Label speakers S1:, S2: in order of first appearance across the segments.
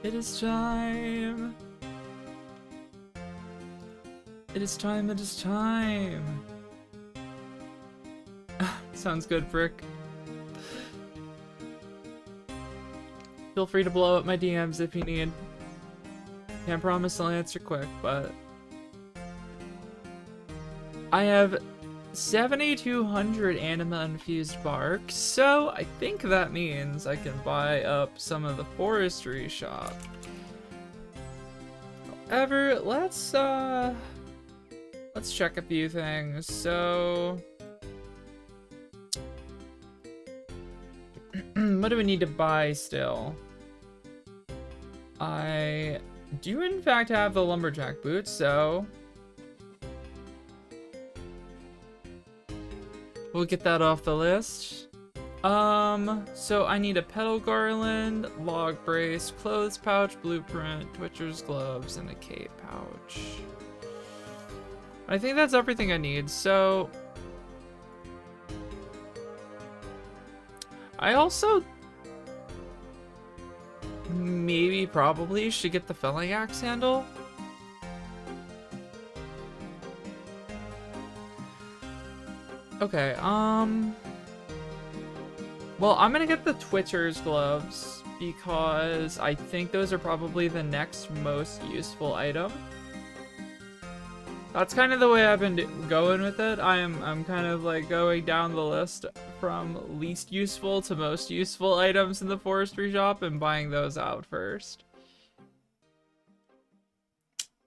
S1: It is time. It is time, it is time. Sounds good, Brick. Feel free to blow up my DMs if you need. Can't promise I'll answer quick, but... I have 7,200 anima infused bark, so I think that means I can buy up some of the forestry shop. However, let's check a few things. So what do we need to buy still? I do in fact have the lumberjack boots, so we'll get that off the list. So I need a petal garland, log brace, clothes pouch, blueprint, twitcher's gloves, and a cape pouch. I think that's everything I need, so... I also... probably should get the felling axe handle. Okay, well, I'm gonna get the Twitcher's gloves because I think those are probably the next most useful item. That's kind of the way I've been going with it. I'm kind of like going down the list from least useful to most useful items in the forestry shop and buying those out first.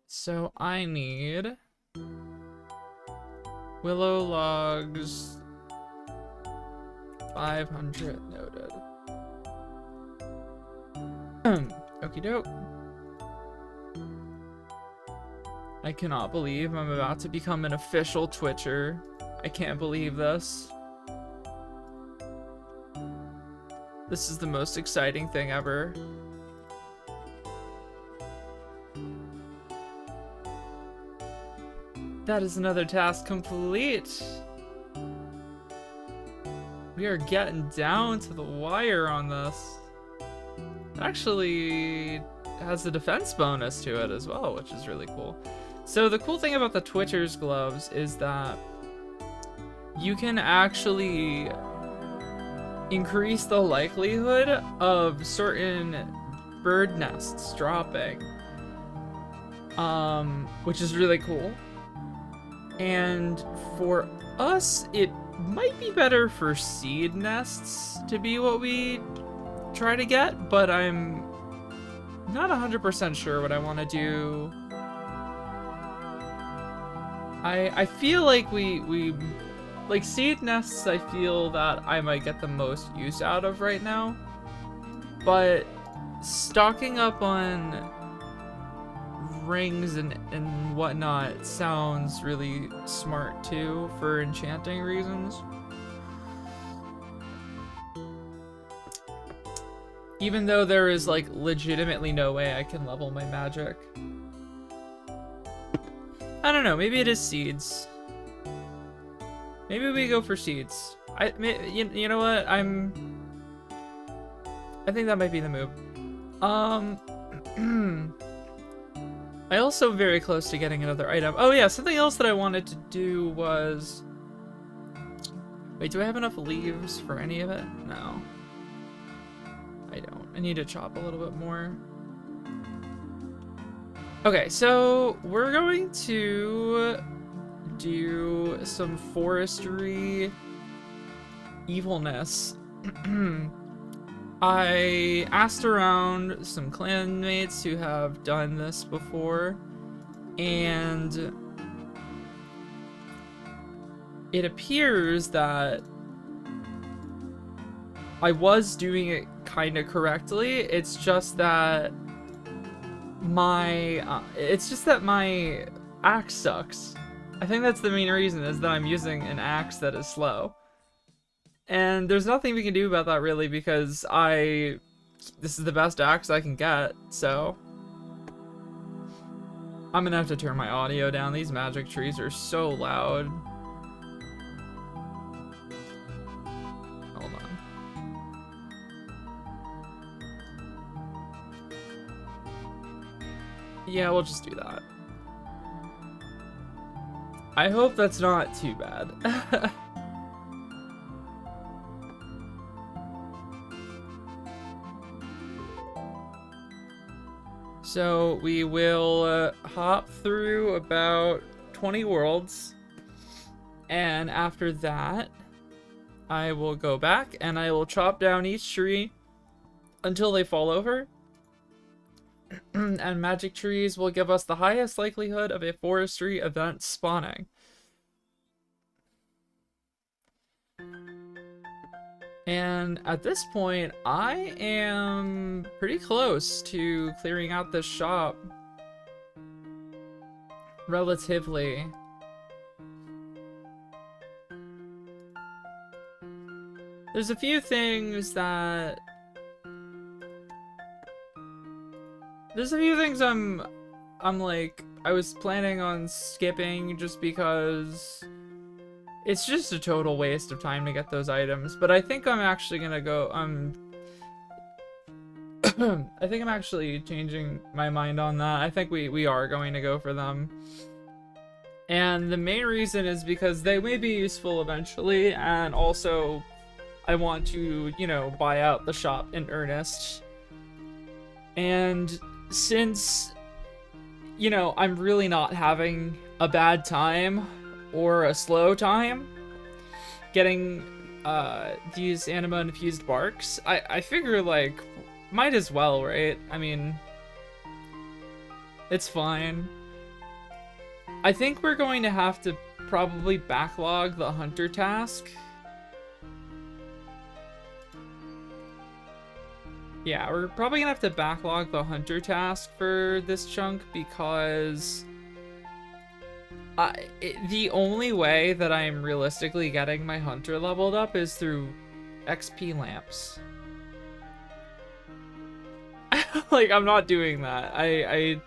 S1: So I need willow logs, 500 noted. Okie doke. I cannot believe I'm about to become an official Twitcher. I can't believe this. This is the most exciting thing ever. That is another task complete. We are getting down to the wire on this. It actually has a defense bonus to it as well, which is really cool. So the cool thing about the Twitcher's gloves is that you can actually increase the likelihood of certain bird nests dropping, which is really cool. And for us, it might be better for seed nests to be what we try to get, but I'm not 100% sure what I want to do. I feel like we like seed nests, I feel that I might get the most use out of right now, but stocking up on rings and whatnot sounds really smart too for enchanting reasons. Even though there is like legitimately no way I can level my magic. I don't know, maybe it is seeds. Maybe we go for seeds. You know what? I think that might be the move. I also very close to getting another item. Oh yeah, something else that I wanted to do was... Wait, do I have enough leaves for any of it? No. I don't. I need to chop a little bit more. Okay, so we're going to do some forestry evilness. I asked around some clanmates who have done this before, and it appears that I was doing it kind of correctly. It's just that my axe sucks. I think that's the main reason, is that I'm using an axe that is slow. And there's nothing we can do about that really, because this is the best axe I can get, so I'm gonna have to turn my audio down. These magic trees are so loud. Hold on. Yeah, we'll just do that. I hope that's not too bad. So we will hop through about 20 worlds, and after that, I will go back and I will chop down each tree until they fall over. And magic trees will give us the highest likelihood of a forestry event spawning. And at this point, I am pretty close to clearing out this shop. Relatively. There's a few things that... I'm like, I was planning on skipping just because it's just a total waste of time to get those items. But I think I'm actually gonna go, I think I'm actually changing my mind on that. I think we are going to go for them. And the main reason is because they may be useful eventually, and also I want to, you know, buy out the shop in earnest. And since, you know, I'm really not having a bad time or a slow time getting these anima infused barks, I figure, like, might as well, right? I mean, it's fine. I think we're going to have to probably backlog the hunter task. Yeah, we're probably gonna have to backlog the hunter task for this chunk because the only way that I'm realistically getting my hunter leveled up is through XP lamps. Like, I'm not doing that. I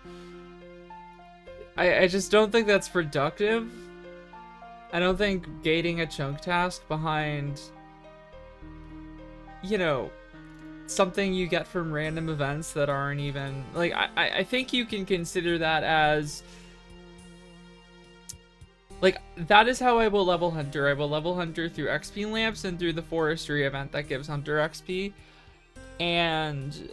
S1: just don't think that's productive. I don't think gating a chunk task behind, you know, something you get from random events that aren't even, like, I think you can consider that as, like, that is how I will level Hunter. I will level Hunter through XP lamps and through the forestry event that gives Hunter XP. And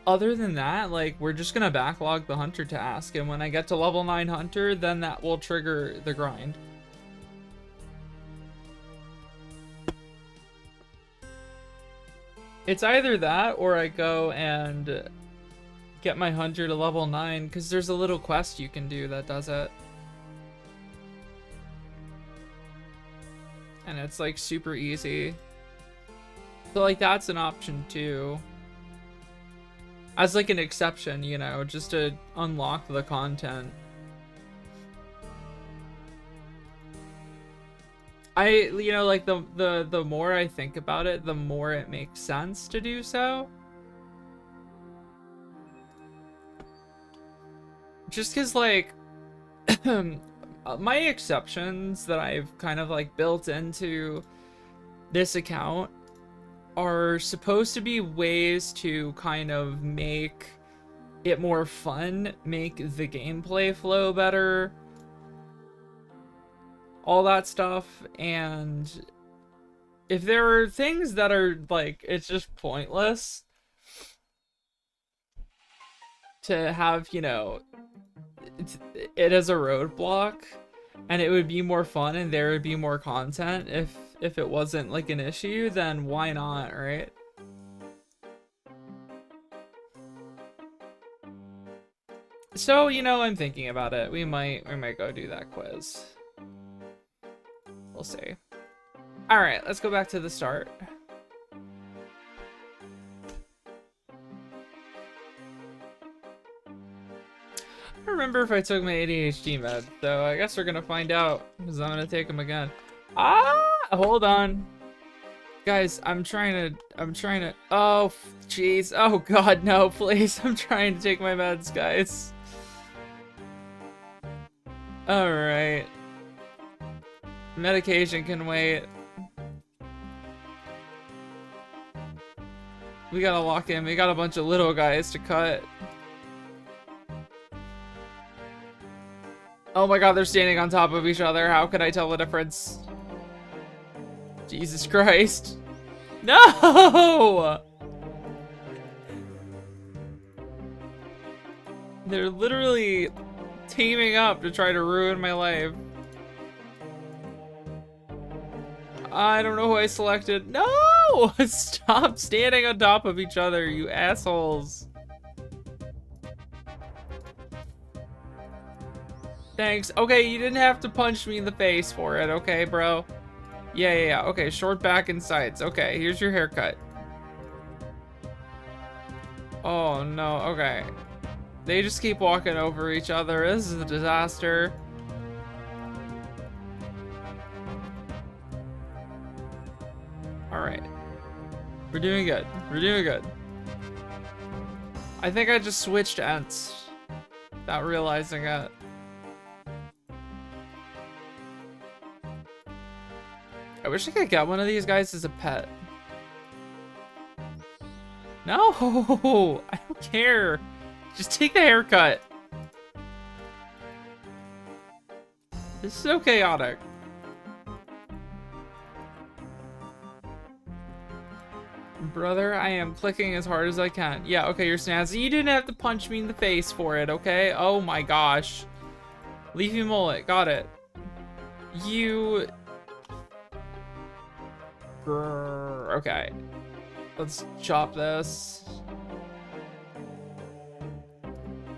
S1: other than that, like, we're just gonna backlog the Hunter task, and when I get to level 9 Hunter, then that will trigger the grind. It's either that, or I go and get my Hunter to level 9, because there's a little quest you can do that does it. And it's, like, super easy. So, like, that's an option, too. As, like, an exception, you know, just to unlock the content. You know, like, the more I think about it, the more it makes sense to do so. Just because, like, my exceptions that I've kind of, like, built into this account are supposed to be ways to kind of make it more fun, make the gameplay flow better, all that stuff. And if there are things that are, like, it's just pointless to have, you know, it as a roadblock, and it would be more fun and there would be more content if it wasn't, like, an issue, then why not, right? So, you know, I'm thinking about it. We might go do that quiz. We'll see. Alright, let's go back to the start. I don't remember if I took my ADHD med, so I guess we're gonna find out, because I'm gonna take them again. Ah! Hold on. Guys, I'm trying to, oh, jeez. Oh, God, no, please. I'm trying to take my meds, guys. Alright. Medication can wait. We gotta lock in. We got a bunch of little guys to cut. Oh my god, they're standing on top of each other. How could I tell the difference? Jesus Christ. No! They're literally teaming up to try to ruin my life. I don't know who I selected. No! Stop standing on top of each other, you assholes. Thanks. Okay, you didn't have to punch me in the face for it, okay, bro? Yeah. Okay, short back and sides. Okay, here's your haircut. Oh, no. Okay. They just keep walking over each other. This is a disaster. Alright. We're doing good. We're doing good. I think I just switched ents without realizing it. I wish I could get one of these guys as a pet. No! I don't care. Just take the haircut. This is so chaotic. Brother, I am clicking as hard as I can. Yeah, okay, you're snazzy. You didn't have to punch me in the face for it, okay? Oh my gosh. Leafy mullet, got it. You... Grrr, okay. Let's chop this.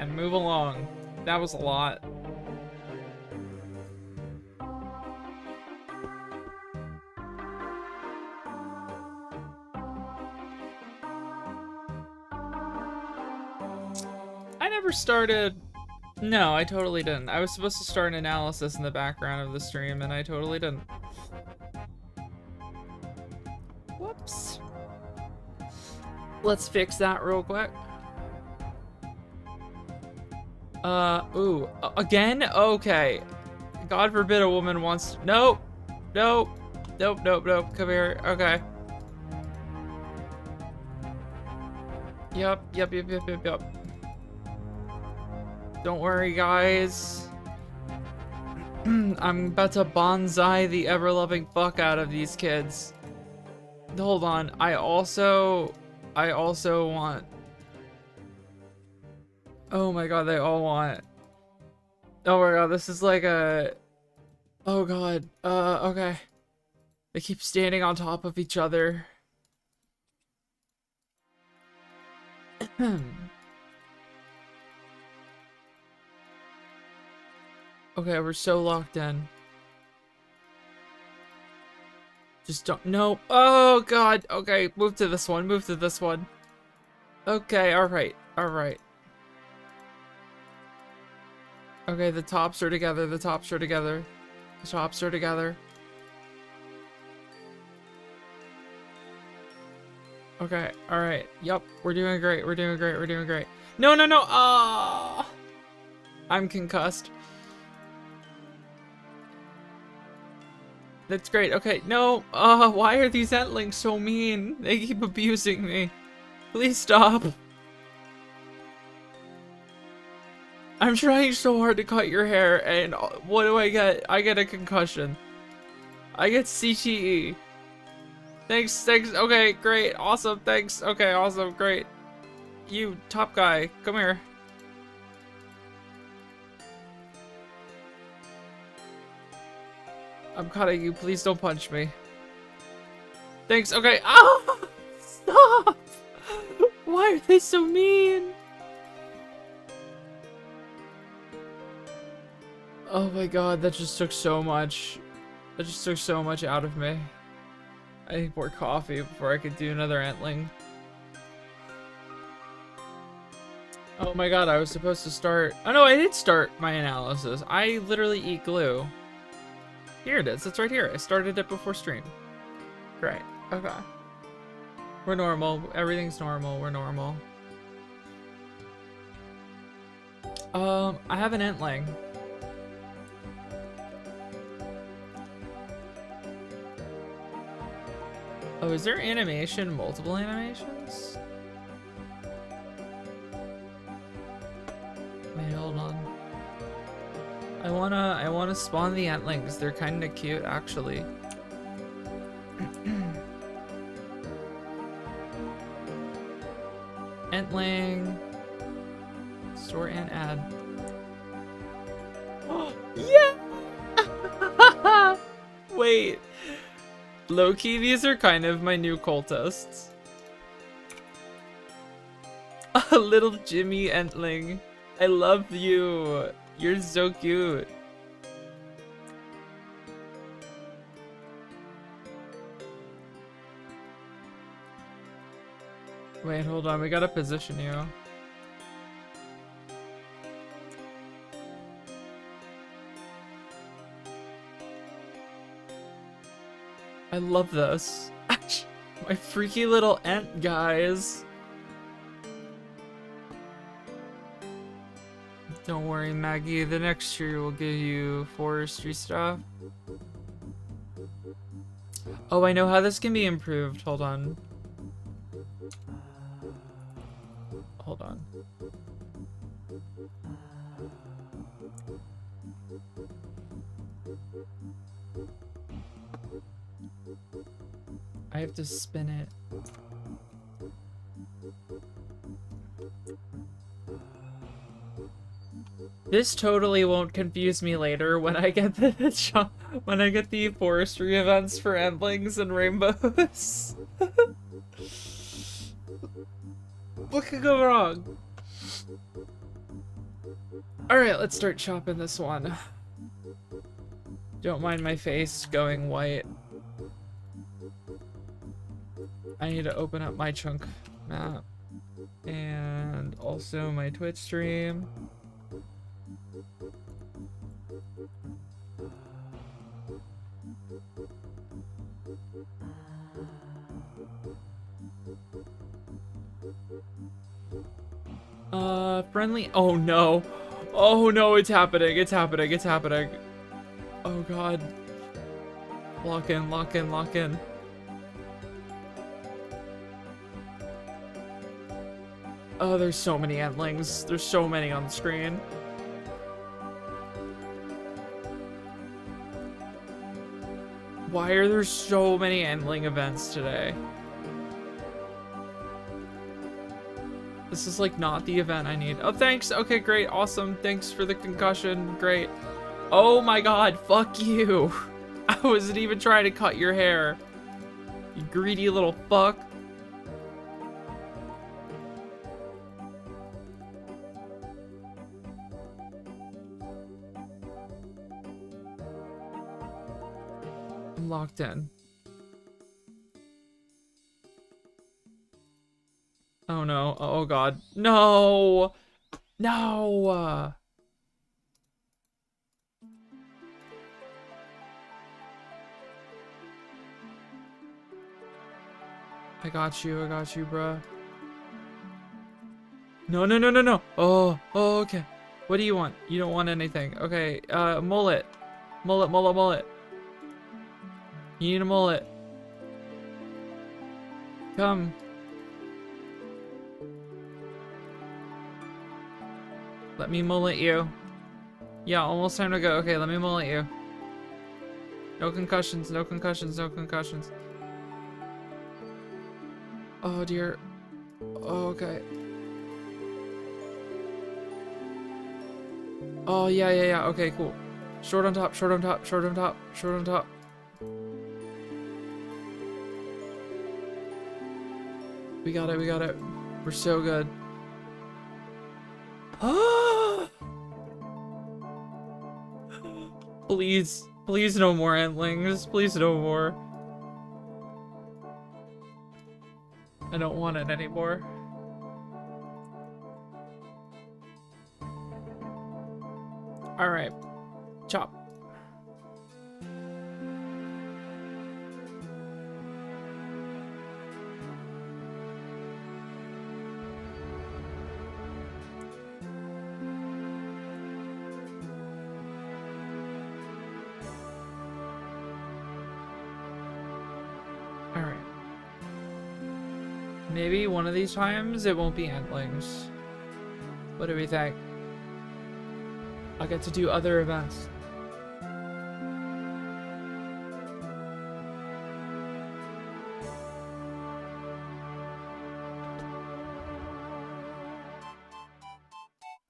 S1: And move along. That was a lot. I never started... No, I totally didn't. I was supposed to start an analysis in the background of the stream, and I totally didn't. Whoops. Let's fix that real quick. Ooh, again? Okay. God forbid a woman wants... Nope. Nope. Nope. Come here. Okay. Yep. Don't worry, guys. I'm about to bonsai the ever-loving fuck out of these kids. Hold on. I also want... Oh my god, they all want... Oh my god, this is like a... Oh god, okay. They keep standing on top of each other. Okay, we're so locked in. Just don't... No. Oh god, okay, move to this one, Okay, alright. Okay, the tops are together. Okay, alright. Yup, we're doing great. No! Ah! I'm concussed. That's great. Okay, no! Why are these Entlings so mean? They keep abusing me. Please stop. I'm trying so hard to cut your hair, and what do I get? I get a concussion. I get CTE. Thanks. Okay, great. Awesome. Thanks. Okay, awesome. Great. You, top guy, come here. I'm cutting you. Please don't punch me. Thanks. Okay. Ah! Stop! Why are they so mean? Oh my god, that just took so much. That just took so much out of me. I need more coffee before I could do another Entling. Oh my god, I was supposed to start... Oh no, I did start my analysis. I literally eat glue. Here it is, it's right here. I started it before stream. Great, okay. We're normal, everything's normal, we're normal. I have an Entling. Oh, is there animation? Multiple animations? Wait, hold on. I wanna spawn the Entlings. They're kinda cute actually. Entling. Store and add. Oh, yeah! Wait. Low-key, these are kind of my new cultists. A little Jimmy Entling. I love you. You're so cute. Wait, hold on. We gotta position you. I love this. My freaky little ant guys. Don't worry, Maggie. The next year will give you forestry stuff. Oh, I know how this can be improved. Hold on. Hold on. I have to spin it. This totally won't confuse me later when I get the forestry events for Entlings and rainbows. What could go wrong? Alright, let's start chopping this one. Don't mind my face going white. I need to open up my chunk map. And also my Twitch stream. Friendly. Oh no. Oh no, it's happening. It's happening. It's happening. Oh god. Lock in, lock in, lock in. Oh, there's so many Entlings. There's so many on the screen. Why are there so many Entling events today? This is like not the event I need. Oh, thanks. Okay, great. Awesome. Thanks for the concussion. Great. Oh my god. Fuck you. I wasn't even trying to cut your hair. You greedy little fuck. I'm locked in. Oh no. Oh god. No! No! I got you, bruh. No, no, no, no, no! Oh, okay. What do you want? You don't want anything. Okay, mullet. Mullet, mullet, mullet. You need a mullet. Come. Let me mullet you. Yeah, almost time to go. Okay, let me mullet you. No concussions, no concussions, no concussions. Oh dear. Oh, okay. Oh, yeah, yeah, yeah. Okay, cool. Short on top, short on top, short on top, short on top. We got it, we got it. We're so good. Please, please no more Entlings. Please no more. I don't want it anymore. Alright. Chop. Alright. Maybe one of these times it won't be Entlings. What do we think? I'll get to do other events.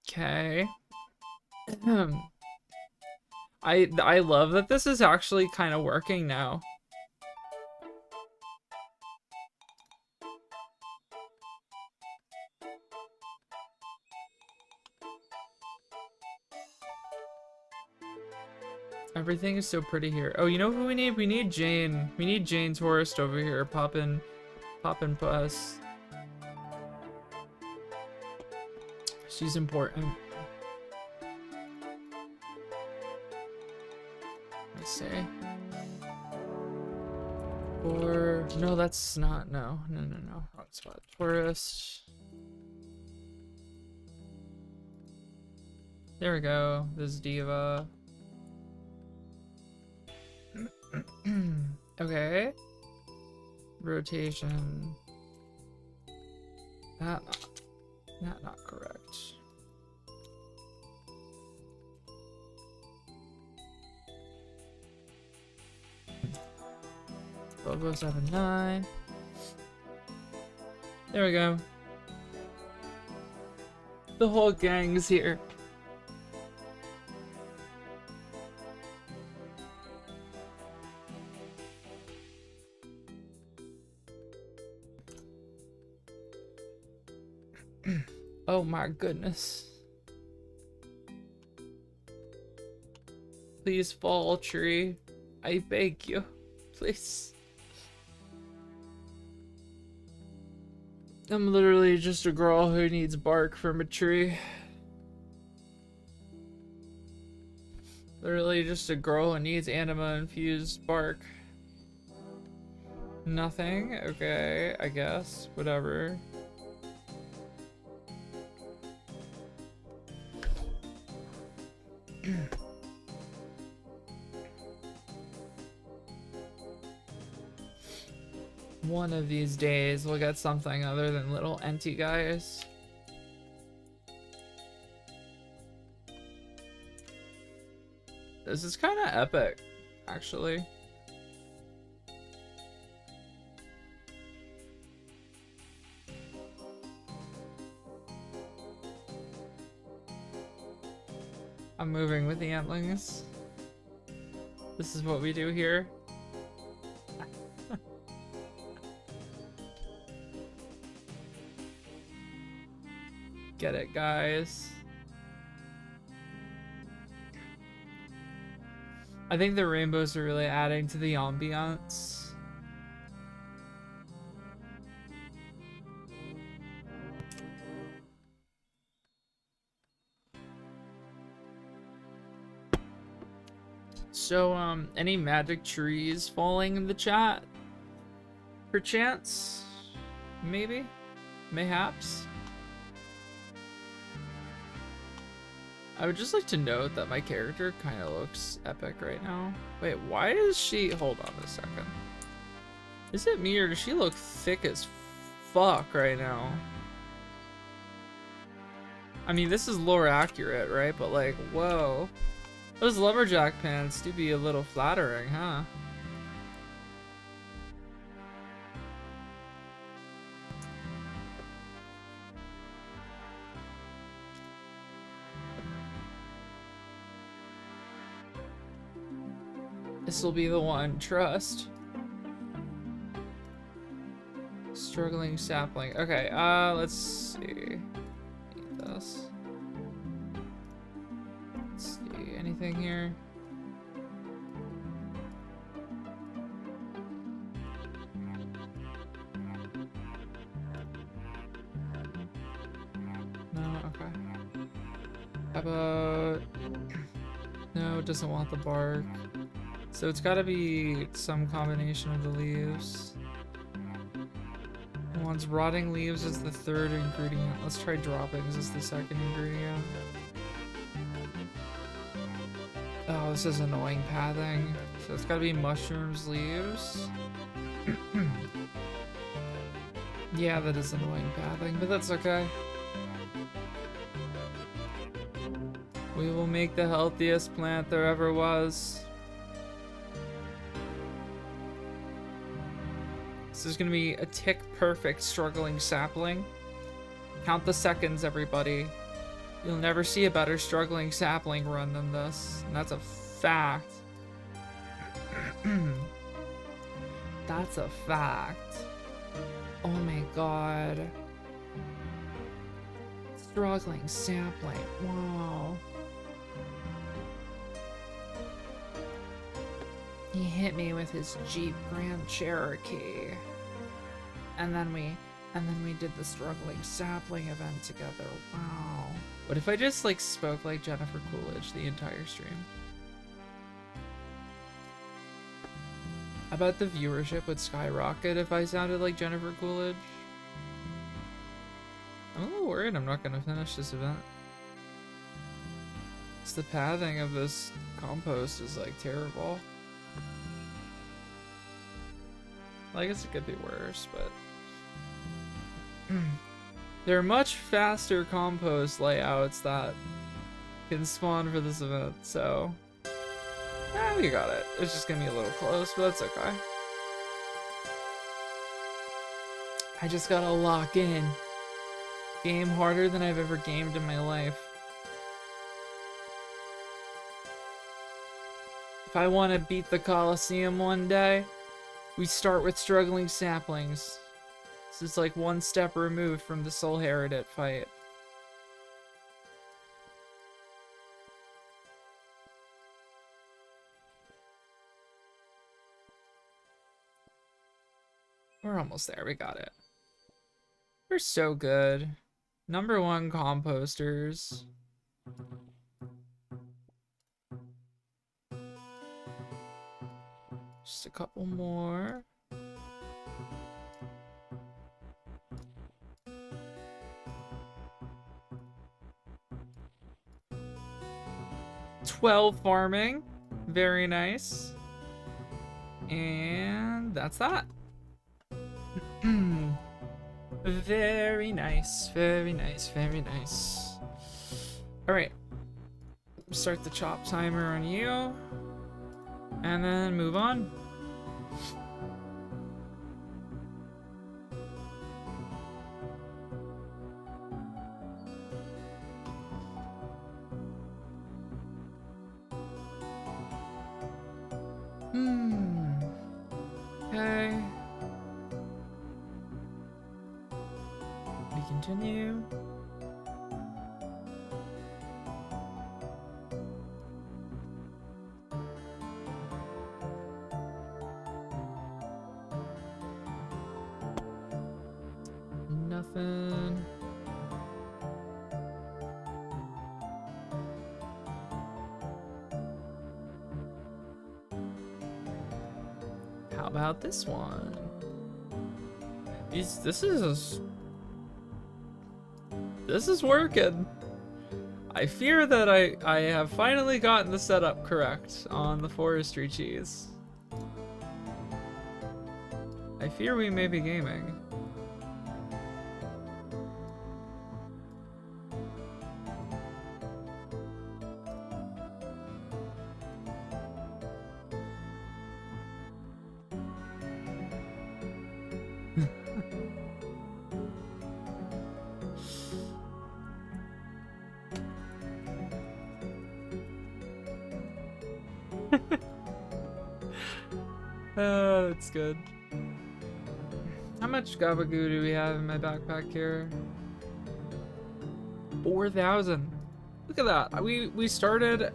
S1: Okay. I love that this is actually kind of working now. Everything is so pretty here. Oh, you know who we need? We need Jane. We need Jane Tourist over here. Poppin' Puss. She's important. Let me see. Or no, that's not. No. Wrong spot. Tourist. There we go. This diva. Okay. Rotation. Not correct. Bobo 79. There we go. The whole gang's here. Oh my goodness. Please fall, tree. I beg you. Please. I'm literally just a girl who needs bark from a tree. Literally just a girl who needs anima infused bark. Nothing? Okay, I guess. Whatever. One of these days we'll get something other than little enty guys. This is kind of epic, actually. I'm moving with the Entlings. This is what we do here. Get it, guys. I think the rainbows are really adding to the ambiance. So, any magic trees falling in the chat? Perchance? Maybe? Mayhaps? I would just like to note that my character kind of looks epic right now. Wait, why is she... Hold on a second. Is it me or does she look thick as fuck right now? I mean, this is lore accurate, right? But like, whoa. Those lumberjack pants do be a little flattering, huh? This will be the one, trust. Struggling sapling. Okay, let's see. Eat this. Let's see, anything here? No, okay. How about... No, it doesn't want the bark. So it's gotta be some combination of the leaves. It wants rotting leaves as the third ingredient. Let's try droppings as the second ingredient. Oh, this is annoying pathing. So it's gotta be mushrooms, leaves. Yeah, that is annoying pathing, but that's okay. We will make the healthiest plant there ever was. This is gonna be a tick-perfect struggling sapling. Count the seconds, everybody. You'll never see a better struggling sapling run than this. And that's a fact. That's a fact. Oh my god. Struggling sapling. Wow. He hit me with his Jeep Grand Cherokee. And then we did the struggling sapling event together. Wow. What if I just like spoke like Jennifer Coolidge the entire stream? I bet the viewership would skyrocket if I sounded like Jennifer Coolidge. I'm a little worried I'm not gonna finish this event. It's the pathing of this compost is like terrible. I guess it could be worse, but there are much faster compost layouts that can spawn for this event, so we got it. It's just gonna be a little close, but that's okay. I just gotta lock in. Game harder than I've ever gamed in my life. If I want to beat the Coliseum one day, we start with struggling saplings. This is like one step removed from the Soul Heredit fight. We're almost there, we got it. We're so good. #1 composters. Just a couple more. $12 farming. Very nice. And that's that. Very nice, very nice, very nice. Alright. Start the chop timer on you. And then move on. Okay. We continue. Nothing. How about this one? This is working. I fear that I have finally gotten the setup correct on the forestry cheese. I fear we may be gaming. That's good. How much gabagoo do we have in my backpack here? 4,000. Look at that. We started.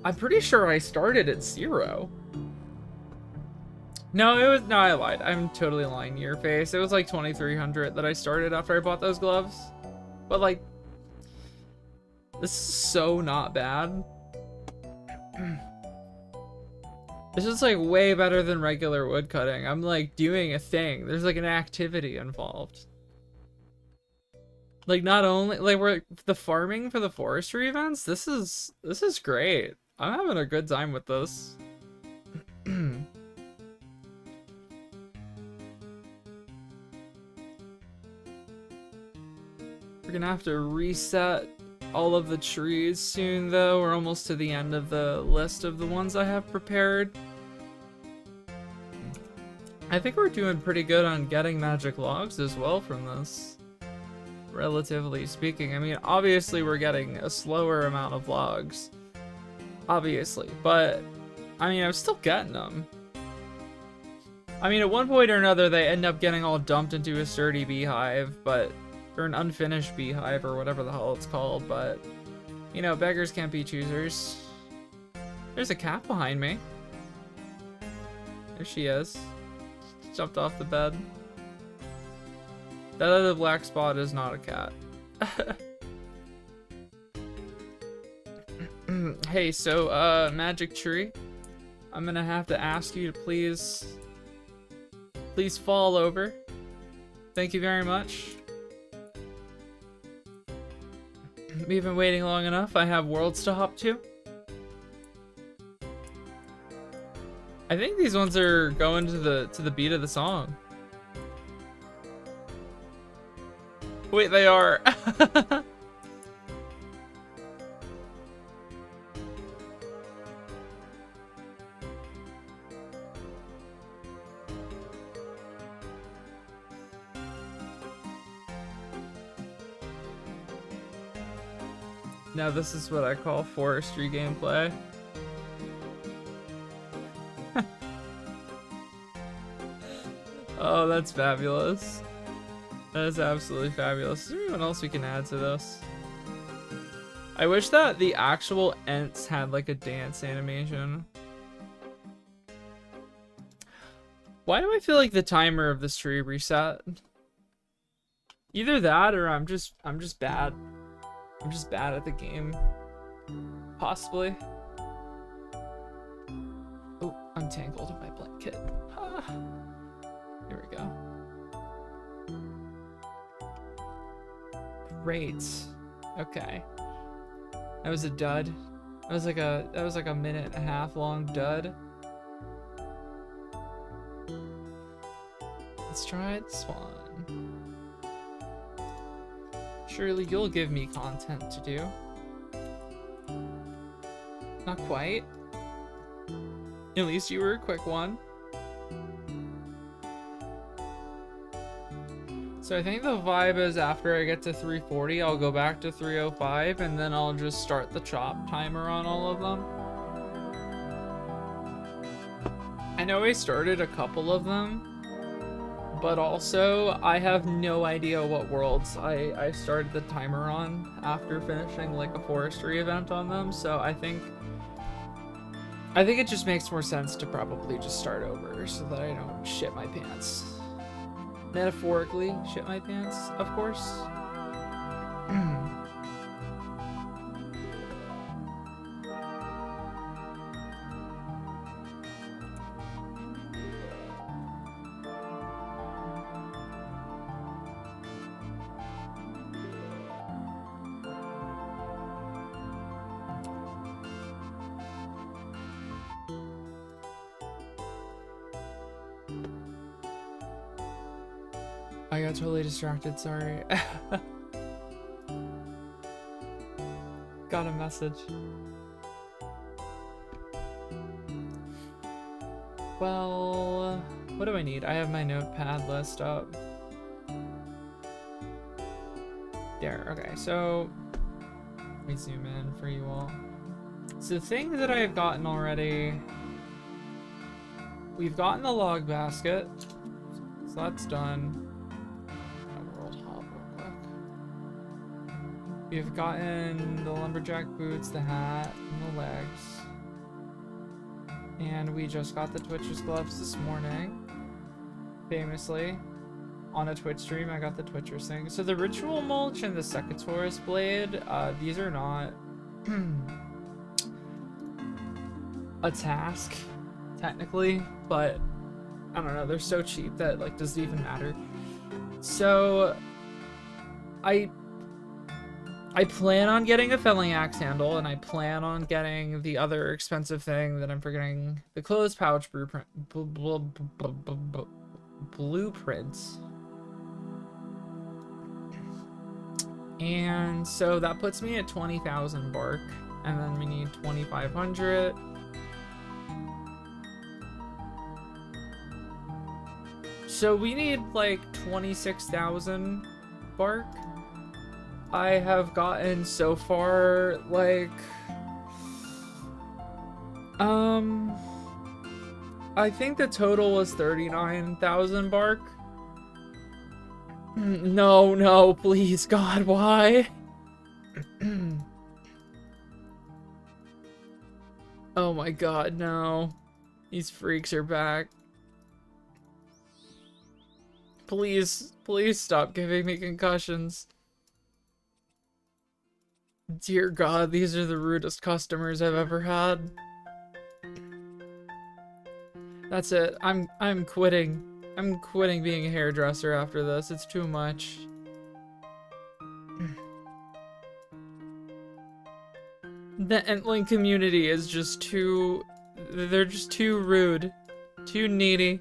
S1: I'm pretty sure I started at 0. No, I lied. I'm totally lying to your face. It was like 2,300 that I started after I bought those gloves. But like, this is so not bad. This is like way better than regular woodcutting. I'm like doing a thing. There's like an activity involved. Like not only like we're the farming for the forestry events. This is great. I'm having a good time with this. We're gonna have to reset all of the trees soon, though. We're almost to the end of the list of the ones I have prepared. I think we're doing pretty good on getting magic logs as well from this, relatively speaking. I mean, obviously we're getting a slower amount of logs, obviously, but I mean, I'm still getting them. I mean, at one point or another, they end up getting all dumped into a sturdy beehive, or an unfinished beehive, or whatever the hell it's called, but, you know, beggars can't be choosers. There's a cat behind me. There she is. Jumped off the bed. That other black spot is not a cat. Hey, so, Magic Tree, I'm gonna have to ask you to please fall over. Thank you very much. We've been waiting long enough. I have worlds to hop to. I think these ones are going to the beat of the song. Wait, they are. Now this is what I call forestry gameplay. Oh, that's fabulous. That is absolutely fabulous. Is there anyone else we can add to this? I wish that the actual Ents had like a dance animation. Why do I feel like the timer of this tree reset? Either that or I'm just bad. I'm just bad at the game. Possibly. Oh, I'm tangled in my blanket. Ah. Here we go. Great. Okay. That was a dud. That was like a minute and a half long dud. Let's try this one. Surely you'll give me content to do. Not quite. At least you were a quick one. So I think the vibe is after I get to 340, I'll go back to 305, and then I'll just start the chop timer on all of them. I know I started a couple of them, but also I have no idea what worlds I started the timer on after finishing like a forestry event on them, so I think it just makes more sense to probably just start over so that I don't shit my pants. Metaphorically shit my pants, of course. I got totally distracted, sorry. Got a message. Well, what do I need? I have my notepad list up. There, okay, so let me zoom in for you all. So things that I have gotten already, we've gotten the log basket, so that's done. We've gotten the lumberjack boots, the hat, and the legs. And we just got the Twitcher's gloves this morning. Famously. On a Twitch stream, I got the Twitcher's thing. So the ritual mulch and the Secator's blade, these are not a task, technically, but I don't know, they're so cheap that, like, does it even matter? So, I plan on getting a felling axe handle, and I plan on getting the other expensive thing that I'm forgetting, the clothes pouch blueprint. And so that puts me at 20,000 bark. And then we need 2,500. So we need like 26,000 bark. I have gotten so far like I think the total was 39,000 bark. No, no, please, God, why? Oh my God, no. These freaks are back. Please, please stop giving me concussions. Dear God, these are the rudest customers I've ever had. That's it. I'm quitting. I'm quitting being a hairdresser after this. It's too much. The Entling community is just too... They're just too rude. Too needy.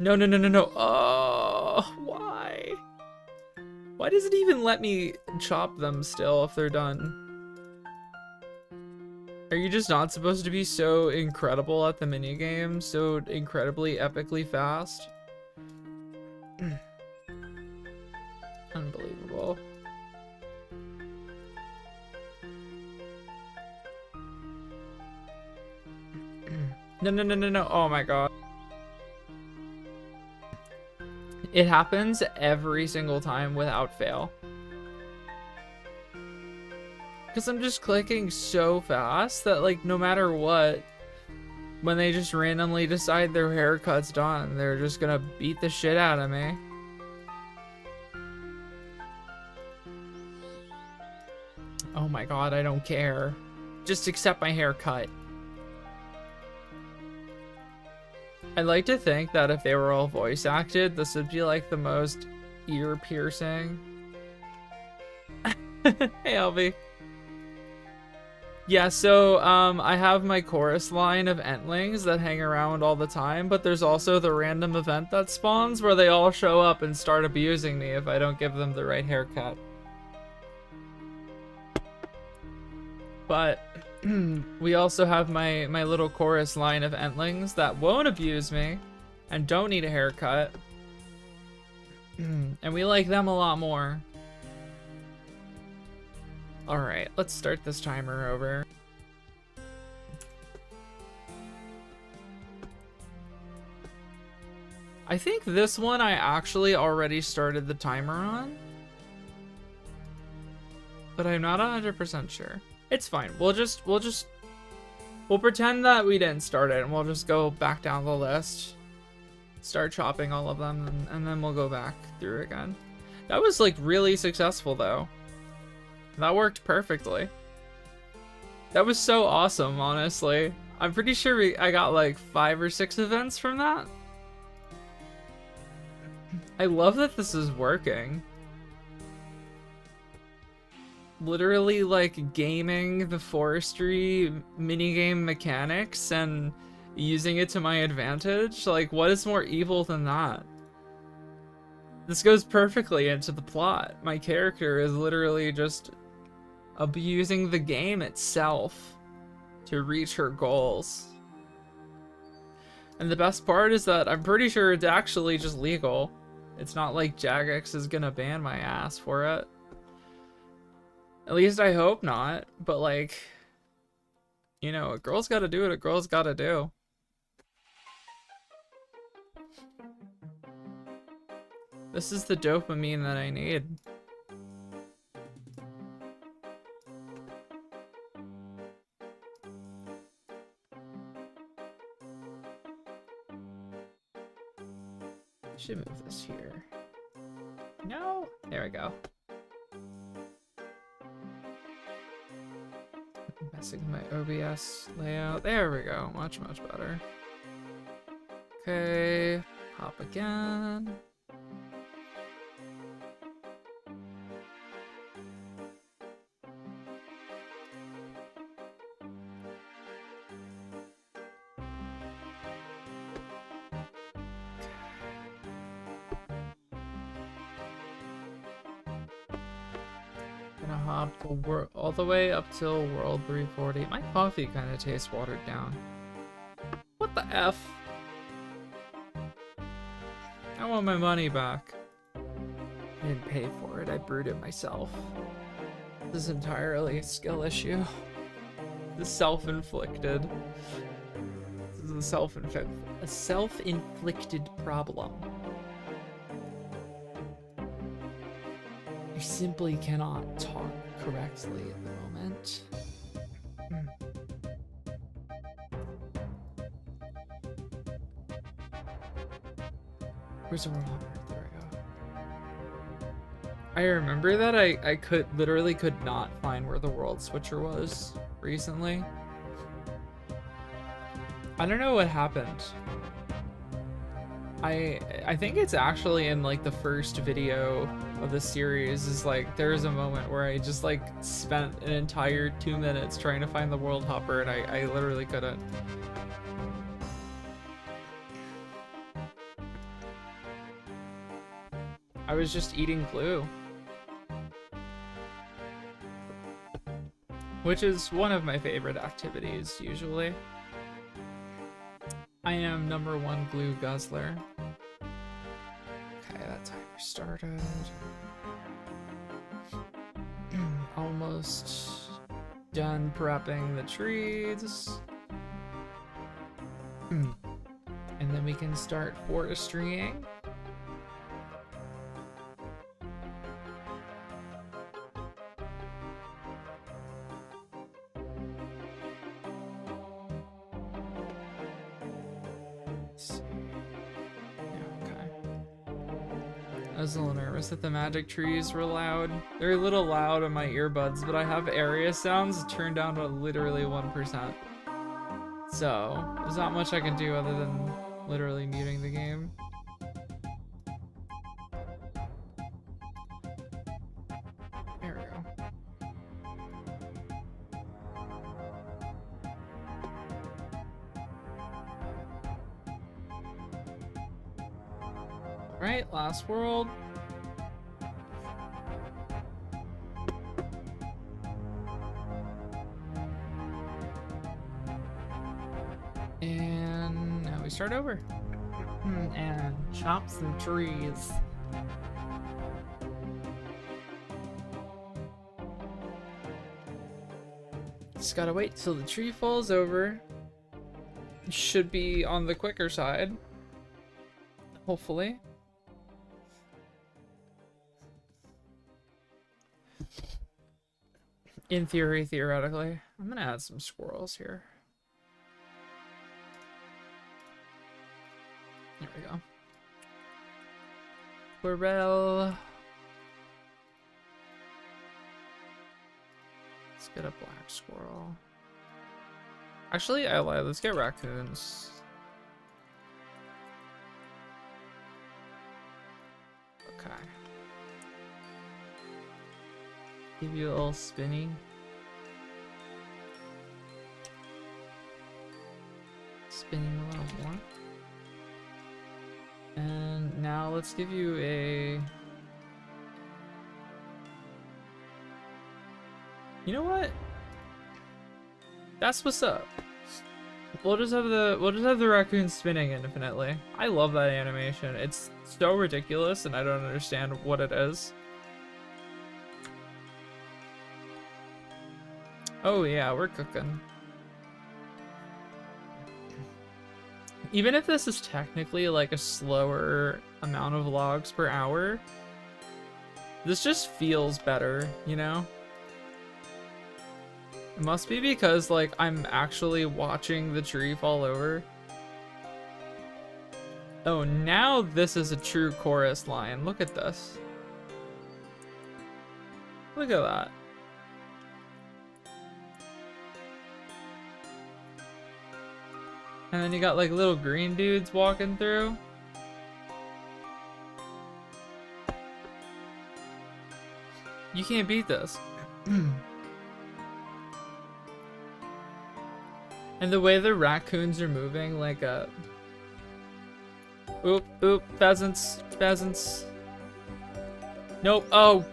S1: No, no, no, no, no. Oh, why? Why does it even let me chop them still if they're done? Are you just not supposed to be so incredible at the minigame? So incredibly epically fast? Unbelievable. No, no, no, no, no. Oh my God. It happens every single time without fail. Because I'm just clicking so fast that, like, no matter what, when they just randomly decide their haircut's done, they're just gonna beat the shit out of me. Oh my God, I don't care. Just accept my haircut. I'd like to think that if they were all voice acted, this would be like the most ear piercing. Hey, Albie. Yeah, so I have my chorus line of Entlings that hang around all the time, but there's also the random event that spawns where they all show up and start abusing me if I don't give them the right haircut. But we also have my little chorus line of Entlings that won't abuse me and don't need a haircut. And we like them a lot more. Alright, let's start this timer over. I think this one I actually already started the timer on, but I'm not 100% sure. It's fine. We'll pretend that we didn't start it, and we'll just go back down the list, start chopping all of them, and then we'll go back through again. That was like really successful though. That worked perfectly. That was so awesome, honestly. I'm pretty sure I got like 5 or 6 events from that. I love that this is working. Literally like gaming the forestry minigame mechanics and using it to my advantage. Like, what is more evil than that? This goes perfectly into the plot. My character is literally just abusing the game itself to reach her goals. And the best part is that I'm pretty sure it's actually just legal. It's not like Jagex is gonna ban my ass for it. At least I hope not, but like, you know, a girl's gotta do what a girl's gotta do. This is the dopamine that I need. Should move this here. No? There we go. Messing with my OBS layout. There we go. Much, much better. Okay. Hop again. gonna hop all the way up till World 340. My coffee kind of tastes watered down. What the F? I want my money back. I didn't pay for it, I brewed it myself. This is entirely a skill issue. This is self-inflicted. This is a self-inflicted problem. I simply cannot talk correctly at the moment. Where's the world hopper? There we go. I remember that I literally could not find where the world switcher was recently. I don't know what happened. I think it's actually in like the first video of the series is like there's a moment where I just like spent an entire 2 minutes trying to find the world hopper and I literally couldn't. I was just eating glue. Which is one of my favorite activities usually. I am #1 glue guzzler. Okay, that timer started. Almost done prepping the trees. And then we can start forestrying. I was a little nervous that the magic trees were loud. They're a little loud on my earbuds, but I have area sounds turned down to literally 1%. So, there's not much I can do other than literally muting the game. There we go. Alright, last world. And now we start over. And chop some trees. Just gotta wait till the tree falls over. Should be on the quicker side. Hopefully. In theory, theoretically. I'm gonna add some squirrels here. There we go. Squirrel. Let's get a black squirrel. Actually, I lied. Let's get raccoons. Okay. Give you a little spinny. Spinning a little more. And now let's give you a... You know what? That's what's up. We'll just have the raccoon spinning infinitely. I love that animation. It's so ridiculous and I don't understand what it is. Oh yeah, we're cooking. Even if this is technically like a slower amount of logs per hour, this just feels better, you know? It must be because like I'm actually watching the tree fall over. Oh, now this is a true chorus line. Look at this. Look at that. And then you got like little green dudes walking through. You can't beat this. And the way the raccoons are moving, like oop, pheasants. Nope, oh,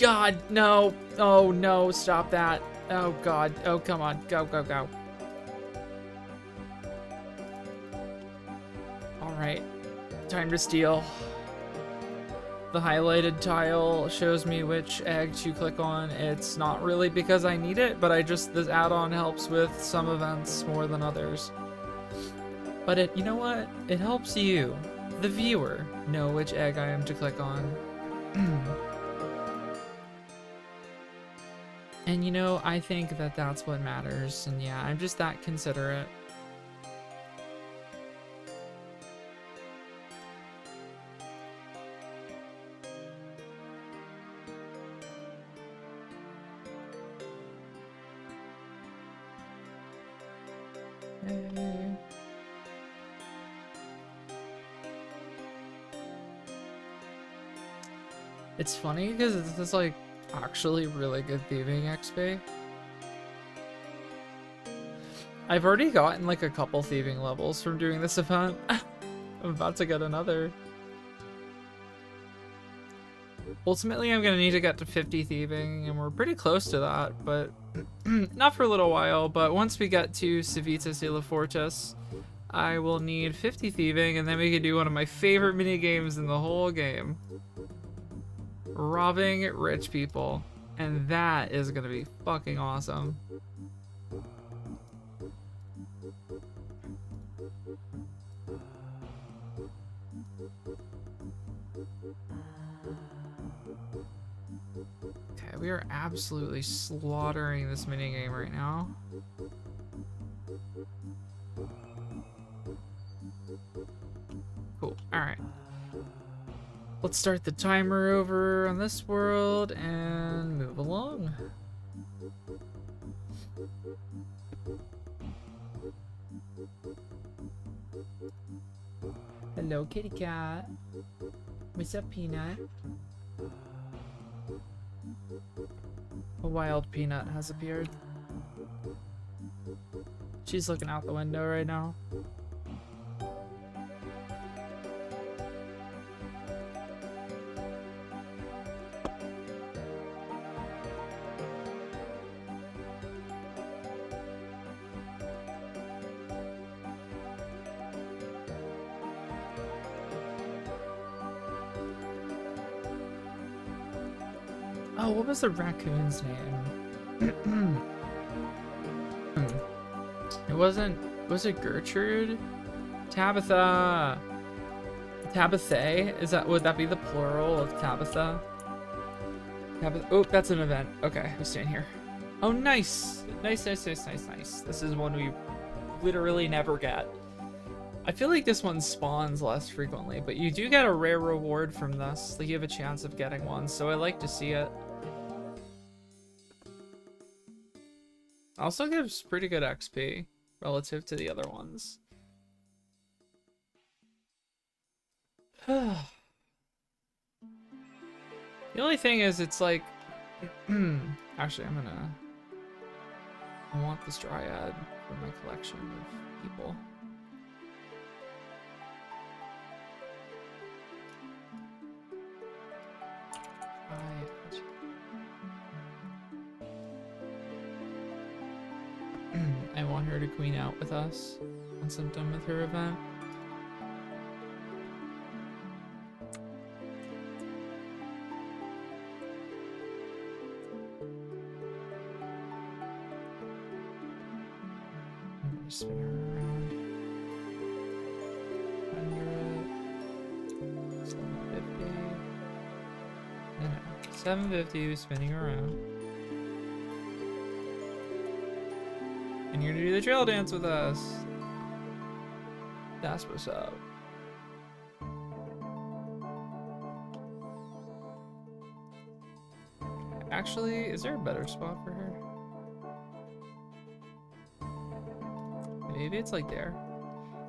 S1: God, no. Oh, no, stop that. Oh, God. Oh, come on. Go, go, go. All right. Time to steal. The highlighted tile shows me which egg to click on. It's not really because I need it, but this add-on helps with some events more than others. But you know what? It helps you, the viewer, know which egg I am to click on. And you know, I think that that's what matters. And yeah, I'm just that considerate. Hey. It's funny because this is like actually really good thieving XP. I've already gotten like a couple thieving levels from doing this event. I'm about to get another. Ultimately, I'm gonna need to get to 50 thieving, and we're pretty close to that, but not for a little while. But once we get to Civitas de la Fortis, I will need 50 thieving, and then we can do one of my favorite mini games in the whole game. Robbing rich people. And that is gonna be fucking awesome. Okay, we are absolutely slaughtering this minigame right now. Cool, alright. Let's start the timer over on this world and move along. Hello, kitty cat. What's up, Peanut? A wild peanut has appeared. She's looking out the window right now. Oh, what was the raccoon's name? It wasn't... Was it Gertrude? Tabitha! Tabitha? Would that be the plural of Tabitha? Oh, that's an event. Okay, we stand here. Oh, nice! Nice, nice, nice, nice, nice. This is one we literally never get. I feel like this one spawns less frequently, but you do get a rare reward from this. Like, you have a chance of getting one, so I like to see it. Also gives pretty good XP relative to the other ones. The only thing is, it's like... Actually, I want this dryad for my collection of people. I want her to queen out with us once I'm done with her event. I'm gonna spin her around. 100, 750. No, 750 spinning around. And you're gonna do the trail dance with us. That's what's up. Actually, is there a better spot for her? Maybe it's like there.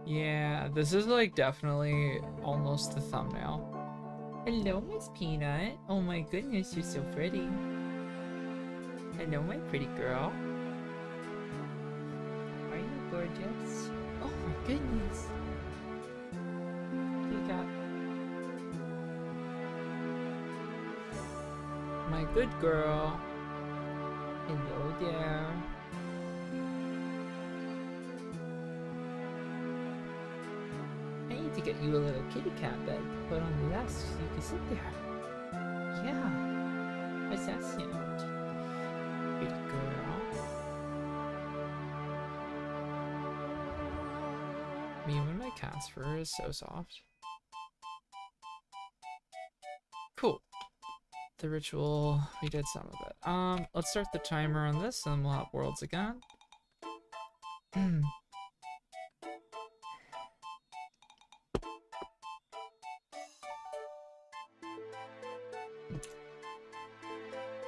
S1: Yeah, this is like definitely almost the thumbnail. Hello, Miss Peanut. Oh my goodness, you're so pretty. Hello, my pretty girl. Are you gorgeous? Oh my goodness. You got... My good girl. Hello there. I need to get you a little kitty cat bed to put on the desk so you can sit there. Yeah. What's that sound? Good girl. Me when my cat's fur is so soft. Cool. The ritual, we did some of it. Let's start the timer on this and we'll have worlds again.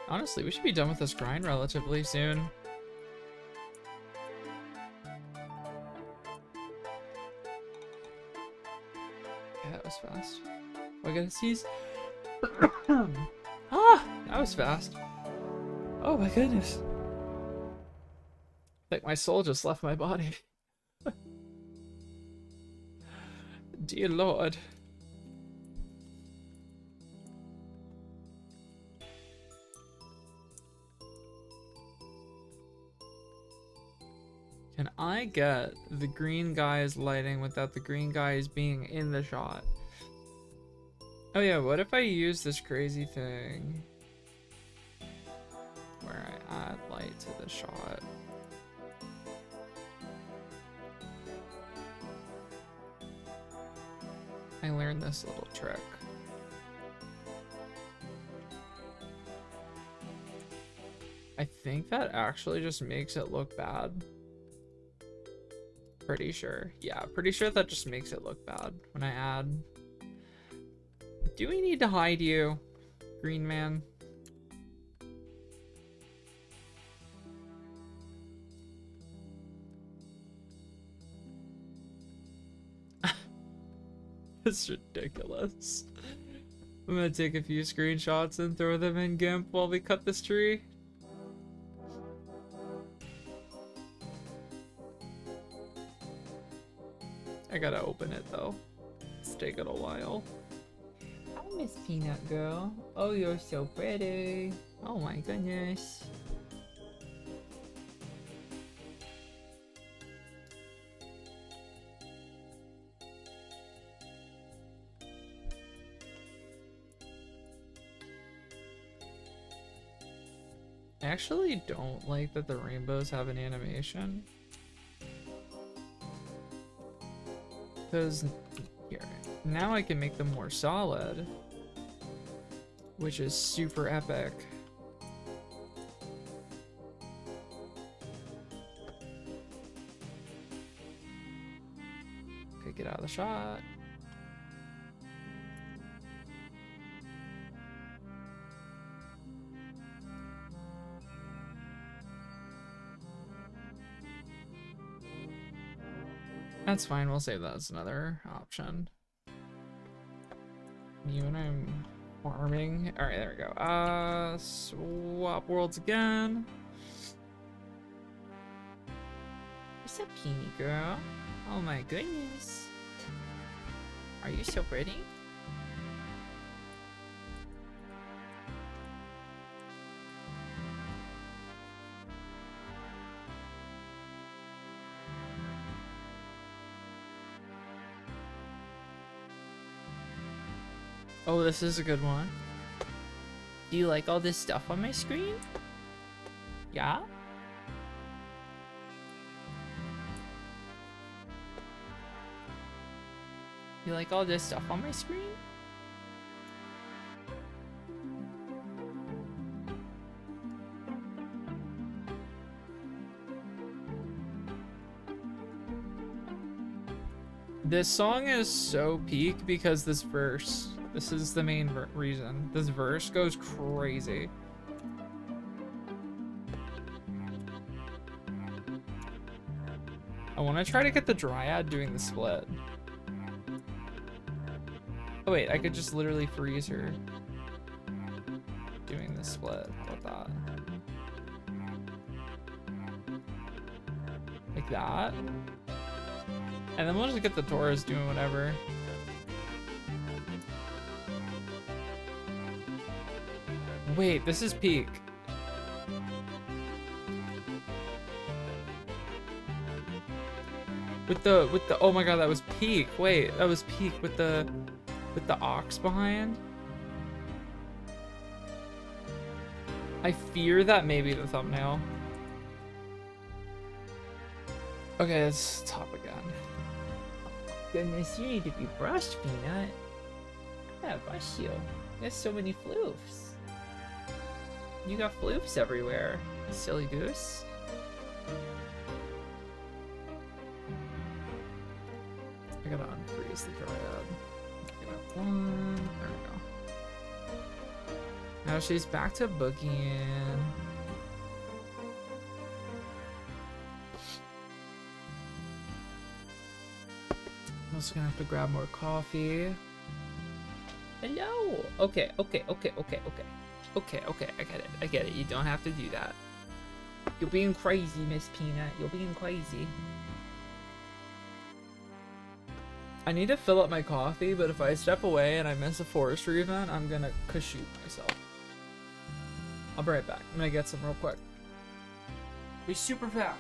S1: Honestly, we should be done with this grind relatively soon. Yeah, that was fast. Oh, I gotta seize. Ah, that was fast. Oh my goodness. Like my soul just left my body. Dear Lord. Can I get the green guy's lighting without the green guys being in the shot? Oh yeah, what if I use this crazy thing where I add light to the shot? I learned this little trick. I think that actually just makes it look bad. Pretty sure. Yeah, pretty sure that just makes it look bad when I add. Do we need to hide you, green man? It's ridiculous. I'm gonna take a few screenshots and throw them in GIMP while we cut this tree. I gotta open it though. It's taking a while. Hi, Miss Peanut Girl. Oh, you're so pretty. Oh my goodness. I actually don't like that the rainbows have an animation. Because here, now I can make them more solid, which is super epic. Okay, get out of the shot. That's fine, we'll save that as another option. You and I'm farming. Alright, there we go. Swap worlds again. What's up, Peony girl? Oh my goodness. Are you so pretty? Oh, this is a good one. Do you like all this stuff on my screen? Yeah? You like all this stuff on my screen? This song is so peak because this verse. This is the main reason. This verse goes crazy. I want to try to get the Dryad doing the split. Oh wait, I could just literally freeze her doing the split. How about that? Like that. And then we'll just get the Taurus doing whatever. Wait, this is peak. With the oh my god, that was peak. Wait, that was peak with the ox behind. I fear that may be the thumbnail. Okay, let's top again. Goodness, you need to be brushed, Peanut. I gotta brush you. There's so many floofs. You got floofs everywhere, you silly goose. I gotta unfreeze the dryad. Give it one. There we go. Now she's back to boogieing. I'm also gonna have to grab more coffee. Hello. Okay. Okay. I get it. You don't have to do that. You're being crazy, Miss Peanut. You're being crazy. I need to fill up my coffee, but if I step away and I miss a forestry event, I'm gonna shoot myself. I'll be right back. I'm gonna get some real quick. Be super fast.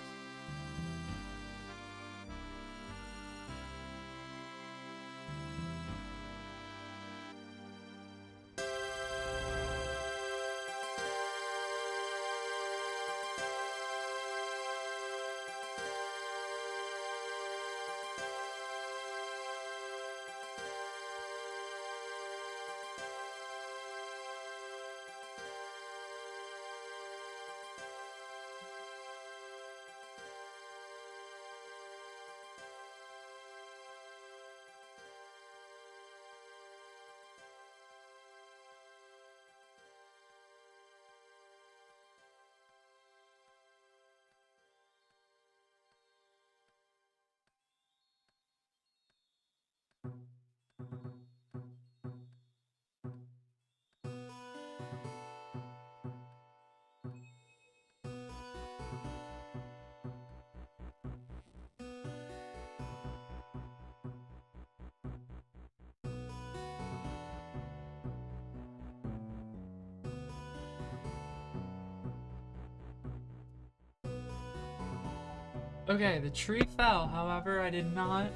S1: Okay, the tree fell. However, I did not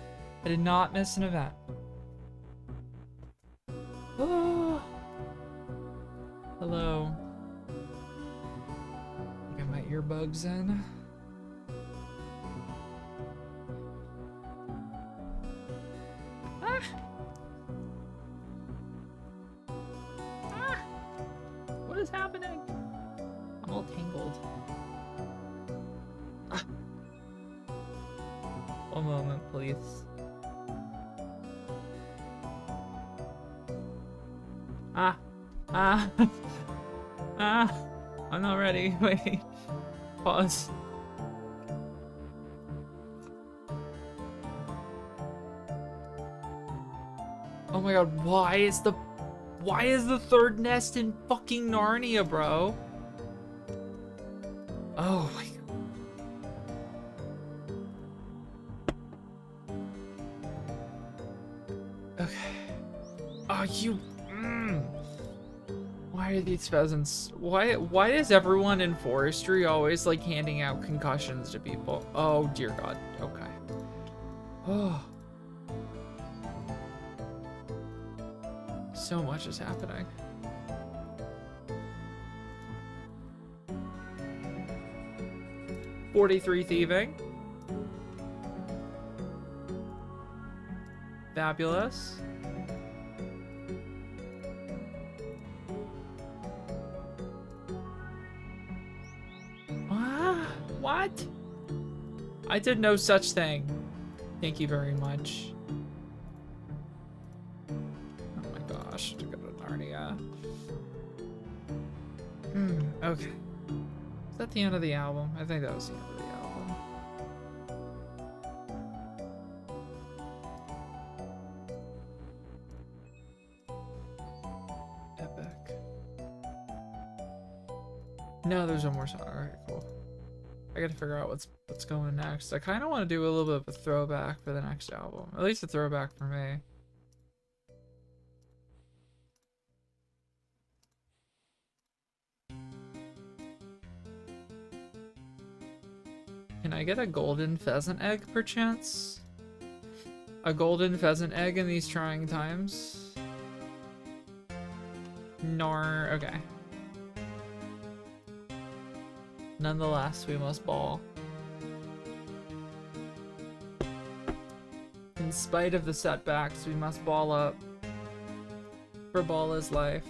S1: miss an event. Oh. Hello. Get my earbuds in. Ah. Ah. What is happening? I'm all tangled. Ah. One moment, please. I'm not ready. Wait. Pause. Oh my god, why is the third nest in fucking Narnia, bro? Oh my god. Okay. Oh, you. Why are these pheasants? Why is everyone in forestry always like handing out concussions to people? Oh dear God. Okay. Oh. So much is happening. $43 thieving. Fabulous. What? I did no such thing. Thank you very much. Oh my gosh, to go to Narnia. Okay. Is that the end of the album? I think that was the end of the album. Epic. No, there's no more song. Alright, cool. I gotta figure out what's going next. I kind of want to do a little bit of a throwback for the next album. At least a throwback for me. Can I get a golden pheasant egg, perchance? A golden pheasant egg in these trying times? Nor, okay. Nonetheless, we must ball. In spite of the setbacks, we must ball up. For ball is life.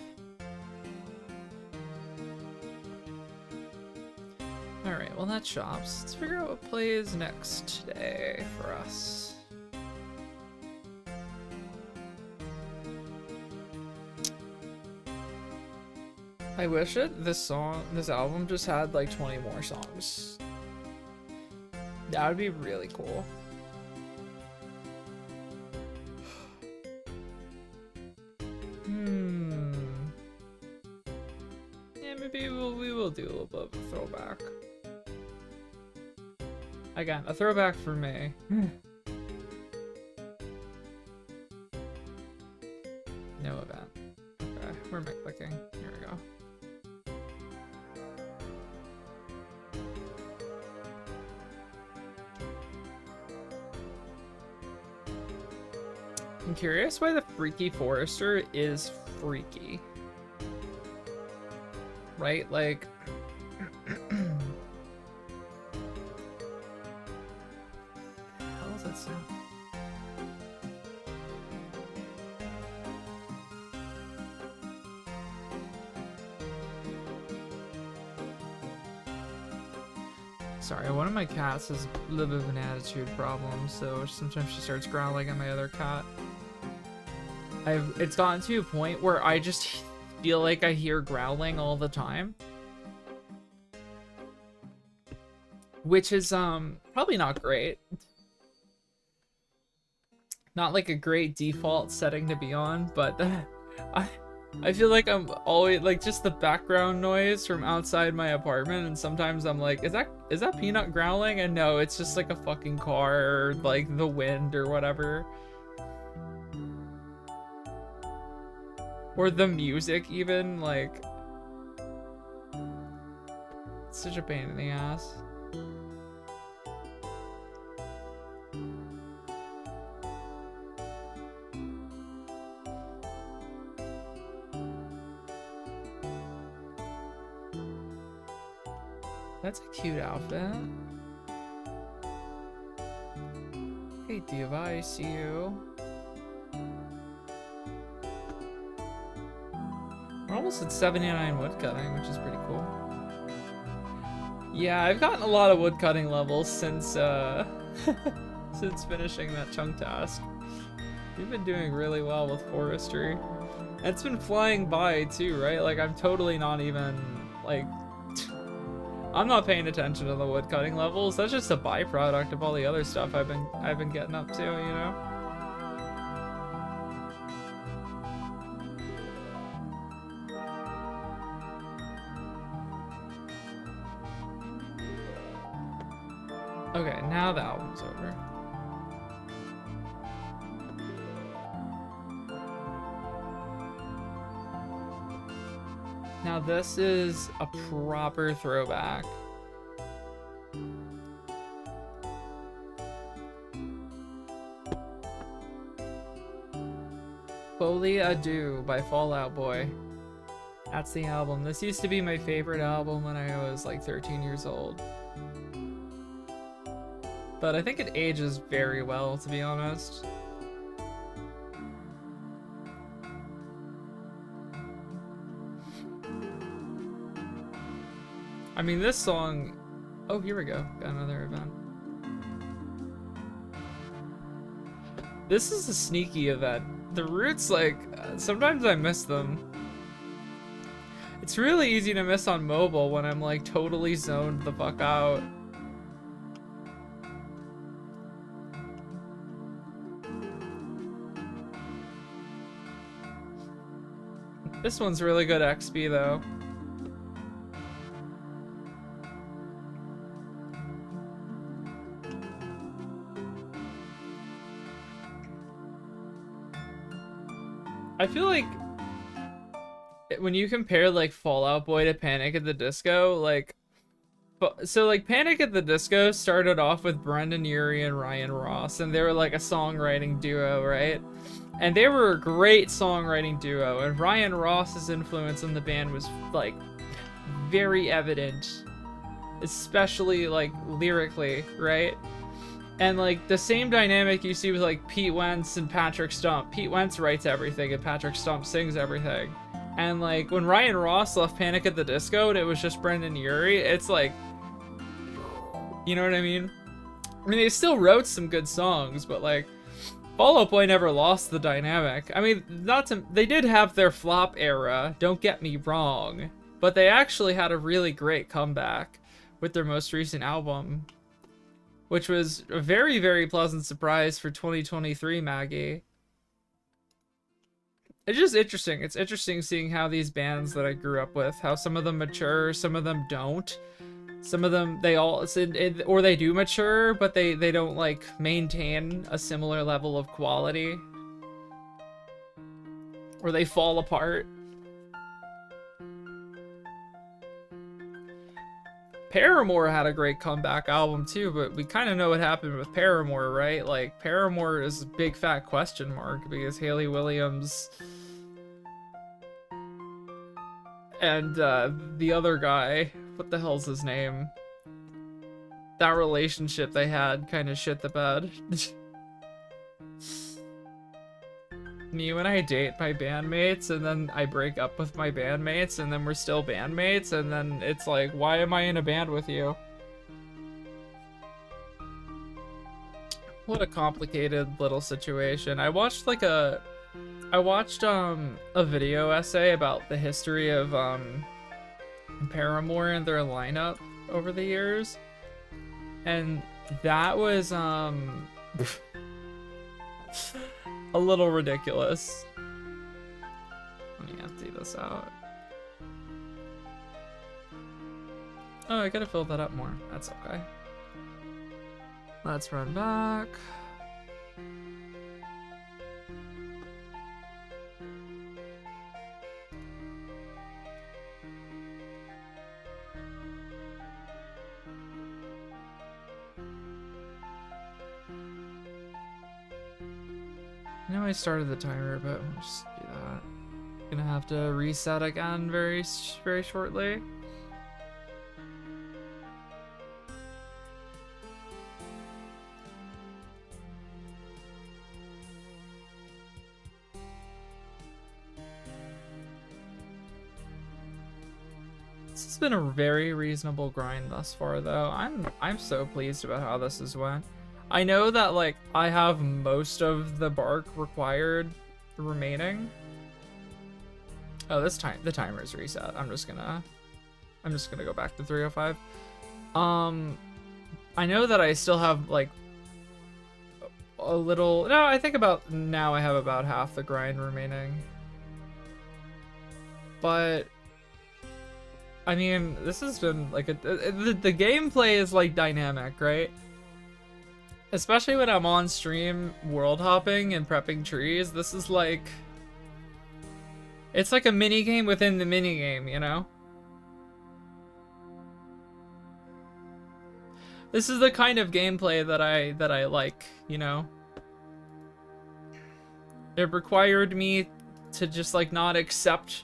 S1: Alright, well that shops. Let's figure out what play is next today for us. I wish this album just had like 20 more songs. That would be really cool. Yeah, maybe we will do a little bit of a throwback. Again, a throwback for me. No event. Okay, where am I clicking? Here we go. I'm curious why the Freaky Forester is freaky. Right? Like... How does that sound? Sorry, one of my cats has a little bit of an attitude problem, so sometimes she starts growling at my other cat. It's gotten to a point where I just feel like I hear growling all the time. Which is, probably not great. Not like a great default setting to be on, but I feel like I'm always, like, just the background noise from outside my apartment, and sometimes I'm like, is that Peanut growling? And no, it's just like a fucking car, or like the wind or whatever. Or the music even, like... It's such a pain in the ass. That's a cute outfit. Hey Diva, I see you. We're almost at 79 woodcutting, which is pretty cool. Yeah, I've gotten a lot of woodcutting levels since since finishing that chunk task. We've been doing really well with forestry. And it's been flying by too, right? Like I'm totally not even like I'm not paying attention to the woodcutting levels. That's just a byproduct of all the other stuff I've been getting up to, you know? Okay, now the album's over. Now this is a proper throwback. Folie Adieu by Fall Out Boy. That's the album. This used to be my favorite album when I was like 13 years old. But I think it ages very well, to be honest. I mean, this song... Oh, here we go. Got another event. This is a sneaky event. The Roots, like, sometimes I miss them. It's really easy to miss on mobile when I'm, like, totally zoned the fuck out. This one's really good XP, though. I feel like when you compare like Fall Out Boy to Panic at the Disco, like But so like Panic at the Disco started off with Brendan Urie and Ryan Ross, and they were like a songwriting duo, right? And they were a great songwriting duo, and Ryan Ross's influence on the band was like very evident, especially like lyrically, right? And like the same dynamic you see with like Pete Wentz and Patrick Stump. Pete Wentz writes everything and Patrick Stump sings everything. And like when Ryan Ross left Panic at the Disco and it was just Brendan Urie, it's like, you know what I mean? I mean, they still wrote some good songs, but like Fall Out Boy never lost the dynamic. I mean, they did have their flop era, don't get me wrong, but they actually had a really great comeback with their most recent album, which was a very, very pleasant surprise for 2023, Maggie. It's just interesting. It's interesting seeing how these bands that I grew up with, how some of them mature, some of them don't. Some of them, or they do mature, but they don't, like, maintain a similar level of quality. Or they fall apart. Paramore had a great comeback album too, but we kind of know what happened with Paramore, right? Like, Paramore is a big fat question mark because Hayley Williams and the other guy, what the hell's his name? That relationship they had kind of shit the bed. Me when I date my bandmates and then I break up with my bandmates and then we're still bandmates and then it's like, why am I in a band with you? What a complicated little situation. I watched a video essay about the history of Paramore and their lineup over the years. And that was a little ridiculous. Let me empty this out. Oh, I gotta fill that up more. That's okay. Let's run back. I know I started the timer, but we'll just do that. Gonna have to reset again very shortly. This has been a very reasonable grind thus far, though. I'm so pleased about how this has went. I know that, like, I have most of the bark required remaining. Oh, this time the timer is reset. I'm just gonna go back to 305. I know that I still have like a little. No, I think about now I have about half the grind remaining. But I mean, this has been like the gameplay is like dynamic, right? Especially when I'm on stream world hopping and prepping trees, this is like, it's like a mini game within the mini game, you know? This is the kind of gameplay that I like, you know? It required me to just like not accept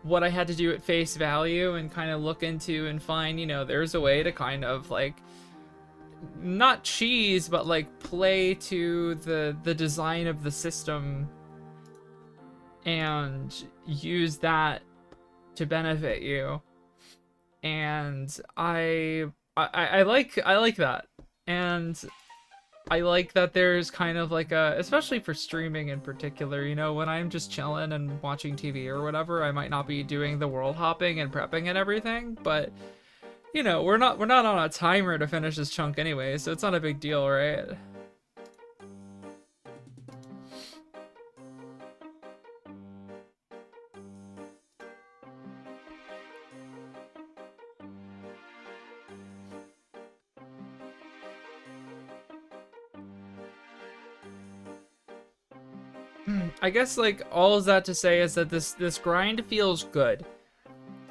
S1: what I had to do at face value and kind of look into and find, you know, there's a way to kind of like not cheese, but like play to the design of the system and use that to benefit you. And I like that. And I like that there's kind of like a, especially for streaming in particular, you know, when I'm just chilling and watching TV or whatever, I might not be doing the world hopping and prepping and everything, but you know, we're not on a timer to finish this chunk anyway, so it's not a big deal, right? I guess like all of that to say is that this grind feels good.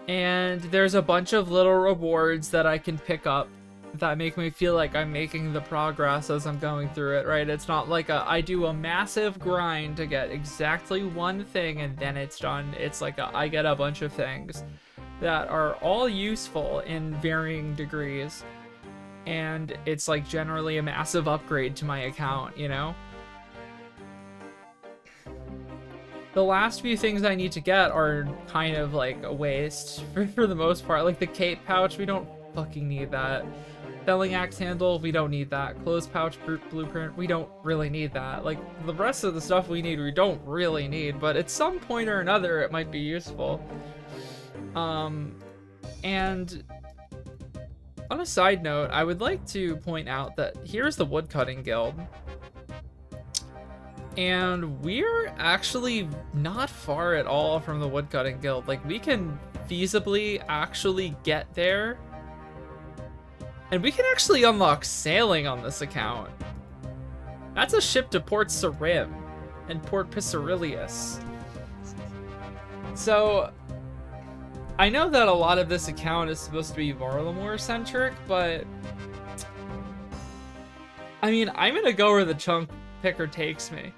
S1: And there's a bunch of little rewards that I can pick up that make me feel like I'm making the progress as I'm going through it, right? It's not like I do a massive grind to get exactly one thing and then it's done. It's like I get a bunch of things that are all useful in varying degrees. And it's like generally a massive upgrade to my account, you know? The last few things I need to get are kind of like a waste for the most part. Like the cape pouch, we don't fucking need that. Felling axe handle, we don't need that. Clothes pouch blueprint, we don't really need that. Like the rest of the stuff we need, we don't really need, but at some point or another, it might be useful. And on a side note, I would like to point out that here's the woodcutting guild. And we're actually not far at all from the woodcutting guild. Like we can feasibly actually get there. And we can actually unlock sailing on this account. That's a ship to Port Sarim and Port Pisarilius. So I know that a lot of this account is supposed to be Varlamore centric, but I mean, I'm gonna go where the chunk picker takes me.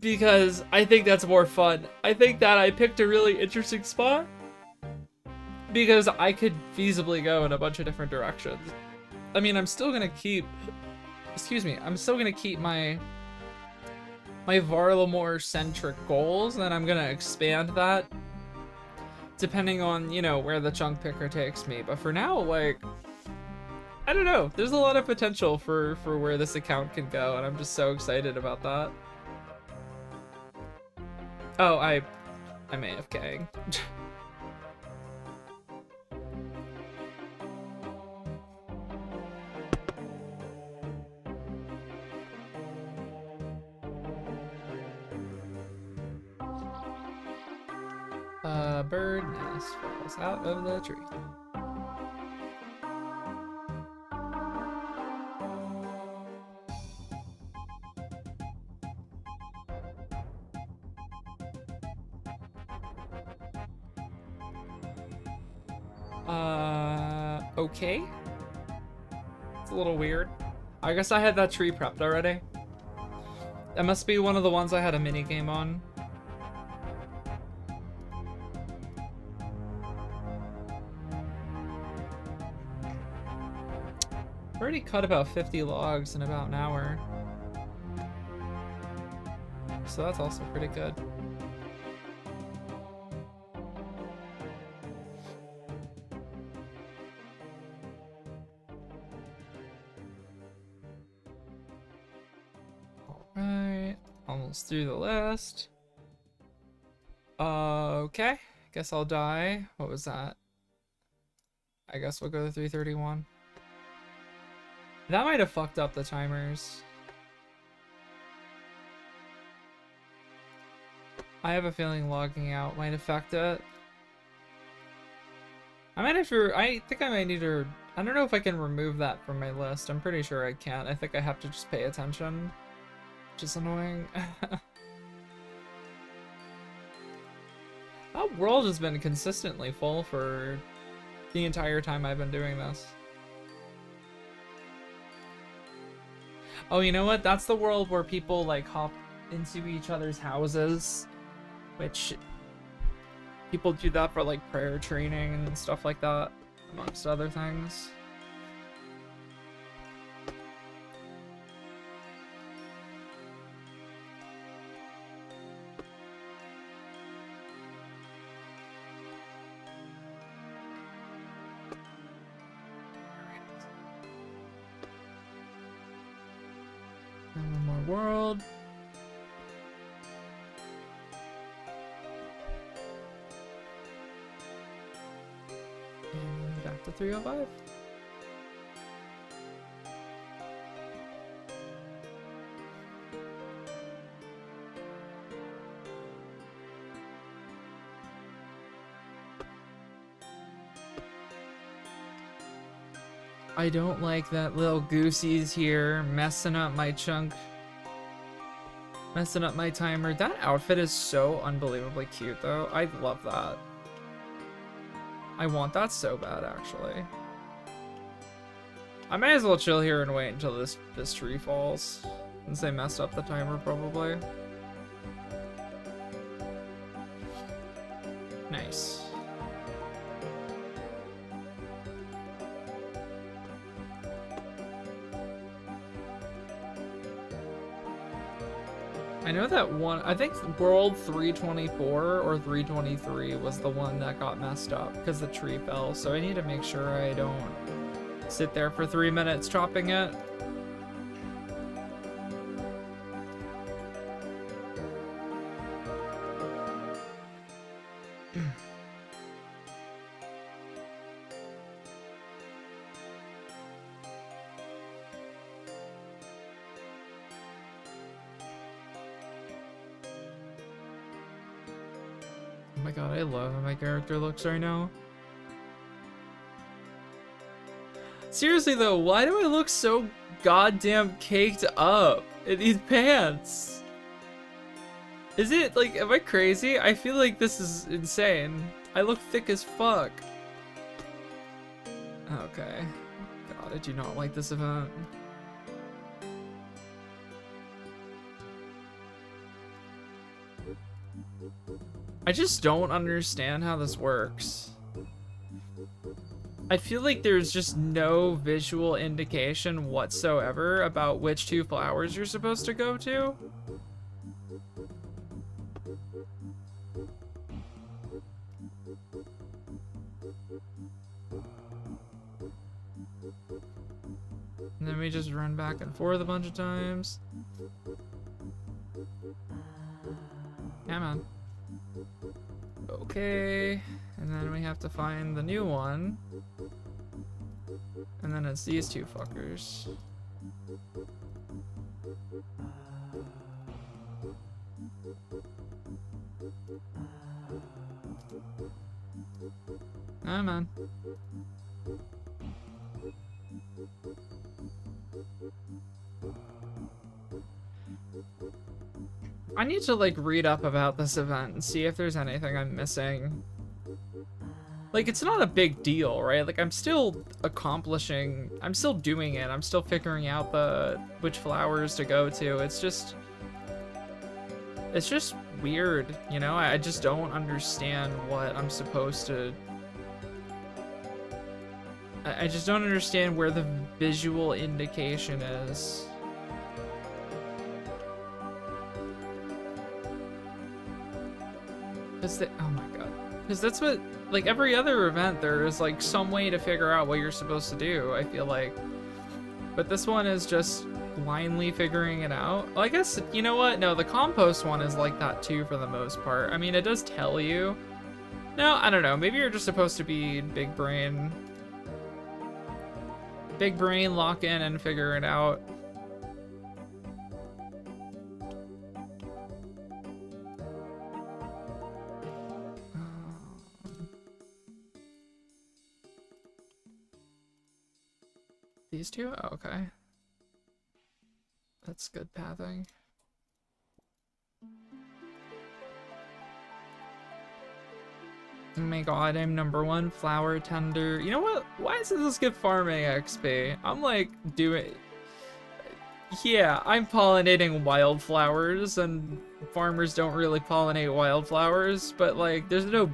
S1: Because I think that's more fun. I think that I picked a really interesting spot because I could feasibly go in a bunch of different directions. I mean, I'm still gonna keep, I'm still gonna keep my Varlamore centric goals, and I'm gonna expand that depending on, you know, where the chunk picker takes me. But for now, like, I don't know, there's a lot of potential for where this account can go, and I'm just so excited about that. Oh, I'm AFKing. A bird nest falls out of the tree. Okay. It's a little weird. I guess I had that tree prepped already. That must be one of the ones I had a mini game on. Already cut about 50 logs in about an hour. So that's also pretty good. Alright, almost through the list. Okay, guess I'll die. What was that? I guess we'll go to 331. That might have fucked up the timers. I have a feeling logging out might affect it. I might have to, I think I might need to, I don't know if I can remove that from my list. I'm pretty sure I can't. I think I have to just pay attention, which is annoying. That world has been consistently full for the entire time I've been doing this. Oh, you know what? That's the world where people like hop into each other's houses, which people do that for like prayer training and stuff like that, amongst other things. And one more world. And back to 305. I don't like that little Goosey's here messing up my chunk. Messing up my timer. That outfit is so unbelievably cute though. I love that. I want that so bad, actually. I may as well chill here and wait until this tree falls, since they messed up the timer, probably. Nice. I know that one, I think World 324 or 323 was the one that got messed up because the tree fell, so I need to make sure I don't sit there for 3 minutes chopping it. Oh my god, I love how my character looks right now. Seriously though, why do I look so goddamn caked up in these pants? Is it, like, am I crazy? I feel like this is insane. I look thick as fuck. Okay. God, I do not like this event. I just don't understand how this works. I feel like there's just no visual indication whatsoever about which 2 flowers you're supposed to go to. And then we just run back and forth a bunch of times. Come on. Okay, and then we have to find the new one. And then it's these 2 fuckers. Come on. I need to, like, read up about this event and see if there's anything I'm missing. Like, it's not a big deal, right? Like, I'm still accomplishing, I'm still doing it, I'm still figuring out which flowers to go to. It's just weird, you know? I just don't understand what I'm supposed to... I just don't understand where the visual indication is. Oh my god. Because that's what, like, every other event, there is, like, some way to figure out what you're supposed to do, I feel like. But this one is just blindly figuring it out. Well, I guess, you know what? No, the compost one is like that too, for the most part. I mean, it does tell you. No, I don't know. Maybe you're just supposed to be big brain. Big brain, lock in and figure it out. These 2? Oh, okay. That's good pathing. Oh my god, I'm #1 flower tender. You know what? Why doesn't this give farming XP? I'm like doing... Yeah, I'm pollinating wildflowers, and farmers don't really pollinate wildflowers, but like, there's no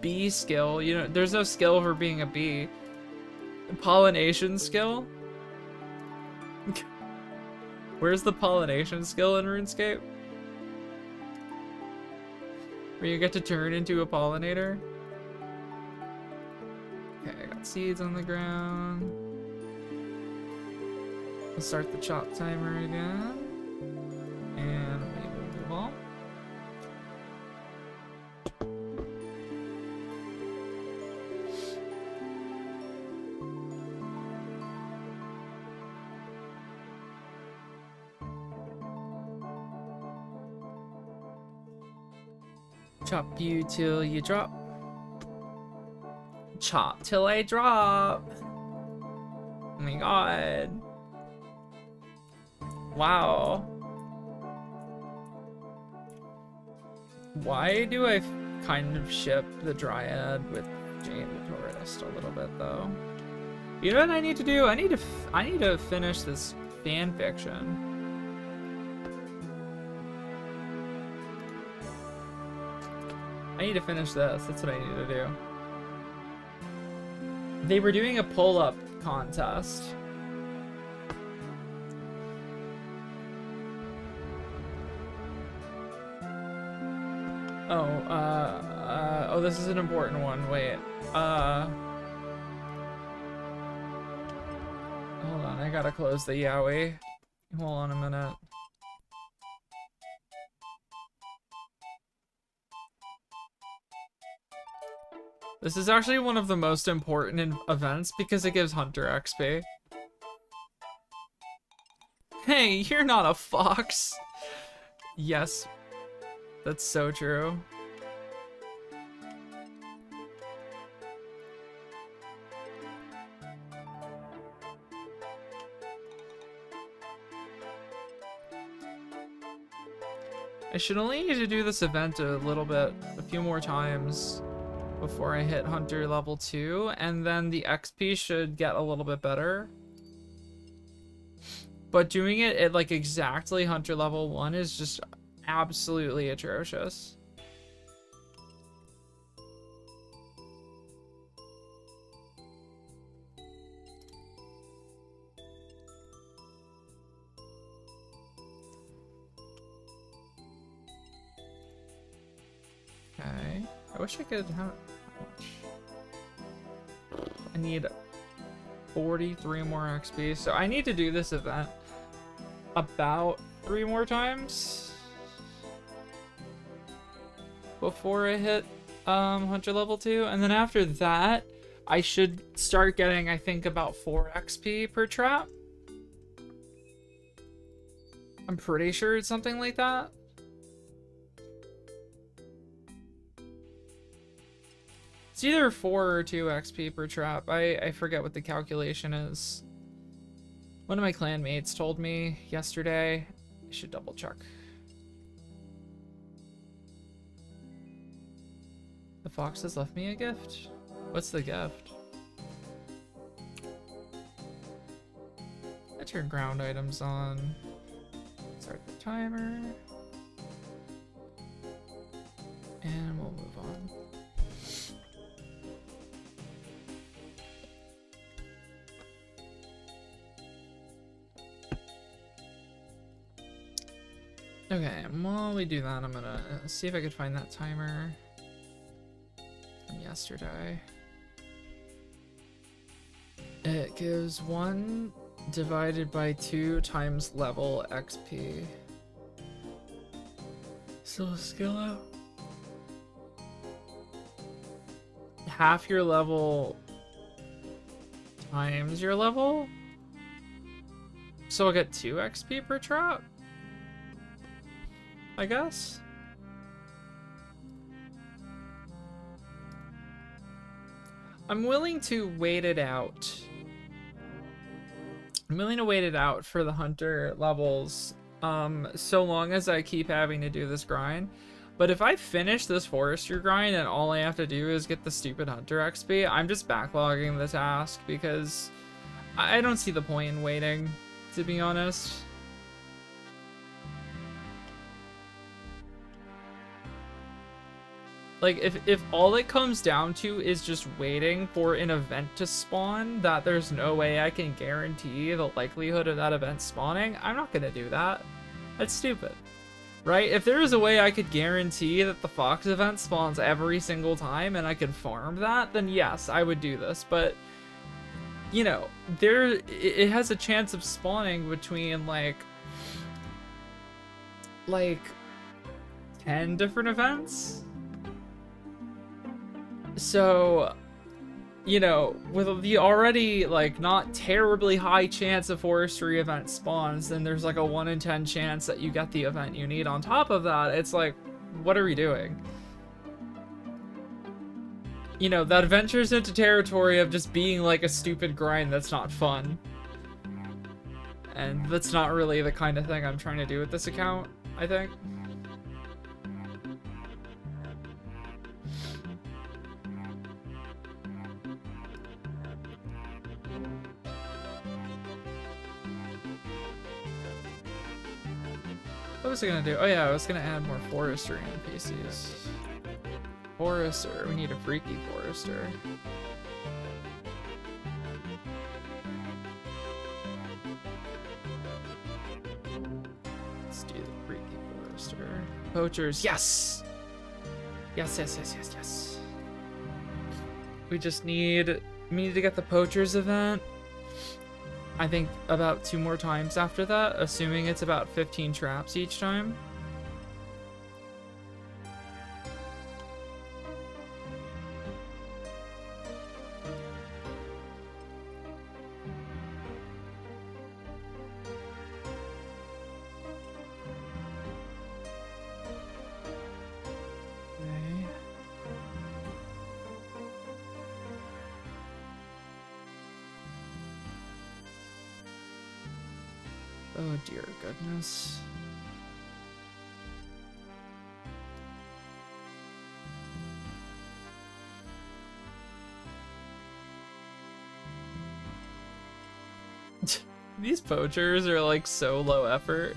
S1: bee skill. You know, there's no skill for being a bee. Pollination skill? Where's the pollination skill in RuneScape? Where you get to turn into a pollinator? Okay, I got seeds on the ground. We'll start the chop timer again. And we will move on. Chop you till you drop. Chop till I drop. Oh my god. Wow. Why do I kind of ship the Dryad with Jade the Tourist a little bit though. You know what I need to do? I need to finish this fan fiction. I need to finish this. That's what I need to do. They were doing a pull-up contest. Oh, this is an important one. Wait. Hold on, I gotta close the Yowie. Hold on a minute. This is actually one of the most important events because it gives Hunter XP. Hey, you're not a fox. Yes, that's so true. I should only need to do this event a few more times before I hit Hunter level 2, and then the XP should get a little bit better. But doing it at like exactly Hunter level 1 is just absolutely atrocious. Okay. I wish I could have... How much? I need 43 more XP. So I need to do this event about 3 more times before I hit Hunter level 2. And then after that, I should start getting, I think, about 4 XP per trap. I'm pretty sure it's something like that. It's either 4 or 2 XP per trap. I forget what the calculation is. One of my clanmates told me yesterday. I should double check. The fox has left me a gift. What's the gift? I turn ground items on. Start the timer. And we'll move on. Okay, while we do that, I'm gonna see if I could find that timer from yesterday. It gives 1 divided by 2 times level XP. Still a skill out? Half your level times your level? So I'll get 2 XP per trap? I guess. I'm willing to wait it out. I'm willing to wait it out for the Hunter levels, so long as I keep having to do this grind. But if I finish this Forester grind and all I have to do is get the stupid Hunter XP, I'm just backlogging the task because I don't see the point in waiting, to be honest. Like, if all it comes down to is just waiting for an event to spawn that there's no way I can guarantee the likelihood of that event spawning, I'm not gonna do that. That's stupid, right? If there is a way I could guarantee that the Fox event spawns every single time and I could farm that, then yes, I would do this. But, you know, it has a chance of spawning between, like 10 different events. So, you know, with the already, like, not terribly high chance a forestry event spawns, then there's like a 1 in 10 chance that you get the event you need on top of that. It's like, what are we doing? You know, that ventures into territory of just being like a stupid grind that's not fun. And that's not really the kind of thing I'm trying to do with this account, I think. was I gonna do? Oh yeah, I was gonna add more forestry NPCs. Forester, we need a freaky forester. Let's do the freaky forester. Poachers, yes! Yes, yes, yes, yes, yes. We need to get the poachers event. I think about 2 more times after that, assuming it's about 15 traps each time. Oh dear goodness. These poachers are like so low effort.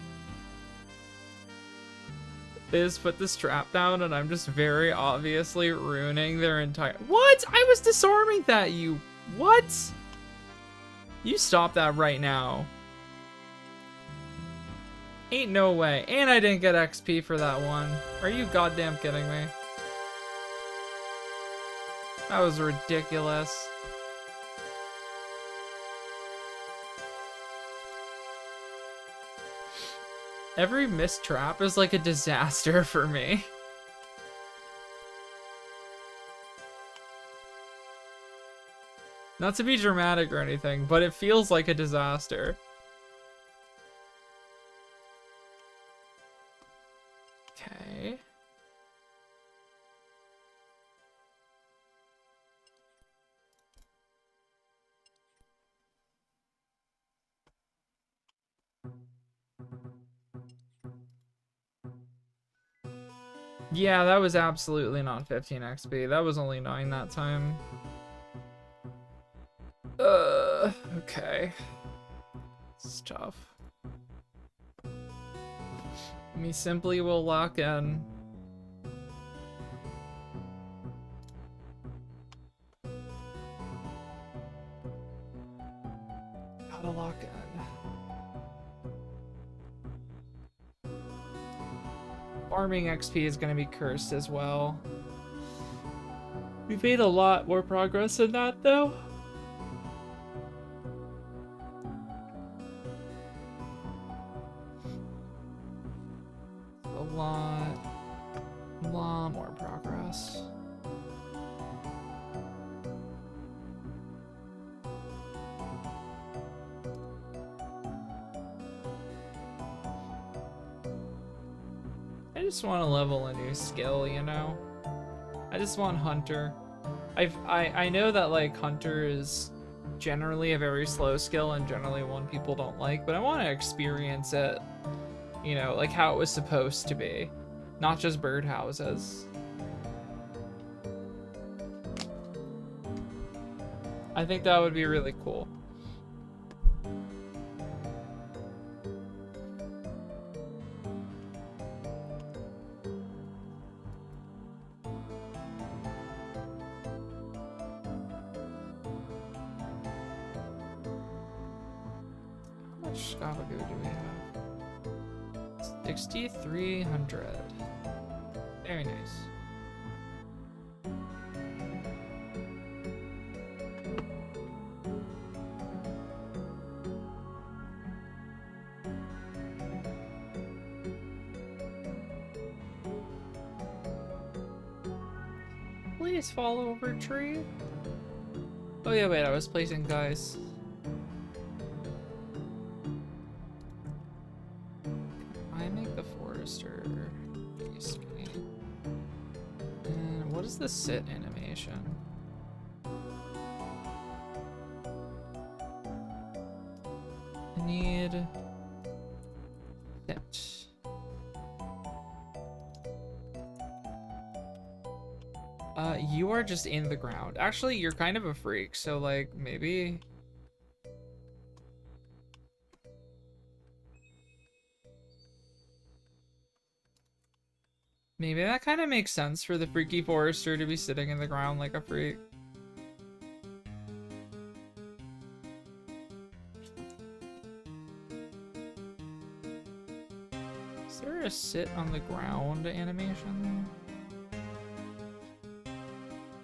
S1: They just put this trap down and I'm just very obviously ruining their entire— What? I was disarming that, you— What? You stop that right now. Ain't no way. And I didn't get XP for that one. Are you goddamn kidding me? That was ridiculous. Every missed trap is like a disaster for me. Not to be dramatic or anything, but it feels like a disaster. Okay. Yeah, that was absolutely not 15 XP. That was only 9 that time. Okay. It's tough. Me simply will lock in. Gotta lock in. Farming XP is gonna be cursed as well. We've made a lot more progress in that though. A lot more progress. I just want to level a new skill, you know? I just want Hunter. I know that like Hunter is generally a very slow skill and generally one people don't like, but I want to experience it, you know, like how it was supposed to be, not just birdhouses. I think that would be really cool. How much Scavagoo do we have? 6,300. Very nice. Please fall over tree. Oh yeah, wait, I was placing guys. I make the forester east me. And what is the sit animation? I need sit. You are just in the ground. Actually, you're kind of a freak, so like maybe. Maybe that kind of makes sense for the freaky forester to be sitting in the ground like a freak. Is there a sit on the ground animation?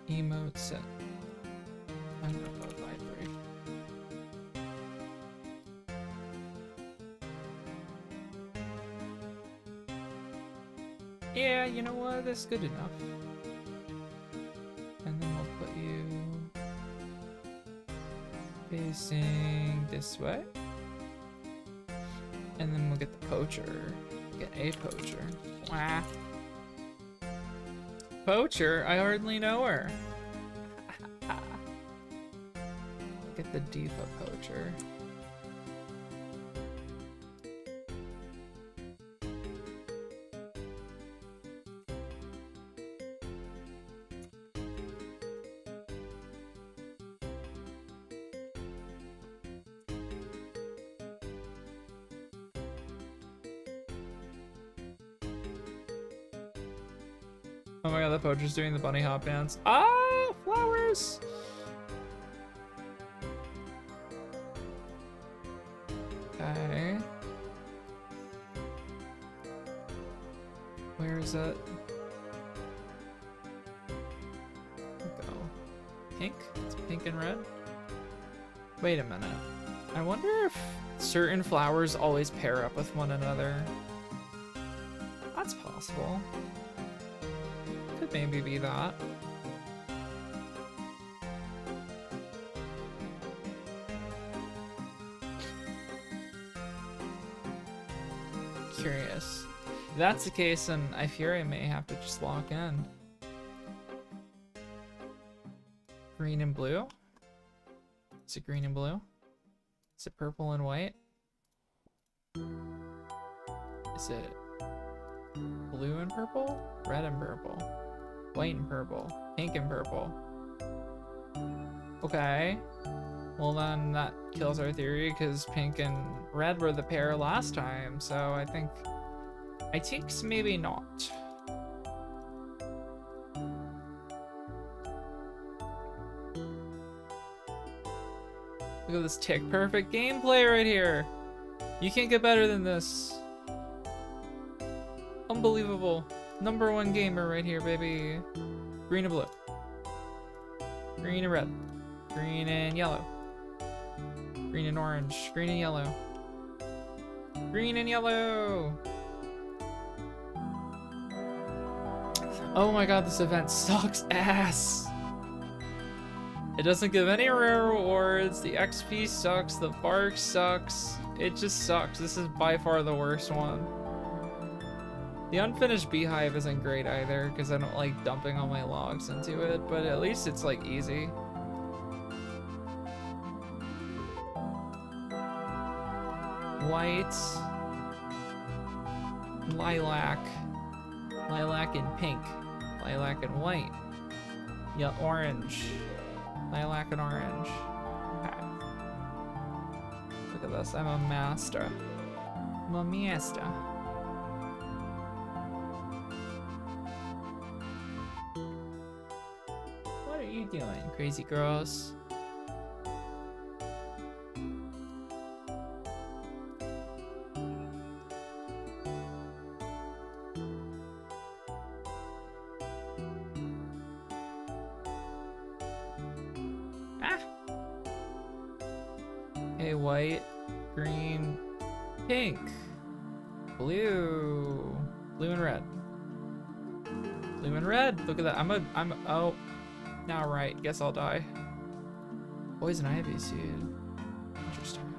S1: Emote sit. I'm gonna go vibrate. Yeah, you know what? That's good enough. And then we'll put you facing this way. And then we'll get the poacher. Get a poacher. Wah. Poacher? I hardly know her. Get the diva poacher. Oh my god, the poacher's doing the bunny hop dance. Ah, flowers! Okay. Where is it? Go. Pink? It's pink and red? Wait a minute. I wonder if certain flowers always pair up with one another. That's possible. Could maybe be that. Curious. If that's the case, then I fear I may have to just lock in. Green and blue? Is it green and blue? Is it purple and white? Is it blue and purple? Red and purple? White and purple? Pink and purple? Okay. Well then that kills our theory because pink and red were the pair last time, so I think maybe not. Look at this tick perfect gameplay right here. You can't get better than this. Unbelievable. #1 gamer right here, baby. Green and blue. Green and red. Green and yellow. Green and orange. Green and yellow. Green and yellow. Oh my god, this event sucks ass. It doesn't give any rare rewards. The XP sucks. The bark sucks. It just sucks. This is by far the worst one. The unfinished beehive isn't great either because I don't like dumping all my logs into it, but at least it's like easy. White. Lilac. Lilac and pink. Lilac and white. Yeah, orange. Lilac and orange. Okay. Look at this. I'm a master. I'm a master. What are you doing, crazy girls? White, green, pink, blue, blue and red. Blue and red. Look at that. Oh, now right. Guess I'll die. Poison ivy seed. Interesting.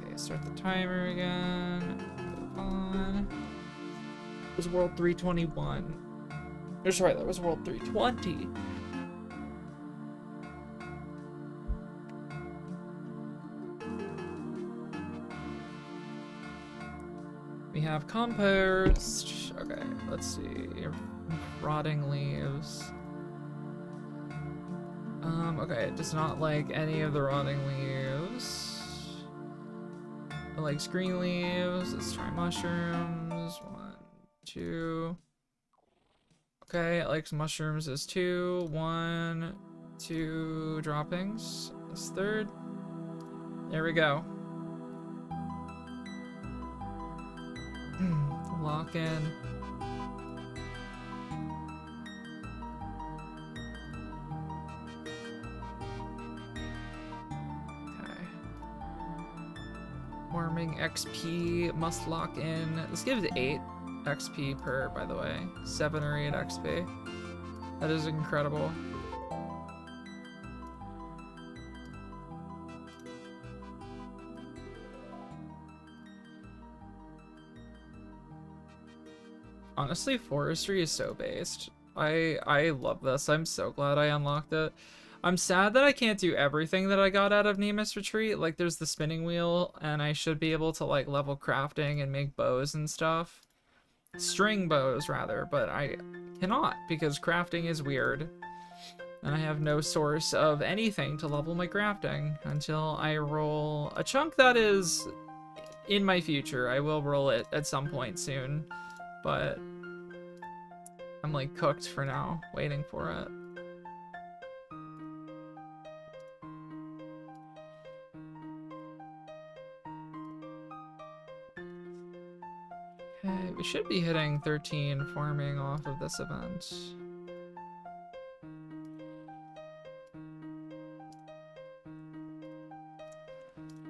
S1: Okay, start the timer again. Move on. It was World 321. Or sorry, that was World 320. We have compost. Okay, let's see. Rotting leaves. Okay, it does not like any of the rotting leaves. It likes green leaves. Let's try mushrooms. 1, 2. Okay, it likes mushrooms as 2. 1, 2 droppings as 3rd. There we go. Lock in. Okay. Warming XP must lock in. This gives 8 XP per, by the way. 7 or 8 XP. That is incredible. Honestly, forestry is so based. I love this. I'm so glad I unlocked it. I'm sad that I can't do everything that I got out of Nemus Retreat. Like, there's the spinning wheel, and I should be able to, like, level crafting and make bows and stuff. String bows, rather, but I cannot because crafting is weird. And I have no source of anything to level my crafting until I roll a chunk that is in my future. I will roll it at some point soon, but I'm like cooked for now, waiting for it. Okay, we should be hitting 13 farming off of this event.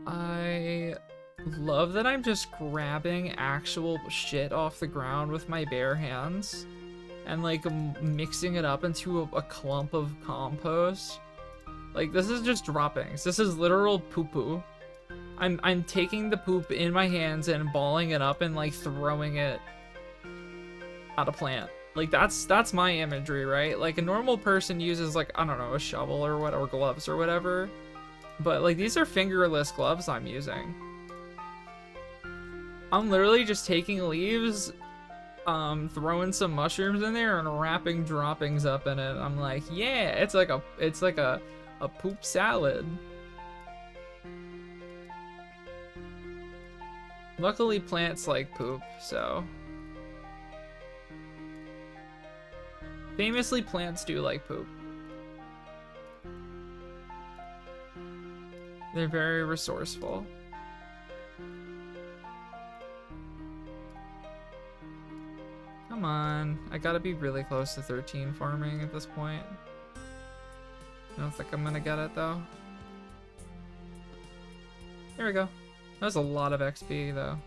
S1: I love that I'm just grabbing actual shit off the ground with my bare hands and like mixing it up into a clump of compost. Like, this is just droppings. This is literal poo-poo. I'm taking the poop in my hands and balling it up and like throwing it at a plant. Like, that's my imagery, right? Like, a normal person uses, like, I don't know, a shovel or what, or gloves or whatever. But like, these are fingerless gloves I'm using. I'm literally just taking leaves, throwing some mushrooms in there and wrapping droppings up in it. I'm like, yeah, it's like a poop salad. Luckily, plants like poop, so. Famously, plants do like poop. They're very resourceful. Come on, I gotta be really close to 13 farming at this point. I don't think I'm gonna get it though. There we go. That was a lot of XP though.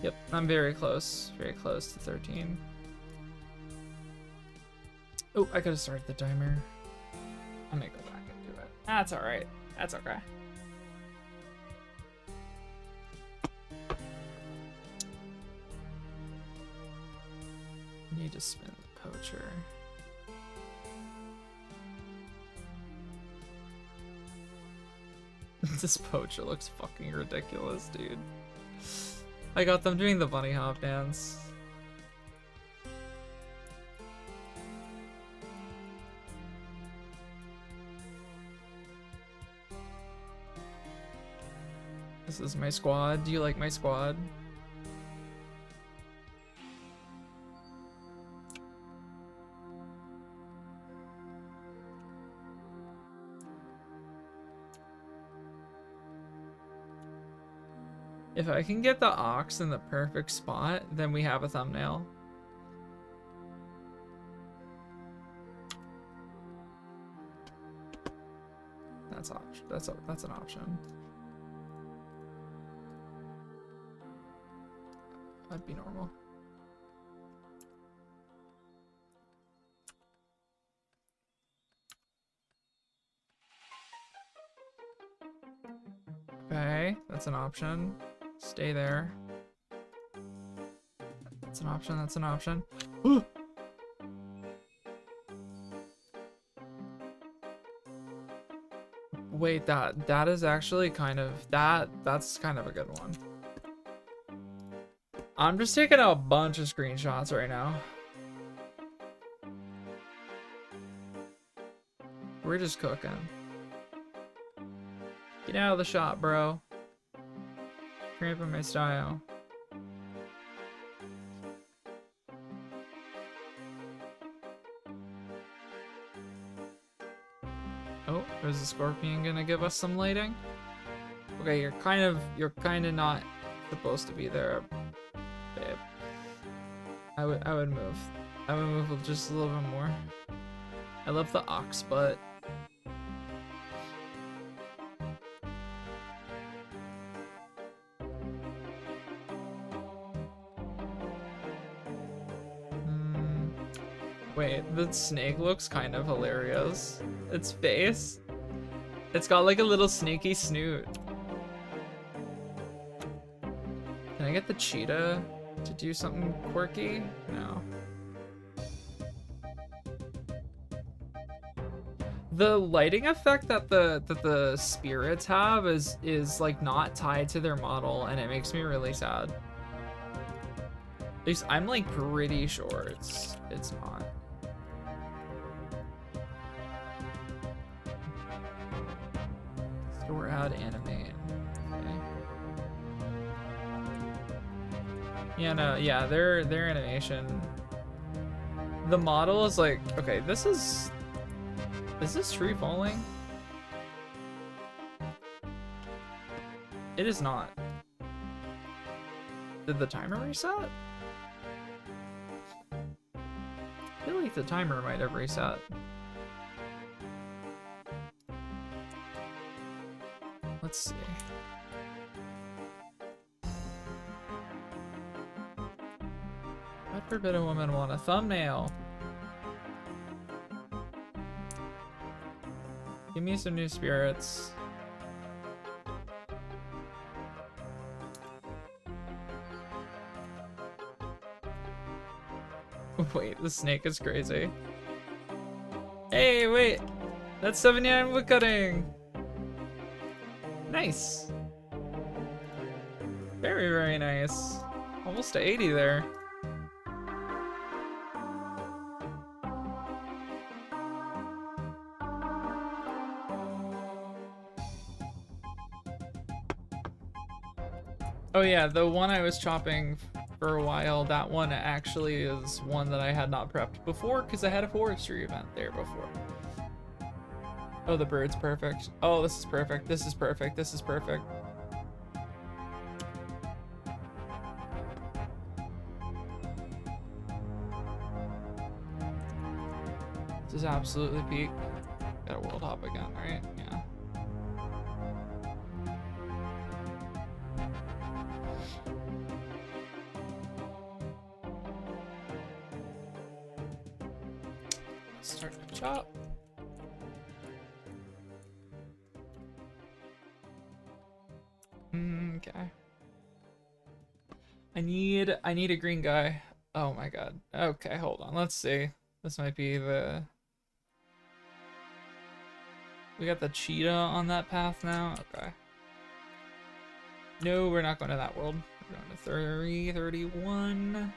S1: Yep, I'm very close to 13. Oh, I could have started the timer. I may go back and do it. That's alright. That's okay. Need to spin the poacher. This poacher looks fucking ridiculous, dude. I got them doing the bunny hop dance. This is my squad. Do you like my squad? If I can get the ox in the perfect spot, then we have a thumbnail. That's an option. That'd be normal. Okay, that's an option. Stay there. That's an option, that's an option. Wait, that is actually kind of, that's kind of a good one. I'm just taking a bunch of screenshots right now. We're just cooking. Get out of the shot, bro. Cramping my style. Oh, is the scorpion gonna give us some lighting? Okay, you're kind of not supposed to be there, babe. I would move. I would move just a little bit more. I love the ox butt. Wait, the snake looks kind of hilarious. Its face. It's got like a little snaky snoot. Can I get the cheetah to do something quirky? No. The lighting effect that the spirits have is like not tied to their model, and it makes me really sad. At least I'm like pretty sure it's not. Store ad animate. Okay. Yeah, no, yeah, their animation. The model is like, okay, this is tree falling? It is not. Did the timer reset? I feel like the timer might have reset. Let's see. God forbid a woman want a thumbnail. Give me some new spirits. Wait, the snake is crazy. Hey, wait! That's 79 wood cutting! Nice! Very, very nice. Almost to 80 there. Oh yeah, the one I was chopping for a while, that one actually is one that I had not prepped before because I had a forestry event there before. Oh, the bird's perfect. Oh, this is perfect. This is perfect. This is perfect. This is absolutely peak. Got a world hop again, right? Yeah. Start to chop. Okay. I need a green guy. Oh my god. Okay, hold on. Let's see. This might be the... We got the cheetah on that path now? Okay. No, we're not going to that world. We're going to 30, 31. Now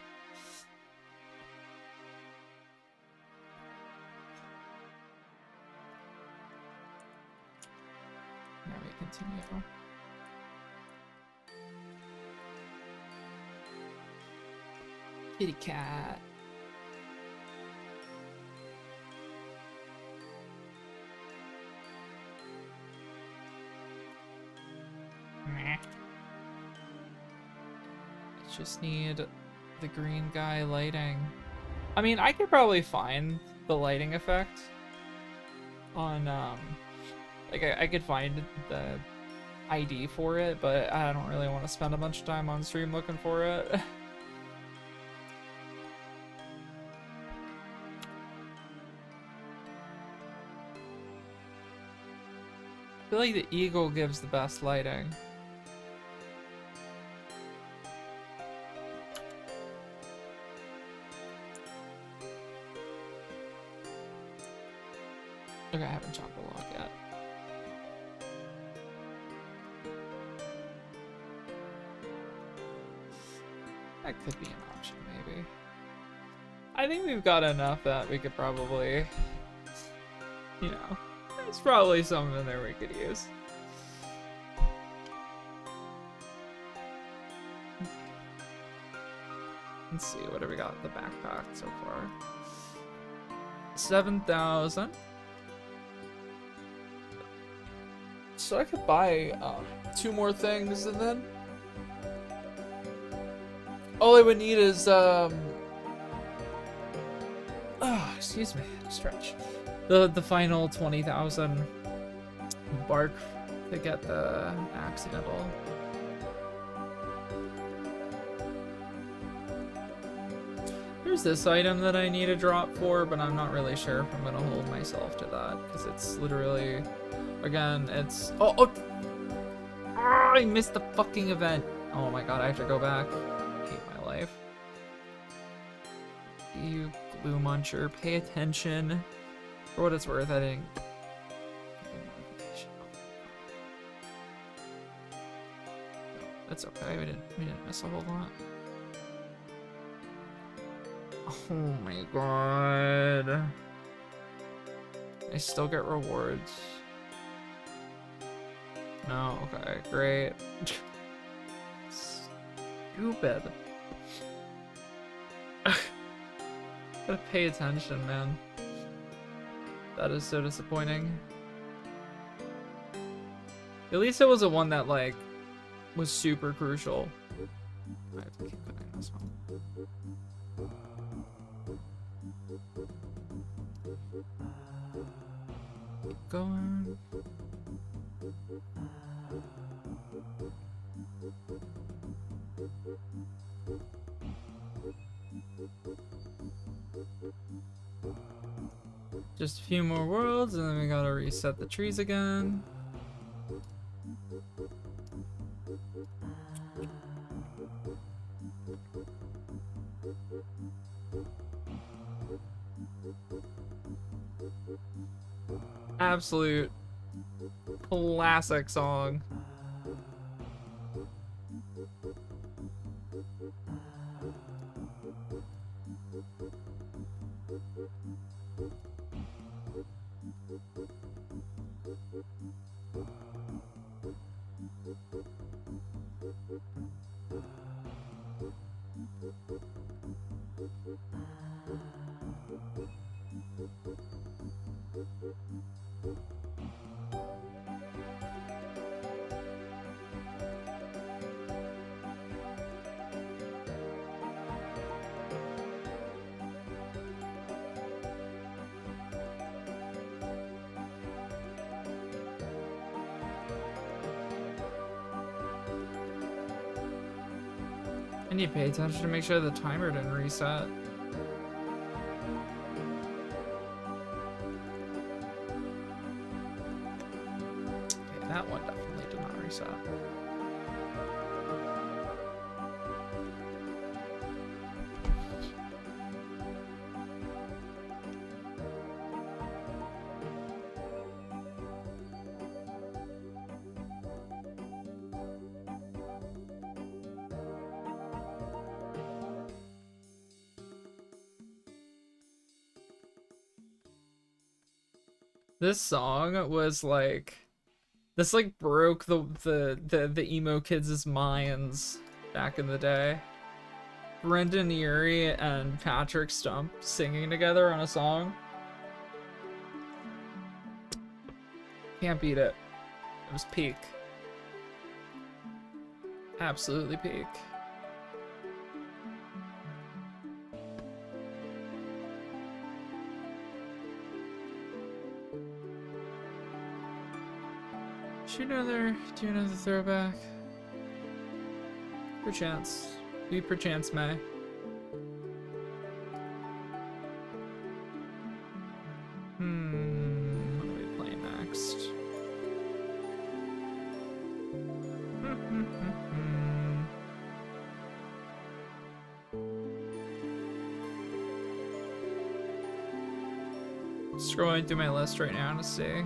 S1: we continue. Kitty cat. Meh. Just need the green guy lighting. I mean, I could probably find the lighting effect on, like I could find the ID for it, but I don't really want to spend a bunch of time on stream looking for it. I feel like the eagle gives the best lighting. Okay, I haven't chopped the log yet. That could be an option, maybe. I think we've got enough that we could probably, you know, there's probably something there we could use. Let's see, what have we got in the backpack so far? 7,000. So I could buy 2 more things, and then all I would need is excuse me, stretch. The final 20,000 bark to get the accidental. There's this item that I need a drop for, but I'm not really sure if I'm gonna hold myself to that, because it's literally, again, it's, I missed the fucking event. Oh my god, I have to go back. I hate my life. You glue muncher, pay attention. For what it's worth, I didn't. That's okay, we didn't miss a whole lot. Oh my god. I still get rewards. No, okay, great. Stupid. Gotta pay attention, man. That is so disappointing. At least it was a one that, like, was super crucial. I have to keep doing this one. Keep going. Just a few more worlds, and then we gotta reset the trees again. Absolute classic song. I need to pay attention to make sure the timer didn't reset. Okay, that one definitely did not reset. This song was like, this like broke the emo kids' minds back in the day. Brendan Urie and Patrick Stump singing together on a song. Can't beat it. It was peak. Absolutely peak. Do another throwback. Perchance. We perchance may. What are we playing next? Scrolling through my list right now to see.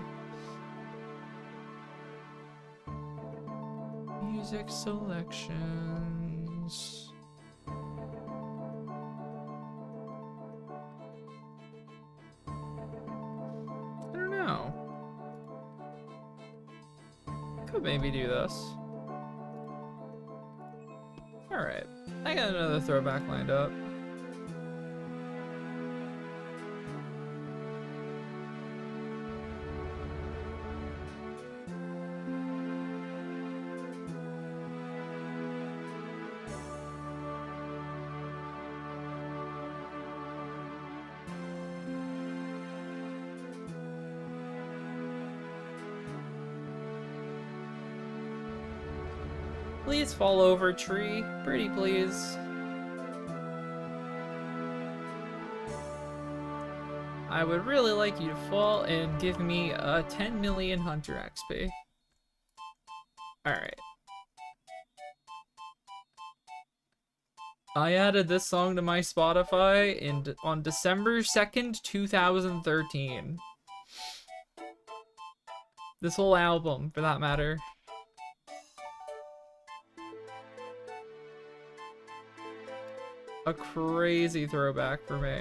S1: Music selections. I don't know. Could maybe do this. Alright. I got another throwback lined up. Please fall over, tree. Pretty please. I would really like you to fall and give me a 10 million hunter XP. Alright. I added this song to my Spotify on December 2nd, 2013. This whole album, for that matter. A crazy throwback for me.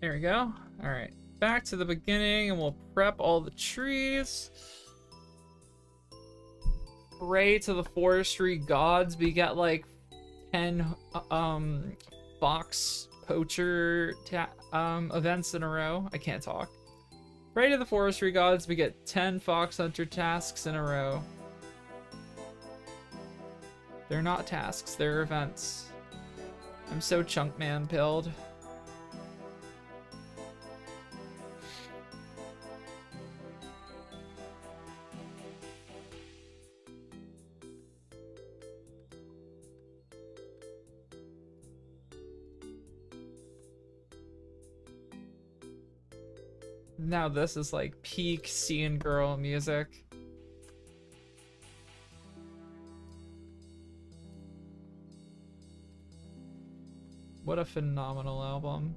S1: There we go. Alright, back to the beginning and we'll prep all the trees. Pray to the forestry gods. We get like 10 fox poacher events in a row. I can't talk. Pray to the forestry gods. We get 10 fox hunter tasks in a row. They're not tasks, they're events. I'm so chunk man pilled. Now this is like peak scene girl music. What a phenomenal album.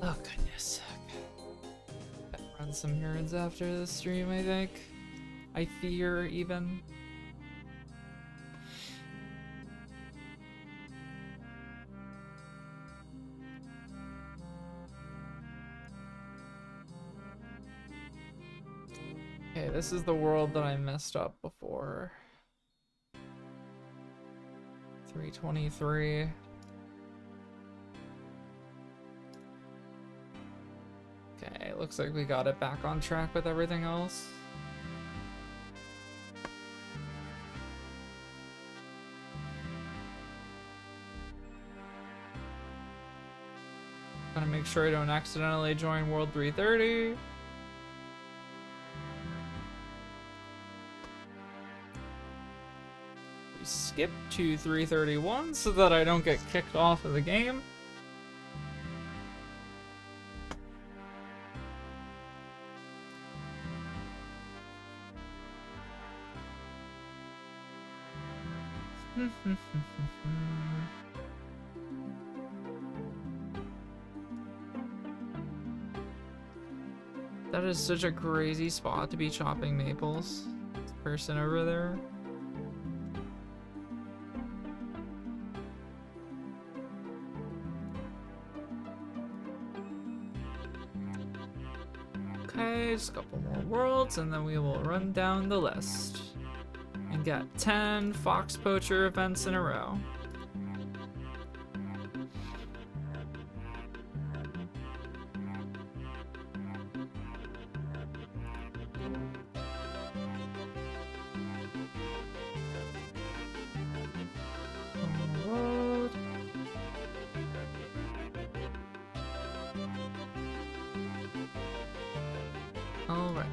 S1: Oh goodness. Gotta run some errands after this stream, I think. I fear, even. Okay, this is the world that I messed up before. 323. Okay, looks like we got it back on track with everything else. Gotta make sure I don't accidentally join World 330. We skip to 331 so that I don't get kicked off of the game. That is such a crazy spot to be chopping maples. This person over there. Okay, just a couple more worlds and then we will run down the list. And get 10 fox poacher events in a row. Alright.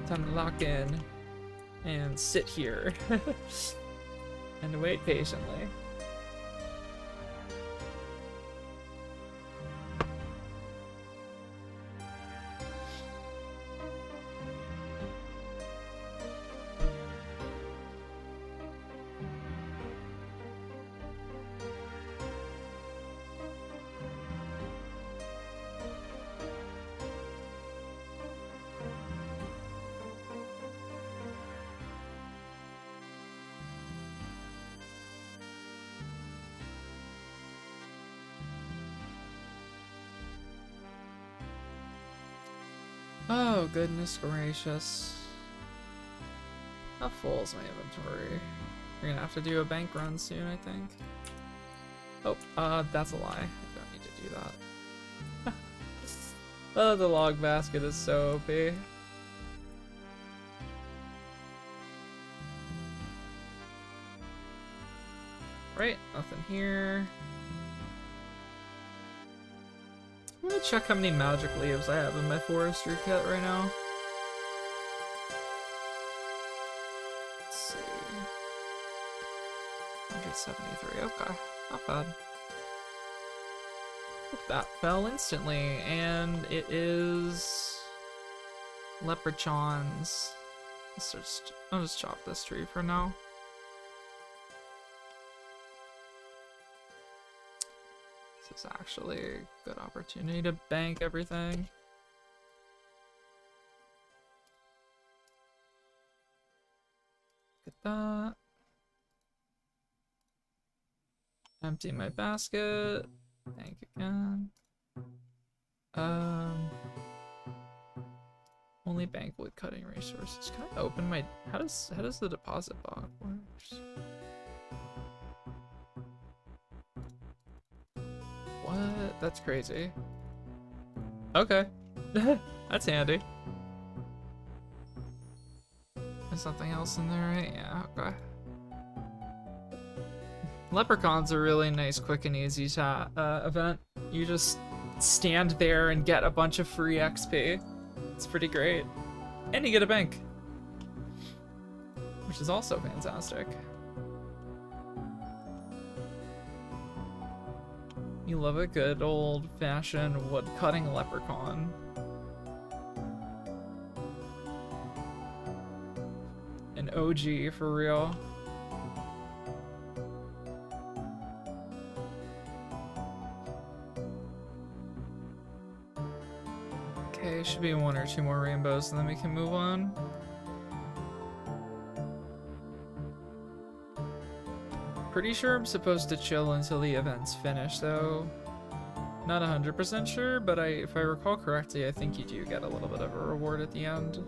S1: Time to lock in and sit here and wait patiently. Oh, goodness gracious. How full is my inventory? We're gonna have to do a bank run soon, I think. Oh, that's a lie. I don't need to do that. Oh, the log basket is so OP. Right, nothing here. I'm gonna check how many magic leaves I have in my forestry kit right now. Let's see. 173, okay. Not bad. That fell instantly, and it is leprechauns. I'll just chop this tree for now. This is actually a good opportunity to bank everything. Get that. Empty my basket. Bank again. Only bank wood cutting resources. Can I open my? How does the deposit box work? What? That's crazy. Okay. That's handy. There's something else in there, right? Yeah, okay. Leprechaun's a really nice, quick and easy event. You just stand there and get a bunch of free XP. It's pretty great. And you get a bank. Which is also fantastic. You love a good old-fashioned wood-cutting leprechaun. An OG for real. Okay, should be one or two more rainbows and then we can move on. Pretty sure I'm supposed to chill until the event's finished, though. Not 100% sure, but if I recall correctly, I think you do get a little bit of a reward at the end.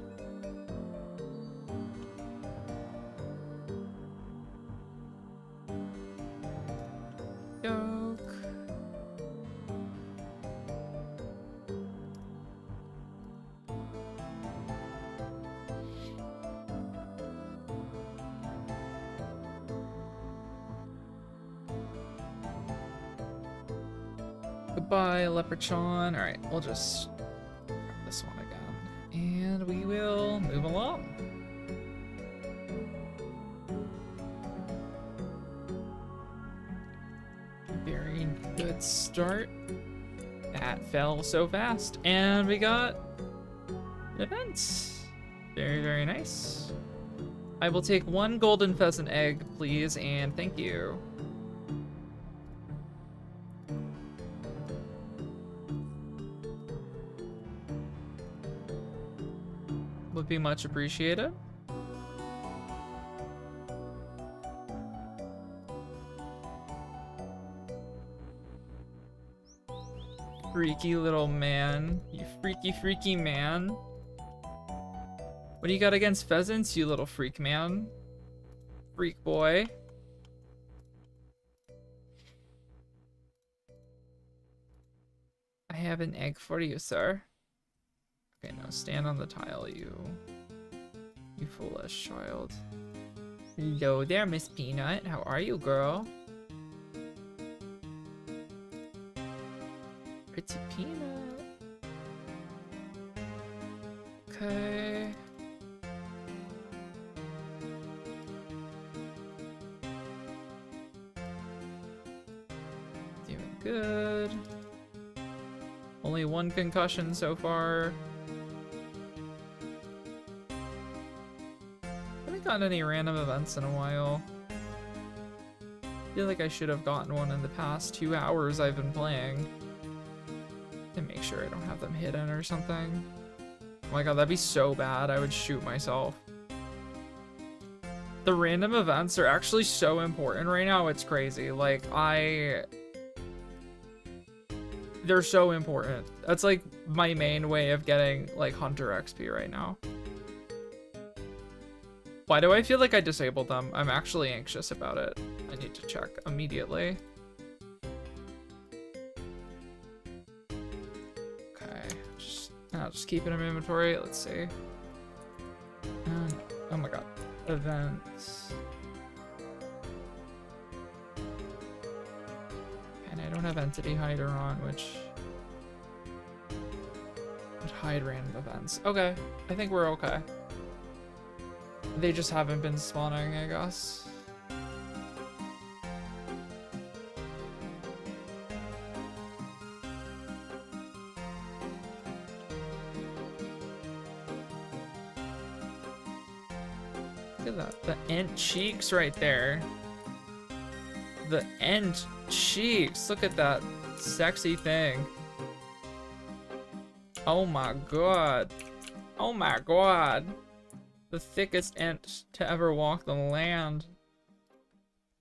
S1: Yoke. Goodbye, leprechaun. Alright, we'll just grab this one again. And we will move along. Very good start. That fell so fast. And we got an event. Very, very nice. I will take one golden pheasant egg, please, and thank you. Would be much appreciated. Freaky little man. You freaky, freaky man. What do you got against pheasants, you little freak man? Freak boy. I have an egg for you, sir. Okay, now stand on the tile, you foolish child. Hello there, Miss Peanut. How are you, girl? It's a peanut. Okay. good. Only 1 concussion so far. Haven't gotten any random events in a while. I feel like I should have gotten one in the past 2 hours I've been playing. To make sure I don't have them hidden or something. Oh my god, that'd be so bad. I would shoot myself. The random events are actually so important right now, it's crazy. Like, they're so important. That's like my main way of getting like Hunter XP right now. Why do I feel like I disabled them? I'm actually anxious about it. I need to check immediately. Okay, I'll just keep it in inventory. Let's see. Oh my god. Events. And I don't have Entity Hider on, which would hide random events. Okay, I think we're okay. They just haven't been spawning, I guess. Look at that. The Ent cheeks right there. The Ent cheeks. Look at that sexy thing. Oh my god. Oh my god. The thickest Ent to ever walk the land.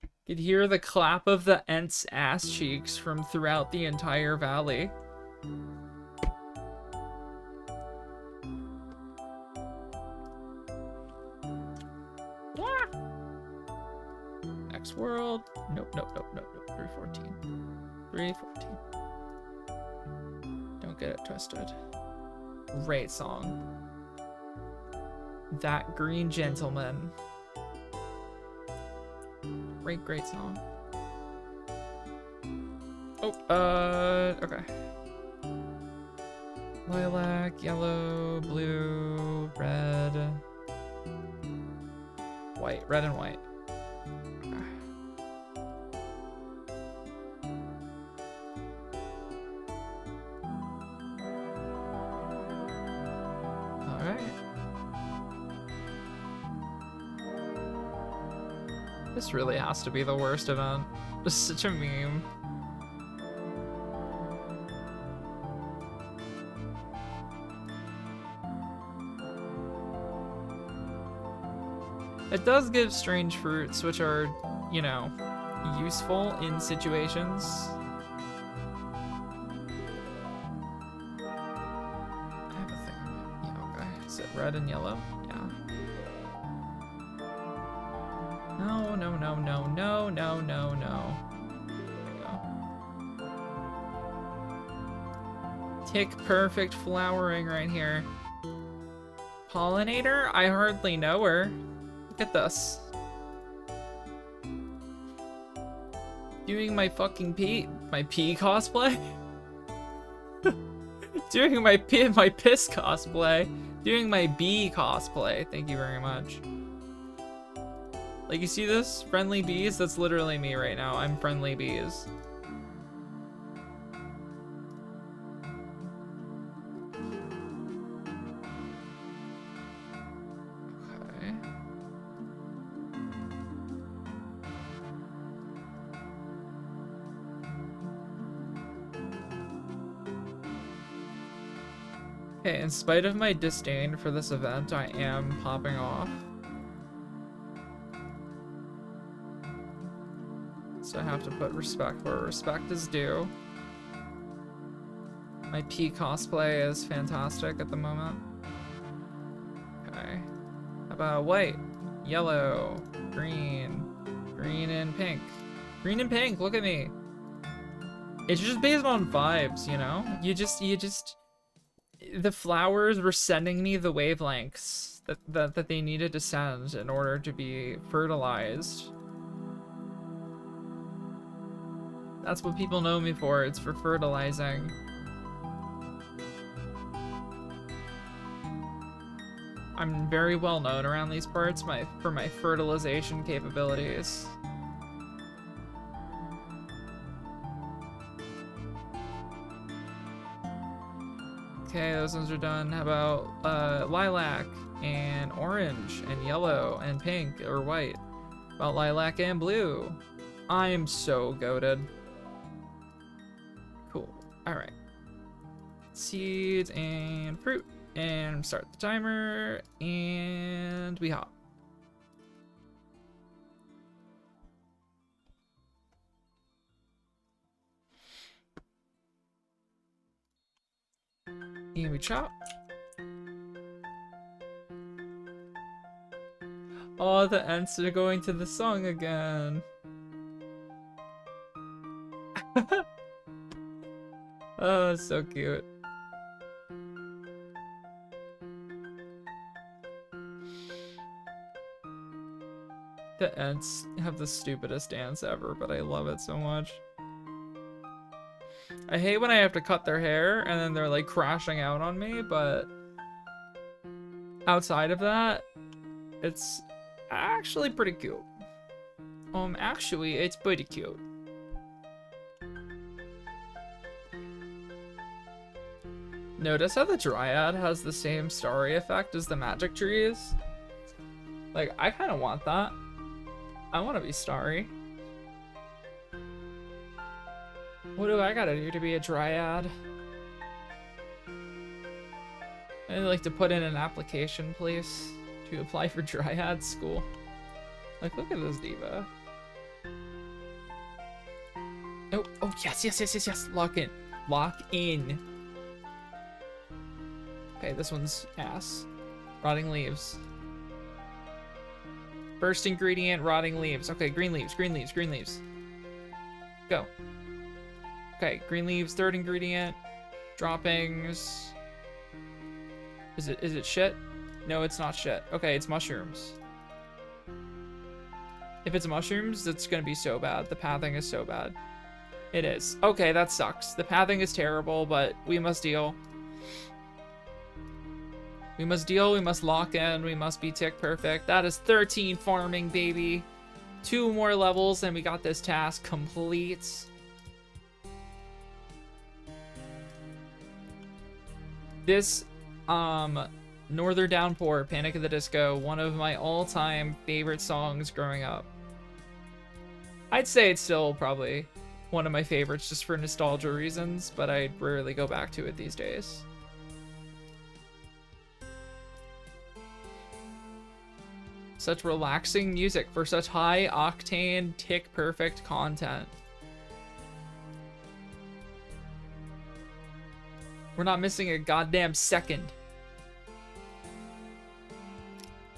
S1: You could hear the clap of the Ent's ass cheeks from throughout the entire valley. Next world. Nope, nope, nope, nope, nope. 314. 314. Don't get it twisted. Great song. That Green Gentleman. Great, great song. Oh, okay. Lilac, yellow, blue, red, white, red and white. This really has to be the worst event. It's such a meme. It does give strange fruits, which are, you know, useful in situations. I have a thing. Yeah, okay. Is it red and yellow? Yeah. No, no, no, no, no, no, no, no. There we go. Tick perfect flowering right here. Pollinator? I hardly know her. Look at this. Doing my fucking pee cosplay? Doing my piss cosplay. Doing my bee cosplay. Thank you very much. Like, you see this? Friendly bees? That's literally me right now. I'm friendly bees. Okay. Okay, in spite of my disdain for this event, I am popping off. So I have to put respect where respect is due. My P cosplay is fantastic at the moment. Okay. How about white, yellow, green, green and pink. Green and pink, look at me. It's just based on vibes, you know? The flowers were sending me the wavelengths that they needed to send in order to be fertilized. That's what people know me for. It's for fertilizing. I'm very well known around these parts for my fertilization capabilities. Okay, those ones are done. How about lilac and orange and yellow and pink or white? About lilac and blue. I'm so goated. Cool. All right. Seeds and fruit. And start the timer. And we hop. And we chop. Oh, the ants are going to the song again. Oh, so cute. The ants have the stupidest dance ever, but I love it so much. I hate when I have to cut their hair and then they're like crashing out on me, but outside of that, it's actually pretty cute. Actually, it's pretty cute. Notice how the Dryad has the same starry effect as the magic trees? Like, I kind of want that. I want to be starry. What do I gotta do to be a Dryad? I'd like to put in an application, please, to apply for Dryad school. Like, look at this diva. Oh, yes. Lock in. Lock in. Okay, this one's ass. Rotting leaves. First ingredient, rotting leaves. Okay, green leaves. Go. Okay, green leaves, third ingredient. Droppings. Is it shit? No, it's not shit. Okay, it's mushrooms. If it's mushrooms, it's gonna be so bad. The pathing is so bad. It is. Okay, that sucks. The pathing is terrible, but we must deal. We must lock in, we must be tick perfect. That is 13 farming, baby. 2 more levels and we got this task complete. This, Northern Downpour, Panic at the Disco, one of my all-time favorite songs growing up. I'd say it's still probably one of my favorites just for nostalgia reasons, but I rarely go back to it these days. Such relaxing music for such high octane, tick perfect content. We're not missing a goddamn second.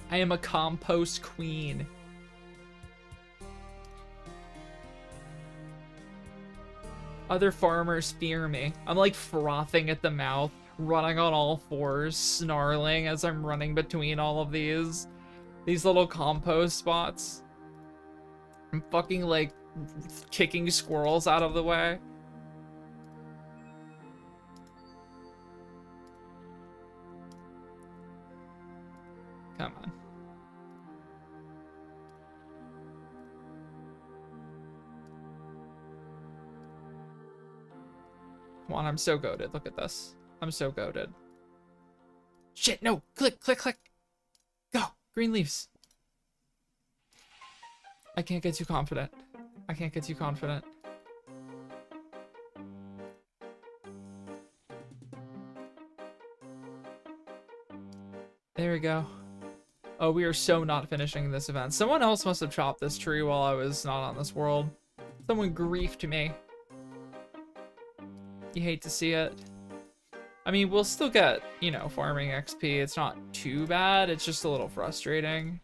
S1: I am a compost queen. Other farmers fear me. I'm like frothing at the mouth, running on all fours, snarling as I'm running between all of these little compost spots. I'm fucking like kicking squirrels out of the way. Come on. Come on, I'm so goated. Look at this. I'm so goated. Shit, no! Click, click, click! Go! Green leaves. I can't get too confident. I can't get too confident. There we go. Oh, we are so not finishing this event. Someone else must have chopped this tree while I was not on this world. Someone griefed me. You hate to see it. I mean, we'll still get, you know, farming XP. It's not too bad. It's just a little frustrating.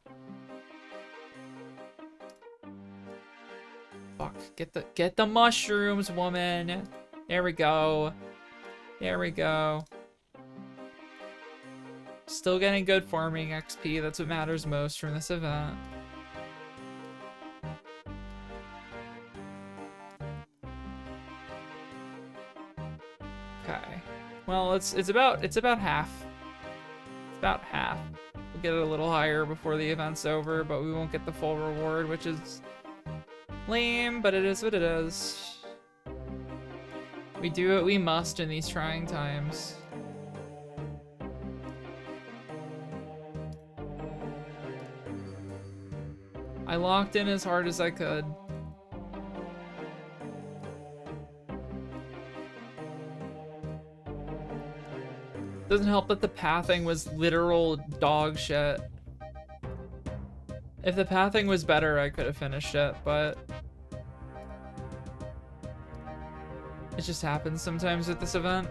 S1: Fuck. Get the mushrooms, woman. There we go. There we go. Still getting good farming XP. That's what matters most from this event. Okay. Well, it's about half. It's about half. We'll get it a little higher before the event's over, but we won't get the full reward, which is lame, but it is what it is. We do what we must in these trying times. I locked in as hard as I could. Doesn't help that the pathing was literal dog shit. If the pathing was better, I could have finished it, but it just happens sometimes with this event.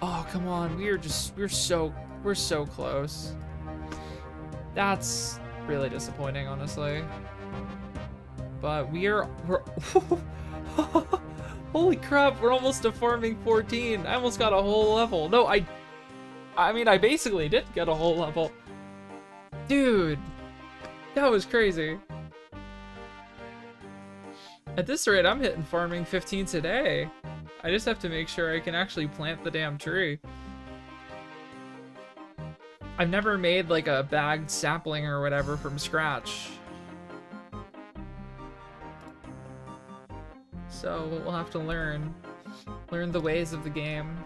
S1: Oh, come on. We're so close. That's really disappointing, honestly. But we're holy crap, we're almost to farming 14. I almost got a whole level. No, I mean, I basically did get a whole level. Dude, that was crazy. At this rate, I'm hitting farming 15 today. I just have to make sure I can actually plant the damn tree. I've never made like a bagged sapling or whatever from scratch. So we'll have to learn the ways of the game.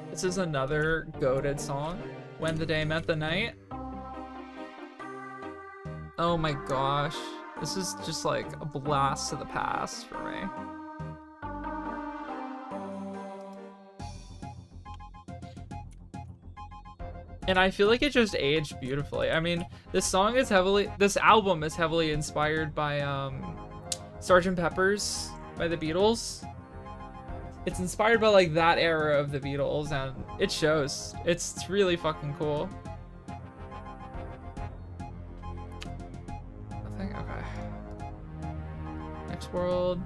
S1: This is another goated song, When the Day Met the Night. Oh my gosh. This is just like a blast to the past for me. And I feel like it just aged beautifully. I mean, this album is heavily inspired by Sgt. Pepper's by the Beatles. It's inspired by like that era of the Beatles, and it shows. It's really fucking cool. Nothing? Okay. Next world.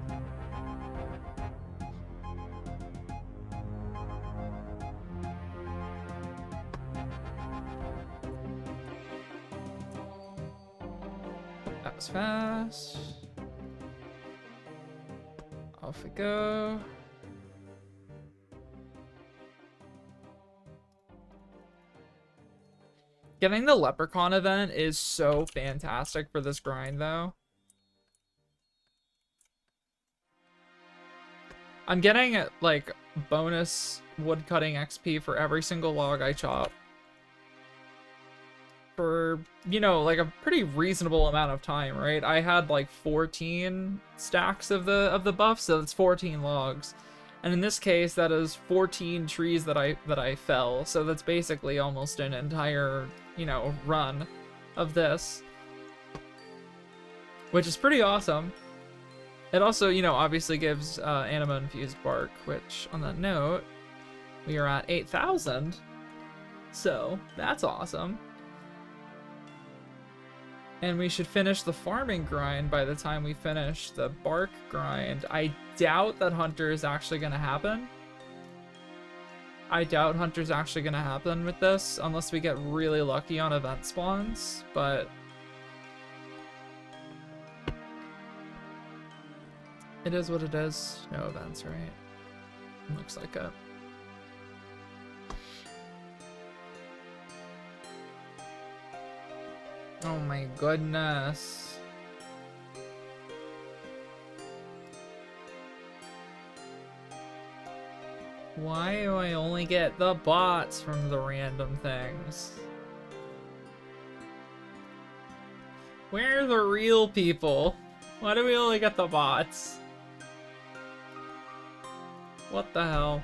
S1: That was fast. Off we go. Getting the Leprechaun event is so fantastic for this grind, though. I'm getting, like, bonus woodcutting XP for every single log I chop. For, you know, like, a pretty reasonable amount of time, right? I had, like, 14 stacks of the buff, so that's 14 logs. And in this case, that is 14 trees that I fell, so that's basically almost an entire, you know, run of this, which is pretty awesome. It also, you know, obviously gives anima infused bark, which on that note, we are at 8,000, so that's awesome. And we should finish the farming grind by the time we finish the bark grind. I doubt that Hunter is actually going to happen. I doubt Hunter's actually going to happen with this, unless we get really lucky on event spawns, but it is what it is. No events, right? Looks like it. Oh my goodness. Why do I only get the bots from the random things? Where are the real people? Why do we only get the bots? What the hell?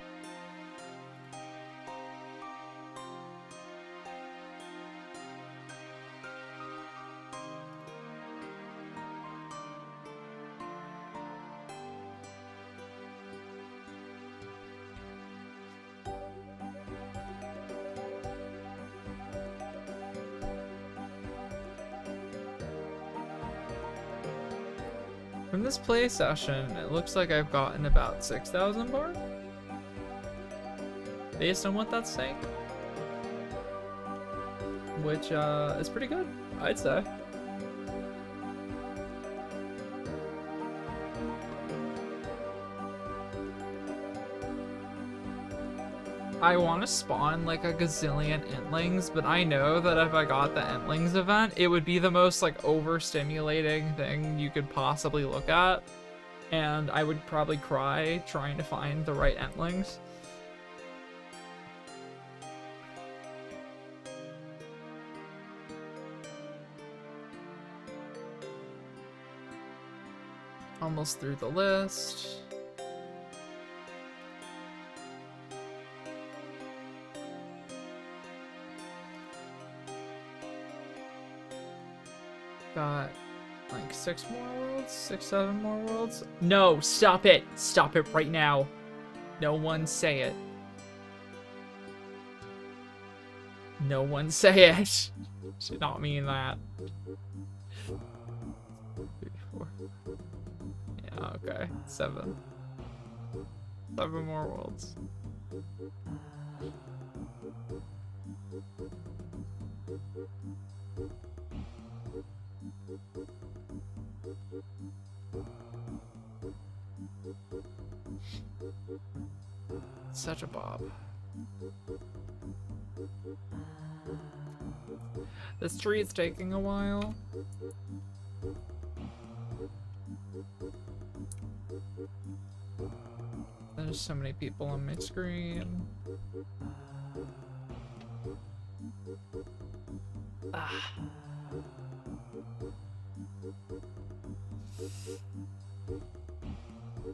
S1: From this play session, it looks like I've gotten about 6,000 bark. Based on what that's saying. Which is pretty good, I'd say. I want to spawn like a gazillion Entlings, but I know that if I got the Entlings event, it would be the most like overstimulating thing you could possibly look at. And I would probably cry trying to find the right Entlings. Almost through the list. Got like 6 more worlds? 6, 7 more worlds? No, stop it! Stop it right now. No one say it. No one say it. Should not mean that. 3, 4. Yeah, okay. 7. 7 more worlds. Such a bob. This tree is taking a while. There's so many people on my screen. Ah.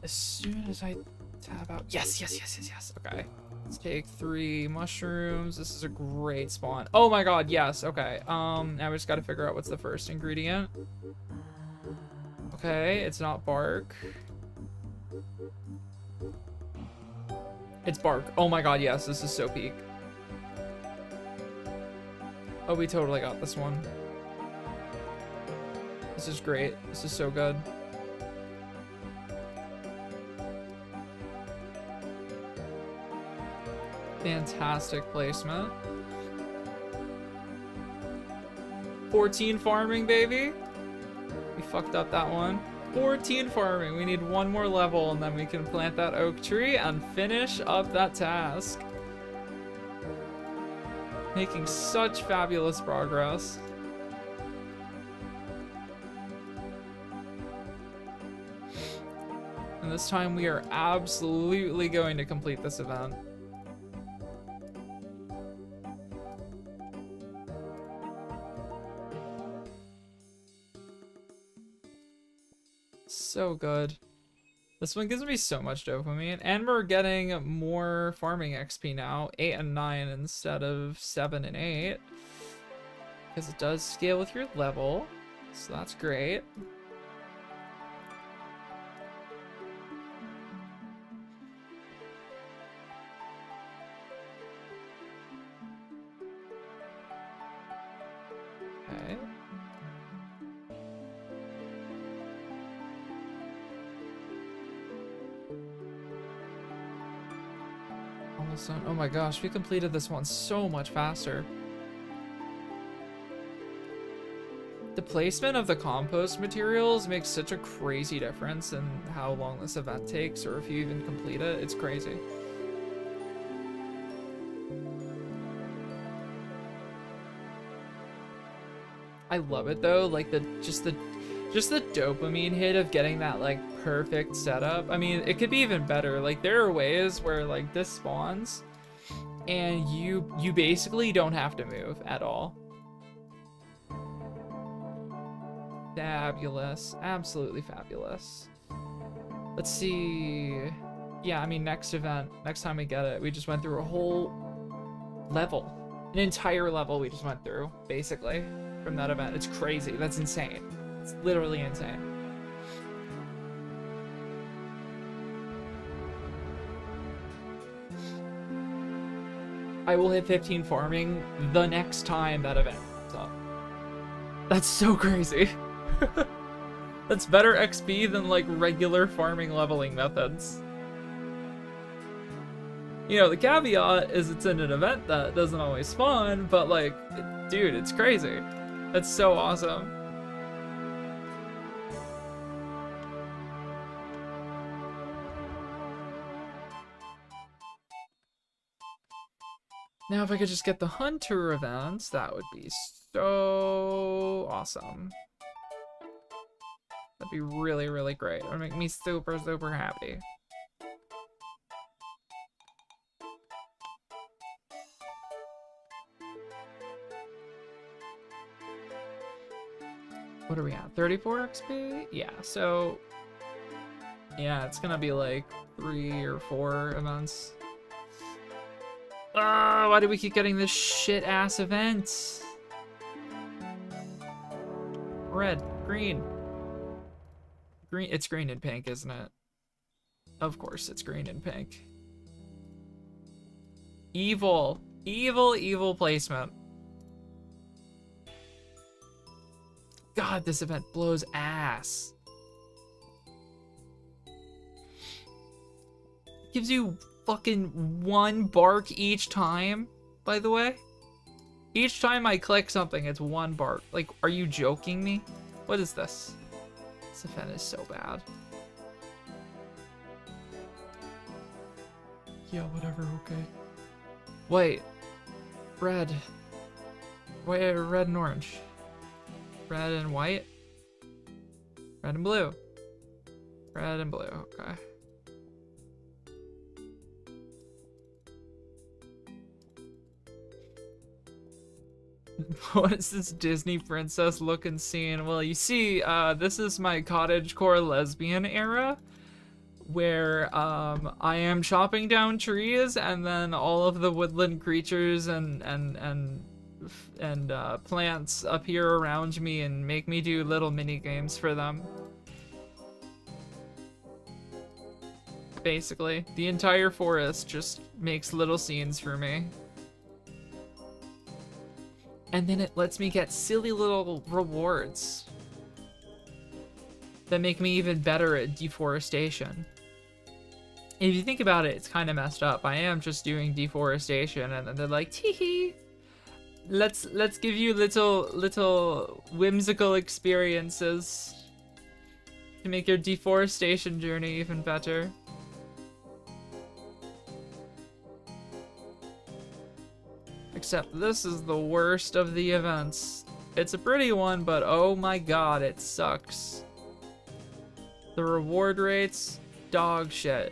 S1: As soon as I tab out. Yes. Okay. Let's take 3 mushrooms. This is a great spawn. Oh my god, yes. Okay. Now we just gotta figure out what's the first ingredient. Okay, it's not bark. It's bark. Oh my god, yes. This is so peak. Oh, we totally got this one. This is great. This is so good. Fantastic placement. 14 farming, baby. We fucked up that one. 14 farming. We need 1 more level and then we can plant that oak tree and finish up that task. Making such fabulous progress. And this time we are absolutely going to complete this event. So good. This one gives me so much dopamine, and we're getting more farming XP now, 8 and 9 instead of 7 and 8, because it does scale with your level, so that's great. Okay. Almost done. Oh my gosh, we completed this one so much faster. The placement of the compost materials makes such a crazy difference in how long this event takes, or if you even complete it. It's crazy. I love it though, like just the dopamine hit of getting that like perfect setup. I mean, it could be even better. Like there are ways where like this spawns and you basically don't have to move at all. Fabulous. Absolutely fabulous. Let's see. Yeah, I mean, next event, next time we get it, we just went through a whole level. An entire level we just went through, basically, from that event. It's crazy. That's insane. It's literally insane. I will hit 15 farming the next time that event comes up. That's so crazy. That's better XP than like regular farming leveling methods. You know, the caveat is it's in an event that doesn't always spawn, but like, dude, it's crazy. That's so awesome. Now if I could just get the Hunter events, that would be so awesome. That'd be really, really great. It would make me super, super happy. What are we at? 34 XP? Yeah, so... yeah, it's gonna be like 3 or 4 events. Why do we keep getting this shit-ass event? Red, green. Green, it's green and pink, isn't it? Of course it's green and pink. Evil. Evil, evil placement. God, this event blows ass. Gives you fucking 1 bark each time, by the way. Each time I click something, it's 1 bark. Like, are you joking me? What is this? This event is so bad. Yeah, whatever, okay. Wait. Red. Wait, red and orange. Red and white? Red and blue. Red and blue, okay. What is this Disney princess looking scene? Well, you see, this is my cottagecore lesbian era, where I am chopping down trees, and then all of the woodland creatures and plants appear around me and make me do little mini games for them. Basically, the entire forest just makes little scenes for me. And then it lets me get silly little rewards that make me even better at deforestation. If you think about it, it's kind of messed up. I am just doing deforestation, and then they're like, tee-hee, let's give you little whimsical experiences to make your deforestation journey even better. Except this is the worst of the events. It's a pretty one, but oh my god, it sucks. The reward rates, dog shit.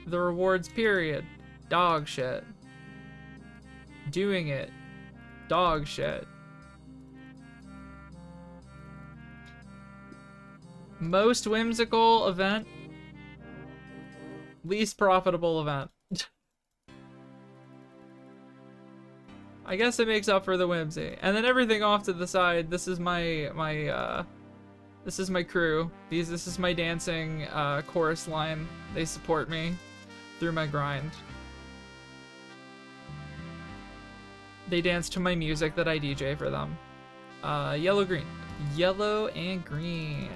S1: The rewards period, dog shit. Doing it, dog shit. Most whimsical event, least profitable event. I guess it makes up for the whimsy. And then everything off to the side, this is my crew. This is my dancing chorus line. They support me through my grind. They dance to my music that I DJ for them. Yellow, green. Yellow and green.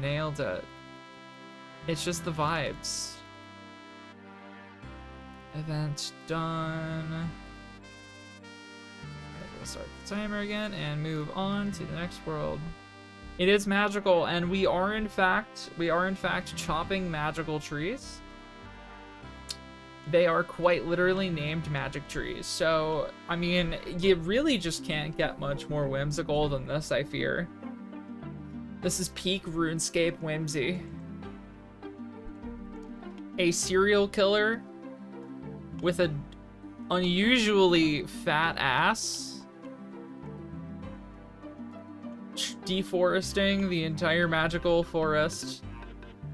S1: Nailed it. It's just the vibes. Event done. We'll start the timer again and move on to the next world. It is magical, and we are in fact chopping magical trees. They are quite literally named magic trees. So, I mean, you really just can't get much more whimsical than this, I fear. This is peak RuneScape whimsy. A serial killer with an unusually fat ass deforesting the entire magical forest,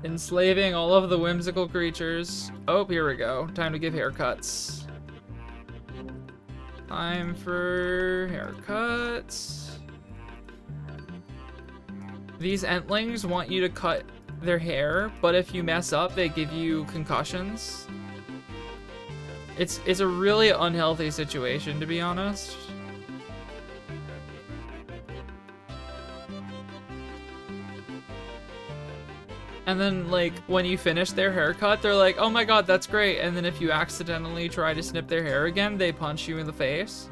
S1: enslaving all of the whimsical creatures. Oh, here we go. Time to give haircuts. Time for haircuts. These Entlings want you to cut their hair, but if you mess up, they give you concussions. It's a really unhealthy situation, to be honest. And then, like, when you finish their haircut, they're like, oh my god, that's great. And then if you accidentally try to snip their hair again, they punch you in the face.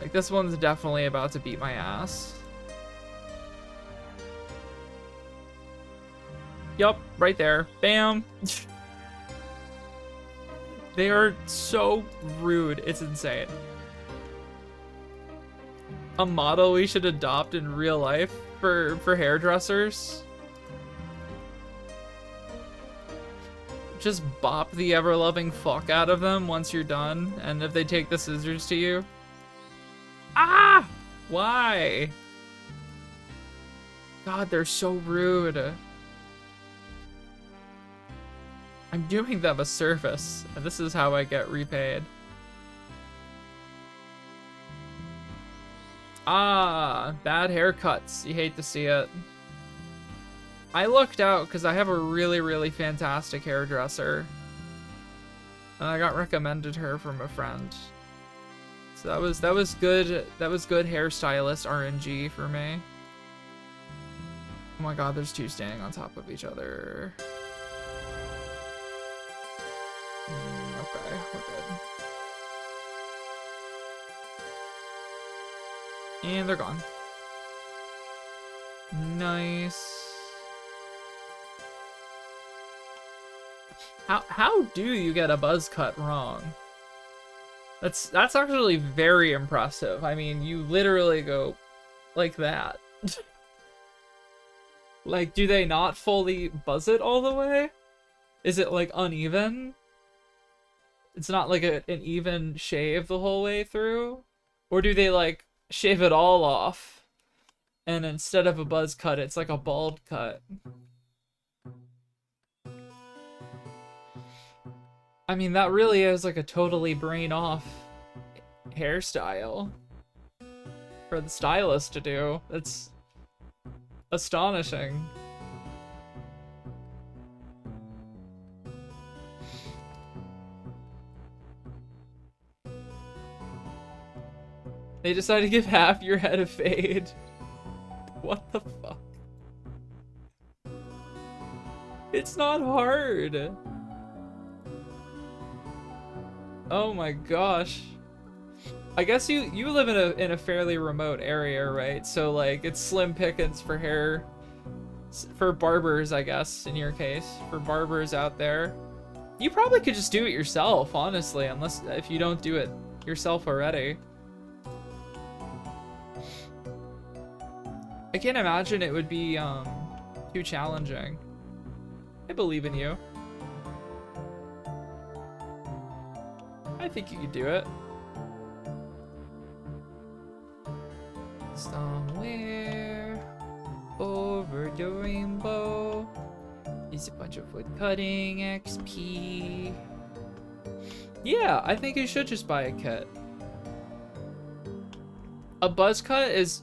S1: Like, this one's definitely about to beat my ass. Yup, right there. Bam. They are so rude. It's insane. A model we should adopt in real life for hairdressers. Just bop the ever-loving fuck out of them once you're done, and if they take the scissors to you. Ah! Why? God, they're so rude. I'm doing them a service, and this is how I get repaid. Ah, bad haircuts. You hate to see it. I looked out because I have a really, really fantastic hairdresser. And I got recommended her from a friend. So that was good. That was good hairstylist RNG for me. Oh my god, there's two standing on top of each other. Okay, we're good. And they're gone. Nice. How do you get a buzz cut wrong? That's actually very impressive. I mean, you literally go like that. Like, do they not fully buzz it all the way? Is it like uneven? It's not like an even shave the whole way through? Or do they like shave it all off? And instead of a buzz cut, it's like a bald cut. I mean, that really is like a totally brain off hairstyle for the stylist to do. That's astonishing. They decided to give half your head a fade. What the fuck? It's not hard. Oh my gosh. I guess you live in a fairly remote area, right? So like it's slim pickings for hair, for barbers, I guess, in your case, for barbers out there. You probably could just do it yourself, honestly, unless if you don't do it yourself already. I can't imagine it would be too challenging. I believe in you. I think you could do it. Somewhere over the rainbow is a bunch of wood cutting XP. Yeah, I think you should just buy a kit. A buzz cut is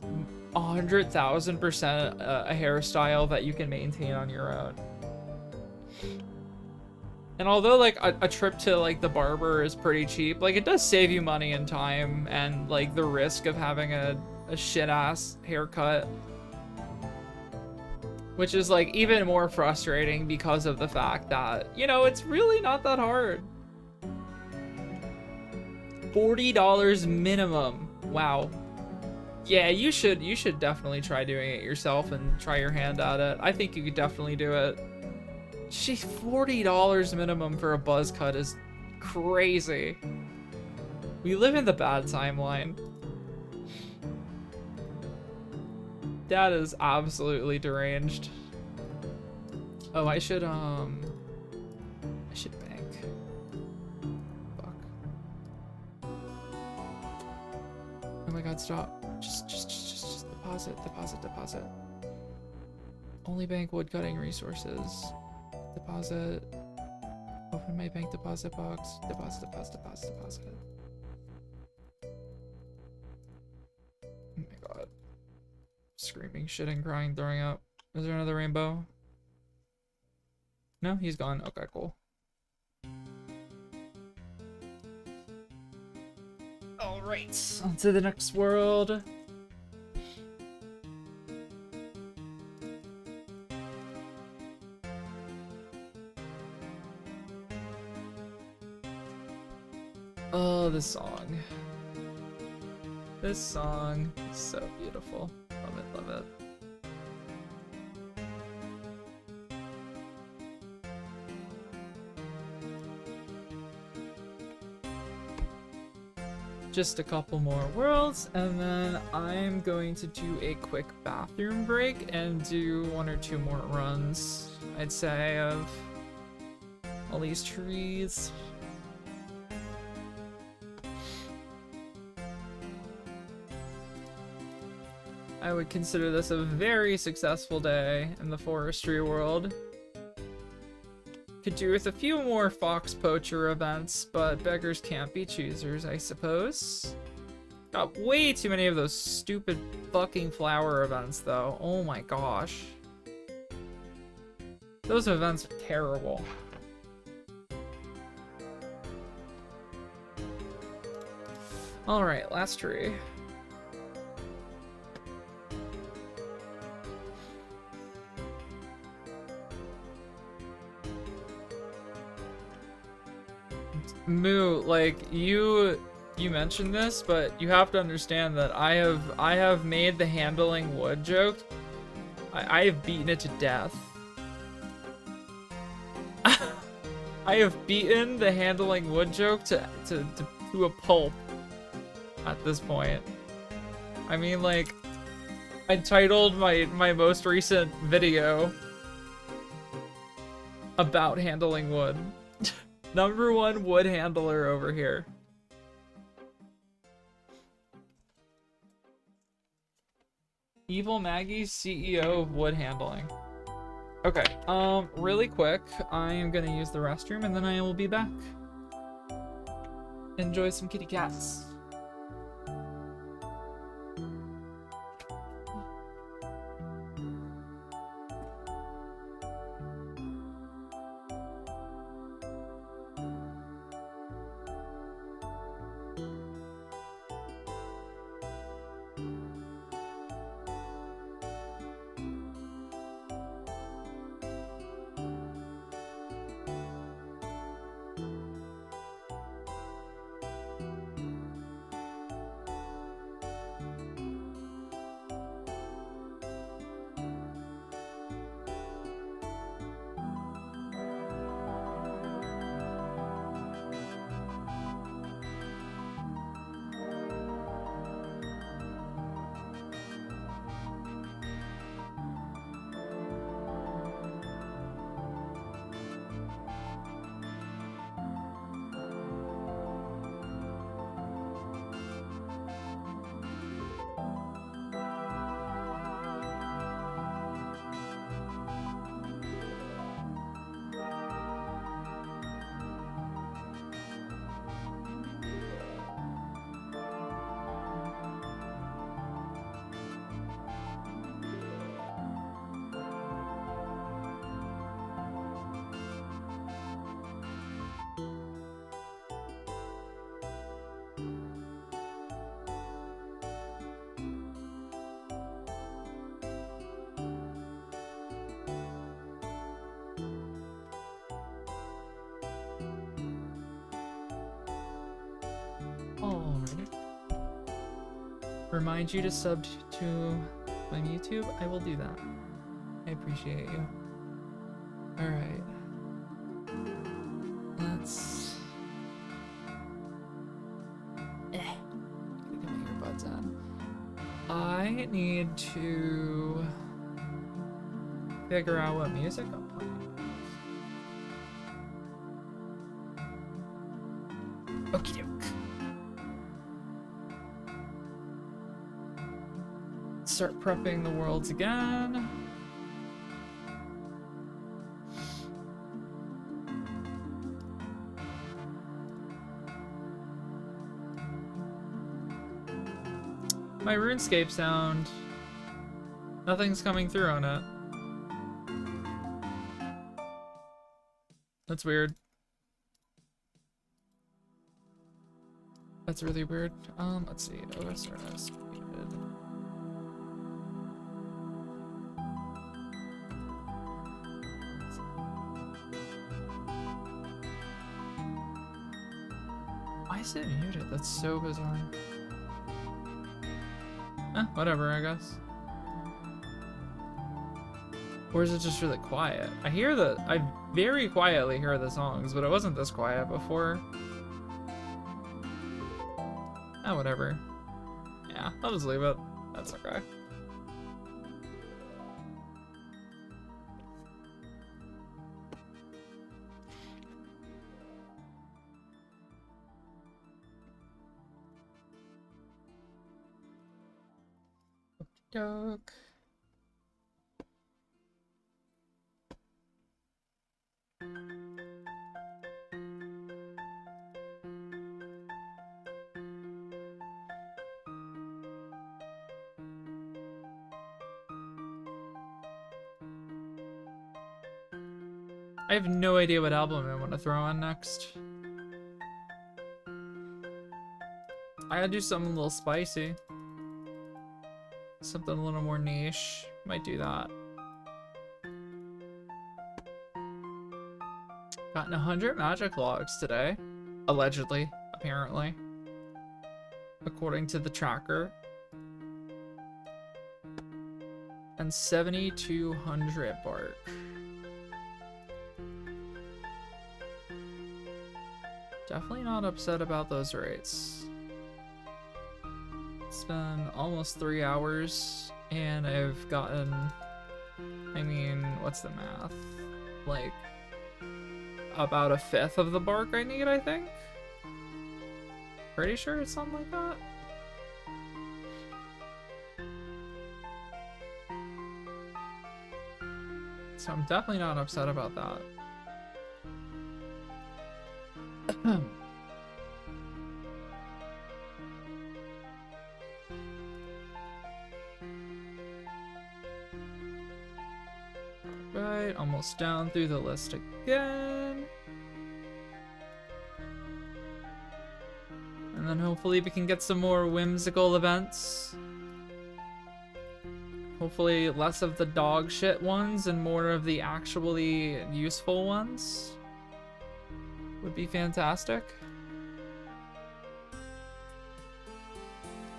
S1: 100,000% a hairstyle that you can maintain on your own. And although like a trip to like the barber is pretty cheap, like it does save you money and time and like the risk of having a shit ass haircut, which is like even more frustrating because of the fact that, you know, it's really not that hard. $40 minimum. Wow. Yeah, you should definitely try doing it yourself and try your hand at it. I think you could definitely do it. Jeez, $40 minimum for a buzz cut is crazy. We live in the bad timeline. That is absolutely deranged. Oh, I should bank. Fuck. Oh my god, stop. Just deposit. Only bank wood cutting resources. Deposit. Open my bank deposit box. Deposit. Oh my god. Screaming, shitting, crying, throwing up. Is there another rainbow? No, he's gone. Okay, cool. Alright, on to the next world. Oh, this song. This song is so beautiful. Love it, love it. Just a couple more worlds, and then I'm going to do a quick bathroom break and do 1 or 2 more runs, I'd say, of all these trees. I would consider this a very successful day in the forestry world. Could do with a few more fox poacher events, but beggars can't be choosers, I suppose. Got way too many of those stupid fucking flower events, though. Oh my gosh. Those events are terrible. Alright, last tree. Moo, like, you mentioned this, but you have to understand that I have made the handling wood joke. I have beaten it to death. I have beaten the handling wood joke to a pulp at this point. I mean, like, I titled my most recent video about handling wood. #1 wood handler over here. Evil Maggie, CEO of wood handling. Okay, really quick, I am gonna use the restroom and then I will be back. Enjoy some kitty cats. Remind you to sub to my YouTube? I will do that. I appreciate you. Alright. Let's... Get my earbuds on. I need to figure out what music I'm playing. Okie doke. Start prepping the worlds again. My RuneScape sound. Nothing's coming through on it. That's weird. That's really weird. Let's see. OSRS. Why is it muted? That's so bizarre. Whatever, I guess. Or is it just really quiet? I very quietly hear the songs, but it wasn't this quiet before. Oh, whatever. Yeah, I'll just leave it. That's okay. Doke. I have no idea what album I want to throw on next. I gotta do something a little spicy. Something a little more niche. Might do that. Gotten 100 magic logs today. Allegedly, apparently. According to the tracker. And 7,200 bark. Definitely not upset about those rates. It's been almost 3 hours and I've gotten, I mean, what's the math? Like, about 1/5 of the bark I need, I think? Pretty sure it's something like that. So I'm definitely not upset about that. Right, almost down through the list again. And then hopefully we can get some more whimsical events. Hopefully less of the dog shit ones and more of the actually useful ones. Would be fantastic.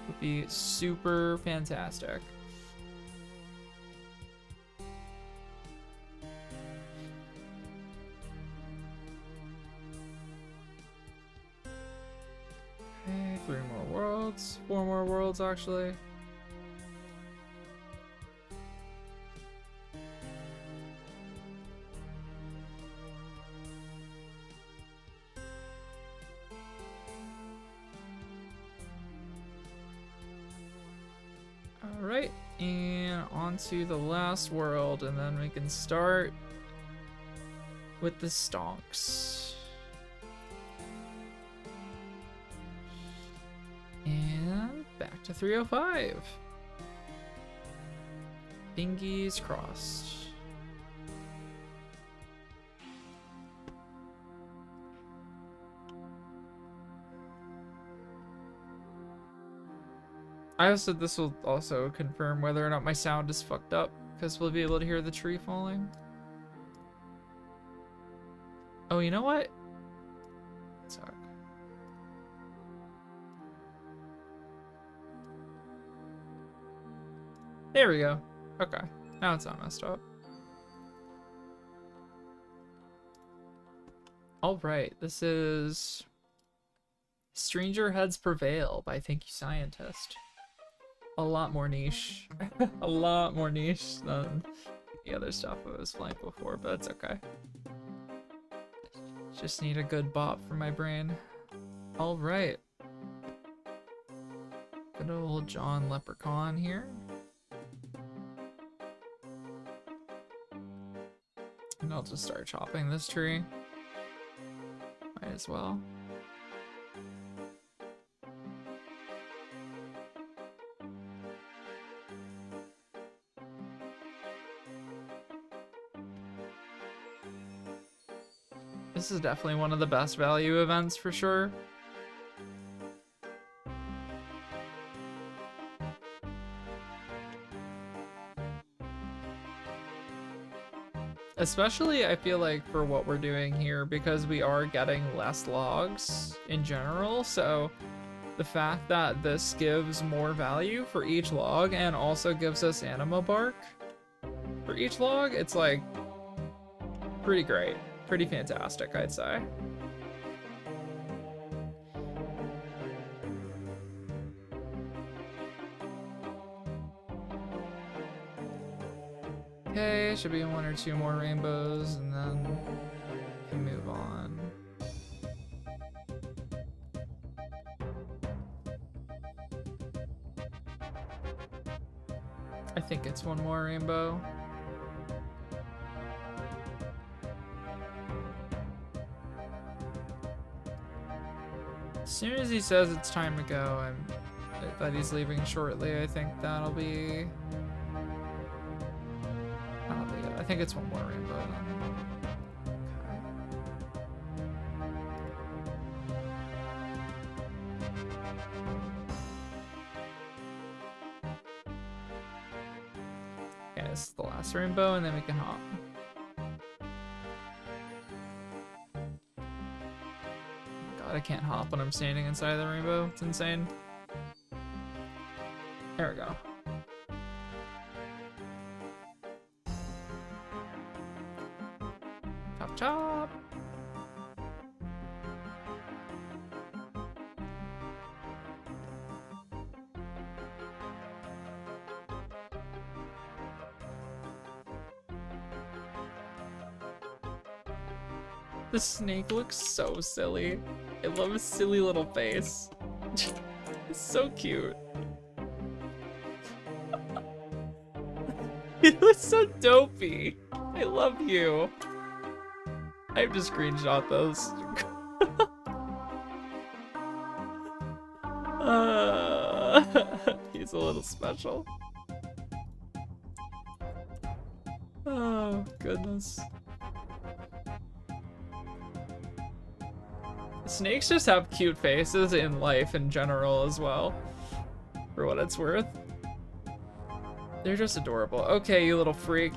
S1: Would be super fantastic. Okay, 3 more worlds. 4 more worlds, actually. Alright, and on to the last world, and then we can start with the stonks. And back to 305. Bingies crossed. I also, this will also confirm whether or not my sound is fucked up, because we'll be able to hear the tree falling. Oh, you know what? Sorry. There we go. Okay, now it's not messed up. All right, this is Stranger Heads Prevail by Thank You Scientist. A lot more niche. A lot more niche than the other stuff I was playing before, but it's okay. Just need a good bop for my brain. All right. Good old John Leprechaun here. And I'll just start chopping this tree. Might as well. This is definitely one of the best value events for sure. Especially, I feel like, for what we're doing here, because we are getting less logs in general, so the fact that this gives more value for each log and also gives us anima bark for each log, it's like pretty great. Pretty fantastic, I'd say. Okay, should be one or two more rainbows and then we can move on. I think it's one more rainbow. As soon as he says it's time to go, that he's leaving shortly, I think that'll be it. I think it's one more rainbow then. Okay, this is the last rainbow, and then we can hop. God, I can't hop when I'm standing inside the rainbow. It's insane. There we go. Chop chop. The snake looks so silly. I love his silly little face. It's so cute. He looks so dopey. I love you. I have to screenshot those. He's a little special. Oh, goodness. Snakes just have cute faces in life in general as well, for what it's worth. They're just adorable. Okay, you little freak.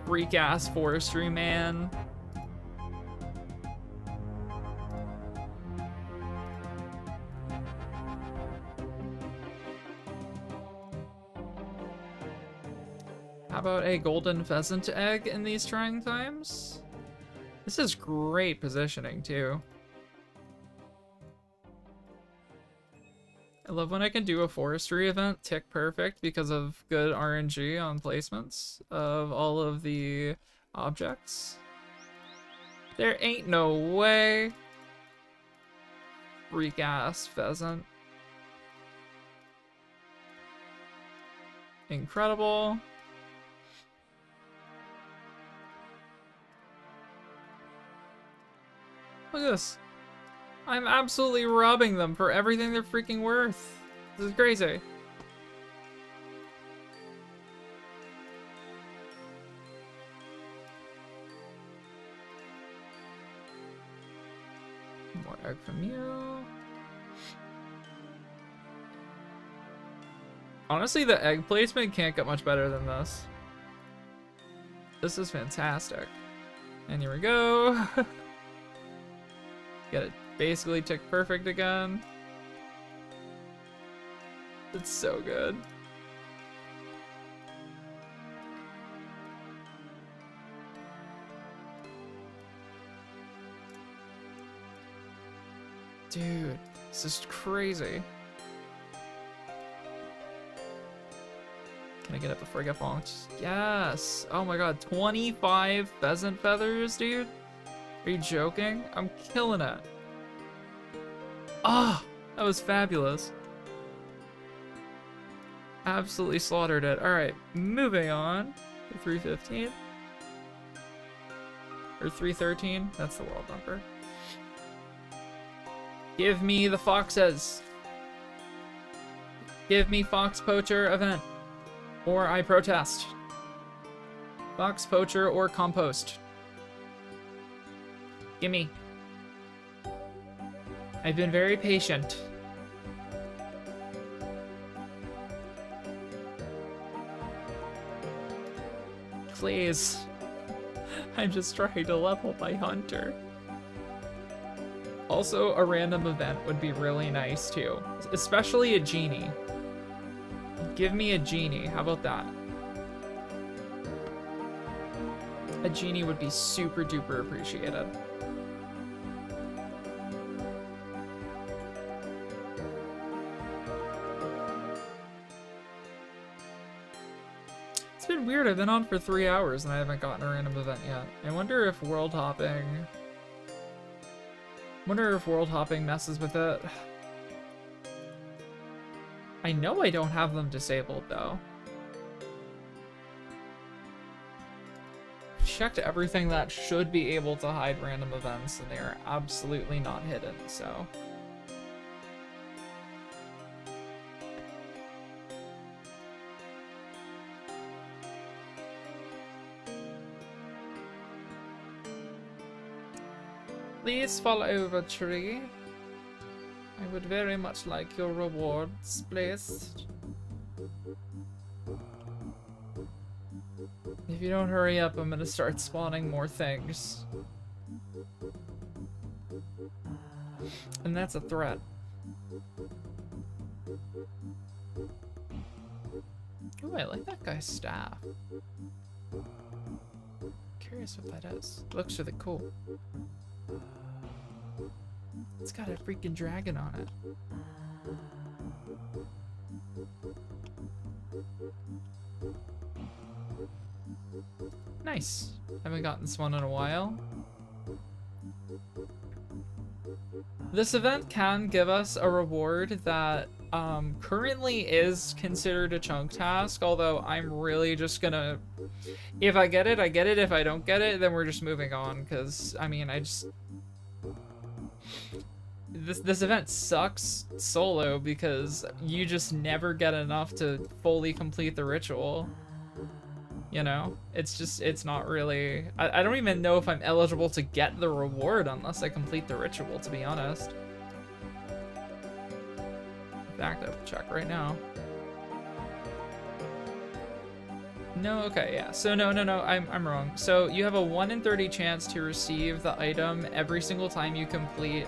S1: Freak-ass forestry man. How about a golden pheasant egg in these trying times? This is great positioning, too. I love when I can do a forestry event tick perfect because of good RNG on placements of all of the objects. There ain't no way. Freak ass pheasant. Incredible. Look at this. I'm absolutely robbing them for everything they're freaking worth. This is crazy. More egg from you. Honestly, the egg placement can't get much better than this. This is fantastic. And here we go. Get it basically tick perfect again. It's so good. Dude, this is crazy. Can I get it before I get bonked? Yes! Oh my god, 25 pheasant feathers, dude? Are you joking? I'm killing it. Ah, that was fabulous. Absolutely slaughtered it. Alright, moving on to 315. Or 313, that's the world number. Give me the foxes. Give me Fox Poacher event. Or I protest. Fox Poacher or compost. Gimme. I've been very patient. Please. I'm just trying to level my hunter. Also, a random event would be really nice too. Especially a genie. Give me a genie, how about that? A genie would be super duper appreciated. been weird. I've been on for 3 hours and I haven't gotten a random event yet. I wonder if world hopping... messes with it. I know I don't have them disabled, though. Checked everything that should be able to hide random events, and they are absolutely not hidden, so... Please fall over, tree. I would very much like your rewards, please. If you don't hurry up, I'm gonna start spawning more things. And that's a threat. Ooh, I like that guy's staff. Curious what that is. Looks really cool. It's got a freaking dragon on it. Nice. Haven't gotten this one in a while. This event can give us a reward that currently is considered a chunk task, although I'm really just gonna... If I get it, I get it. If I don't get it, then we're just moving on, because, I mean, I just... This event sucks solo because you just never get enough to fully complete the ritual. You know? It's just, it's not really... I don't even know if I'm eligible to get the reward unless I complete the ritual, to be honest. In fact, I'll check right now. No, okay, yeah. So no, I'm wrong. So you have a 1 in 30 chance to receive the item every single time you complete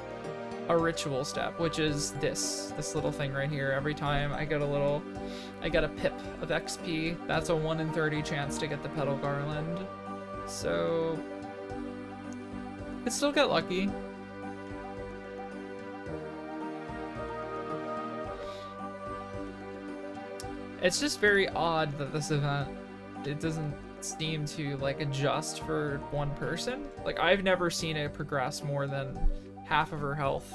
S1: a ritual step, which is this little thing right here. Every time I get a pip of XP, that's a 1 in 30 chance to get the petal garland. So I still get lucky. It's just very odd that this event, it doesn't seem to like adjust for one person. Like, I've never seen it progress more than half of her health.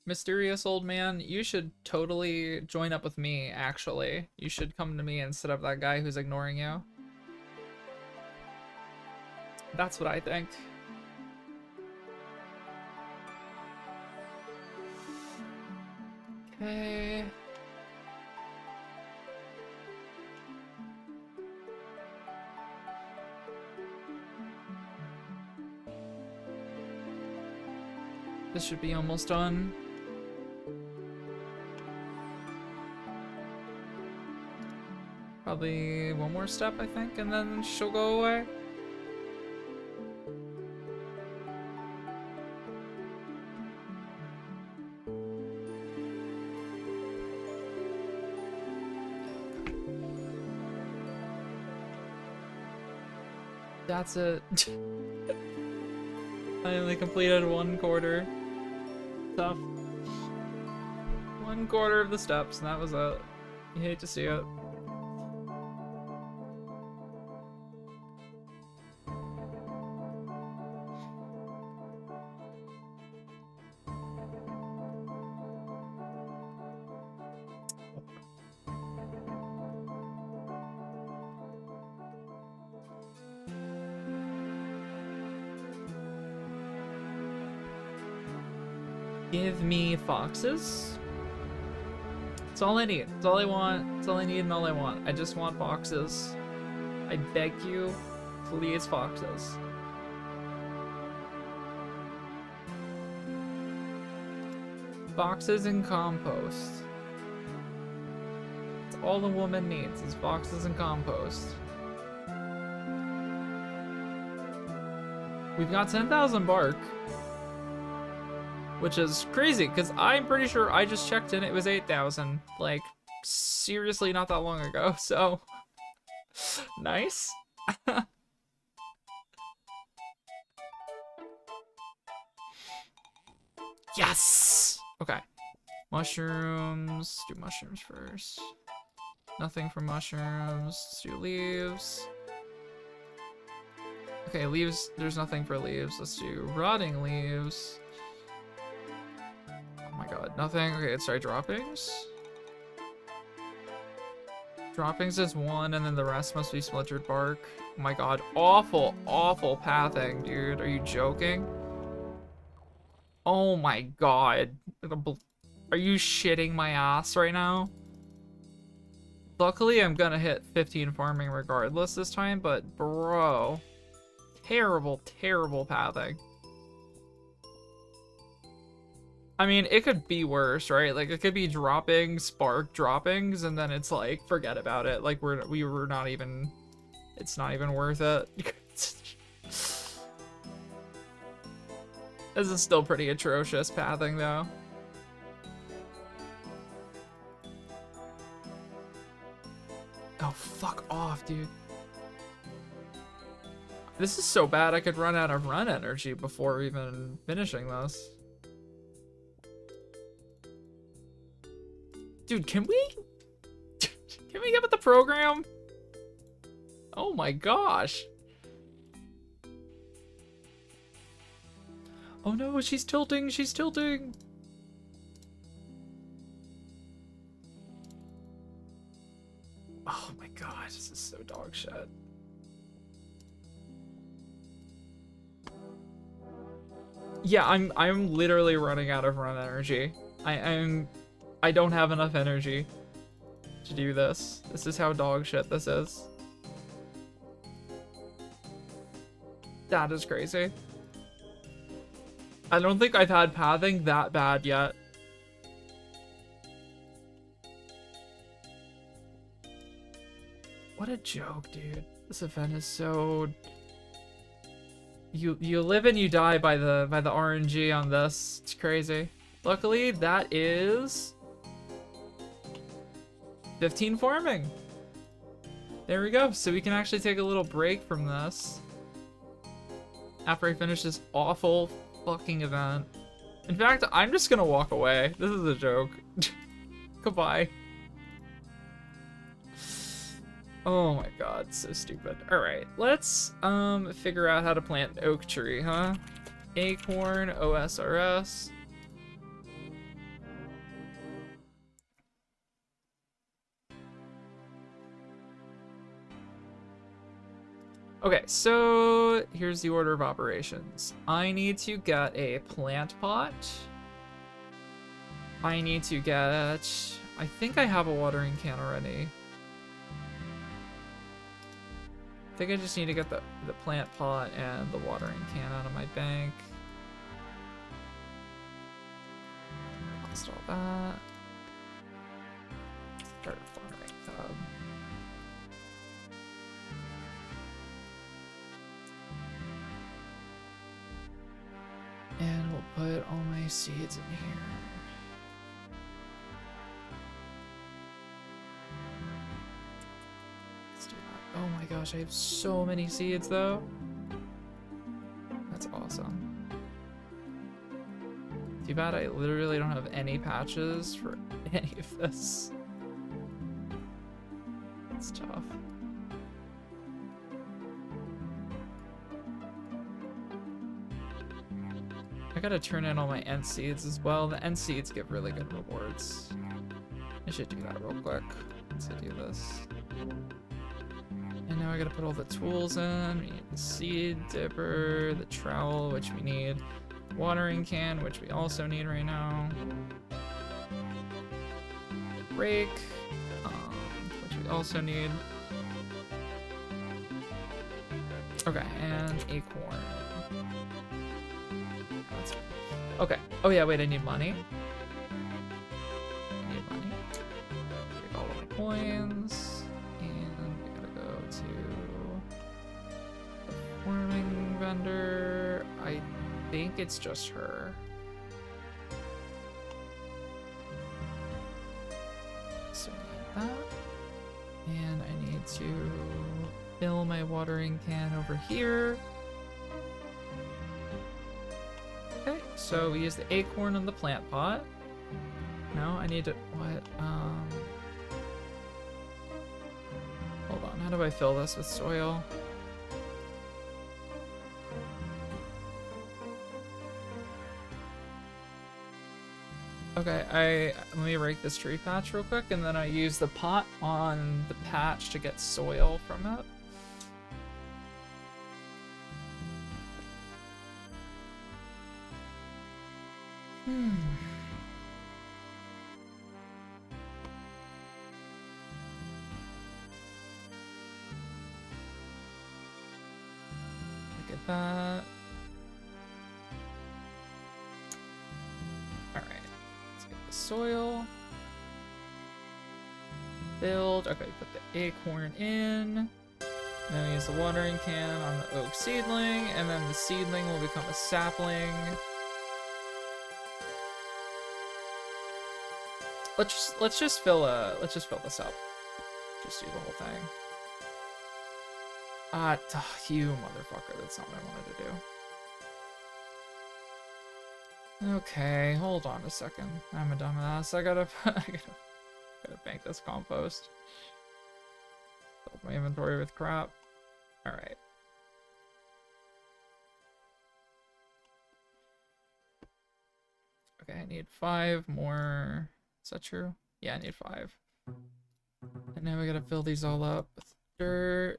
S1: Mysterious old man, you should totally join up with me, actually. You should come to me instead of that guy who's ignoring you. That's what I think. Okay. This should be almost done. Probably one more step, I think, and then she'll go away. That's it. I only completed 1/4. Tough. 1/4 of the steps, and that was it. You hate to see it. Give me foxes. That's all I need. That's all I want. That's all I need and all I want. I just want foxes. I beg you, please, foxes. Foxes and compost. That's all the woman needs is foxes and compost. We've got 10,000 bark. Which is crazy, because I'm pretty sure I just checked in, it was 8,000. Like, seriously not that long ago, so... Nice. Yes! Okay. Mushrooms. Do mushrooms first. Nothing from mushrooms. Let's do leaves. Okay, leaves. There's nothing for leaves. Let's do rotting leaves. Oh my god, nothing. Okay, let's try droppings. Droppings is 1, and then the rest must be splintered bark. Oh my god, awful, awful pathing, dude. Are you joking? Oh my god. Are you shitting my ass right now? Luckily, I'm gonna hit 15 farming regardless this time, but bro. Terrible, terrible pathing. I mean, it could be worse, right? Like, it could be dropping, spark droppings, and then it's like, forget about it. Like, we were not even, it's not even worth it. This is still pretty atrocious pathing, though. Oh, fuck off, dude. This is so bad I could run out of run energy before even finishing this. Dude, can we get with the program? Oh my gosh. Oh no, she's tilting, she's tilting. Oh my gosh, this is so dog shit. Yeah, I'm literally running out of run energy. I don't have enough energy to do this. This is how dog shit this is. That is crazy. I don't think I've had pathing that bad yet. What a joke, dude. This event is so... You live and you die by the RNG on this. It's crazy. Luckily, that is 15 farming. There we go. So we can actually take a little break from this after I finish this awful fucking event. In fact, I'm just gonna walk away. This is a joke. Goodbye. Oh my god, so stupid. Alright, let's figure out how to plant an oak tree, huh? Acorn, OSRS. Okay, so here's the order of operations. I need to get a plant pot. I need to get... I think I have a watering can already. I think I just need to get the plant pot and the watering can out of my bank. Install that. Start a farming tab. And we'll put all my seeds in here. Let's do that. Oh my gosh, I have so many seeds though. That's awesome. Too bad I literally don't have any patches for any of this. It's tough. I gotta turn in all my end seeds as well. The end seeds give really good rewards. I should do that real quick once I do this. And now I gotta put all the tools in. We need the seed dipper, the trowel, which we need, the watering can, which we also need right now, the rake, which we also need. Okay, and acorn. Okay. Oh yeah, wait, I need money. I need money. Take all of my coins. And we gotta go to the farming vendor. I think it's just her. So I need that. And I need to fill my watering can over here. Okay, So we use the acorn in the plant pot. No, I need to, what? Hold on, how do I fill this with soil? Okay, let me rake this tree patch real quick, and then I use the pot on the patch to get soil from it. Look at that. Alright, let's get the soil. Build. Okay, put the acorn in. Then we use the watering can on the oak seedling, and then the seedling will become a sapling. Let's just fill this up. Just do the whole thing. You motherfucker, that's not what I wanted to do. Okay, hold on a second. I'm a dumbass. I gotta bank this compost. Fill my inventory with crap. Alright. Okay, I need 5 more. Is that true? Yeah, I need 5. And now we gotta fill these all up with dirt.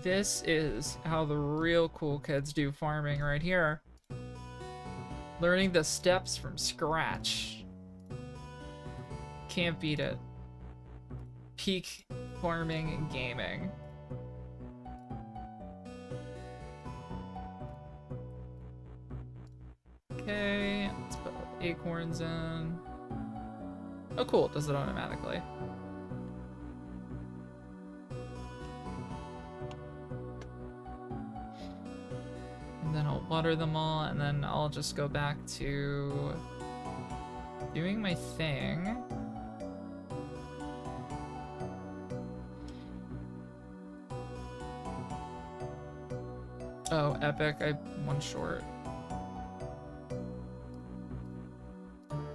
S1: This is how the real cool kids do farming right here. Learning the steps from scratch. Can't beat it. Peak farming and gaming. Okay, let's put acorns in. Oh cool, it does it automatically. And then I'll water them all, and then I'll just go back to doing my thing. Oh, epic, I one short. And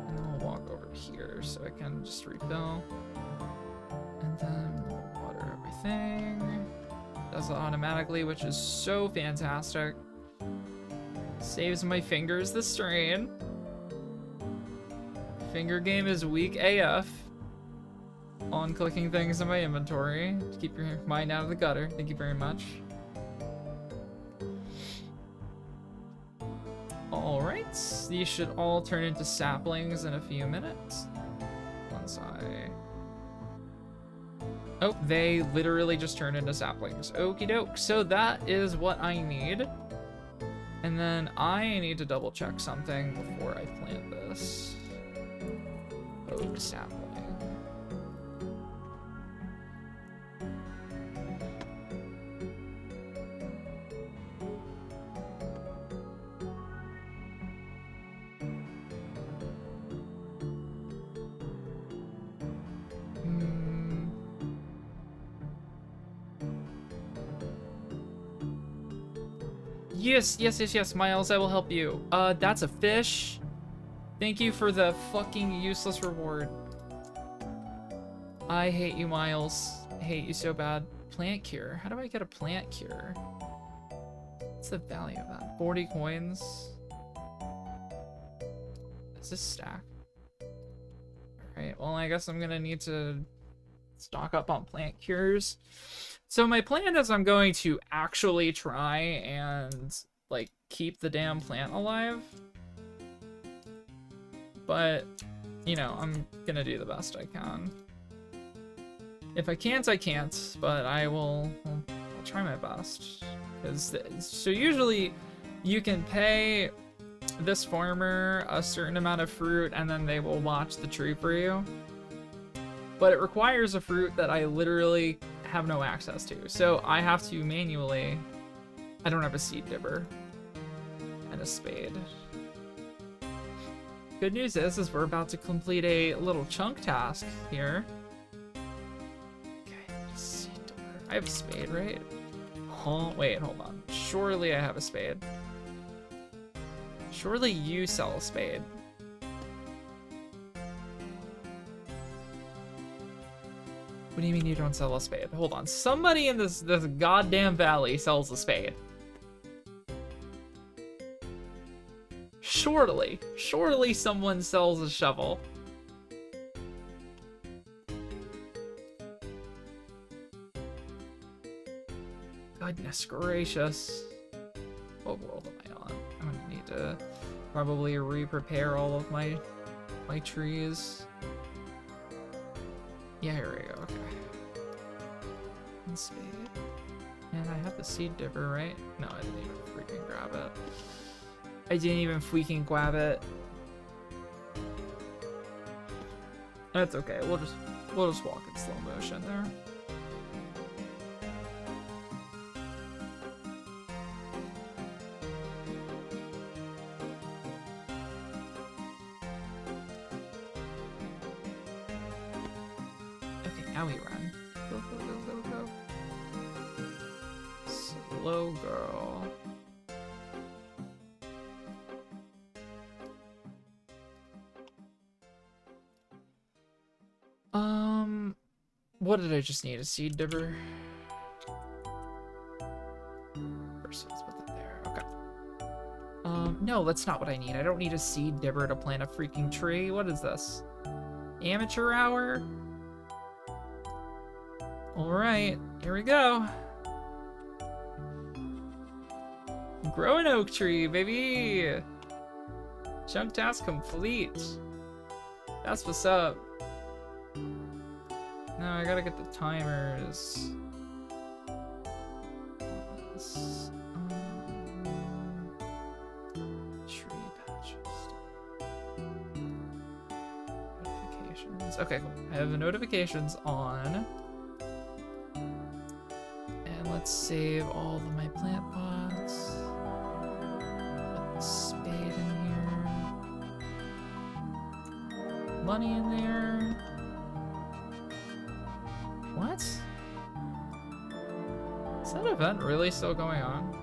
S1: then we'll walk over here so I can just refill. And then we'll water everything. Does it automatically, which is so fantastic. Saves my fingers the strain. Finger game is weak AF. On clicking things in my inventory to keep your mind out of the gutter. Thank you very much. Alright, these should all turn into saplings in a few minutes. Once I... Oh, they literally just turned into saplings. Okie doke. So that is what I need. And then I need to double check something before I plant this. Oak sapling. Yes, Miles, I will help you. That's a fish. Thank you for the fucking useless reward. I hate you, Miles. I hate you so bad. Plant cure. How do I get a plant cure? What's the value of that? 40 coins. Is this stack? Alright, well, I guess I'm gonna need to stock up on plant cures. So my plan is I'm going to actually try and, like, keep the damn plant alive. But, you know, I'm gonna do the best I can. If I can't, I can't, but I'll try my best. So usually you can pay this farmer a certain amount of fruit and then they will watch the tree for you. But it requires a fruit that I literally have no access to. So I have to manually... I don't have a seed dibber and a spade. Good news is we're about to complete a little chunk task here. Okay, seed door. I have a spade, right? Huh? Wait, hold on. Surely I have a spade. Surely you sell a spade. What do you mean you don't sell a spade? Hold on. Somebody in this goddamn valley sells a spade. Surely someone sells a shovel. Goodness gracious. What world am I on? I'm gonna need to probably re-prepare all of my trees. Yeah, here we go, okay. And spade. And I have the seed dipper, right? No, I didn't even freaking grab it. I didn't even freaking grab it. That's okay. We'll just walk in slow motion there. Okay, now we run. Go, go, go, go, go. Slow girl. What did I just need? A seed dipper? First, let's put that there. Okay. No, that's not what I need. I don't need a seed dipper to plant a freaking tree. What is this? Amateur hour? Alright, here we go. Grow an oak tree, baby! Chunk task complete. That's what's up. Now I gotta get the timers. Tree patches. Notifications. Okay, cool. I have the notifications on. And let's save all of my plant pots. Put the spade in here. Money in there. What? Is that event really still going on?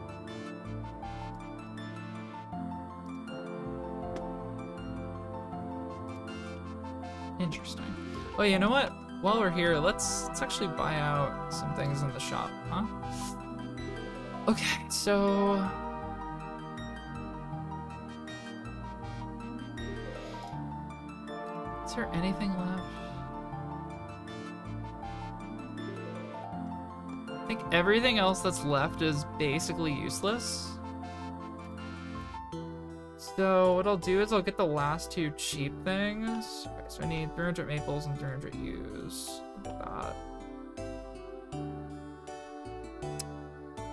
S1: Interesting. Oh, you know what? While we're here, let's actually buy out some things in the shop, huh? Okay, so... Is there anything left? I think everything else that's left is basically useless. So what I'll do is I'll get the last two cheap things. Okay, so I need 300 maples and 300 U's. Look at that.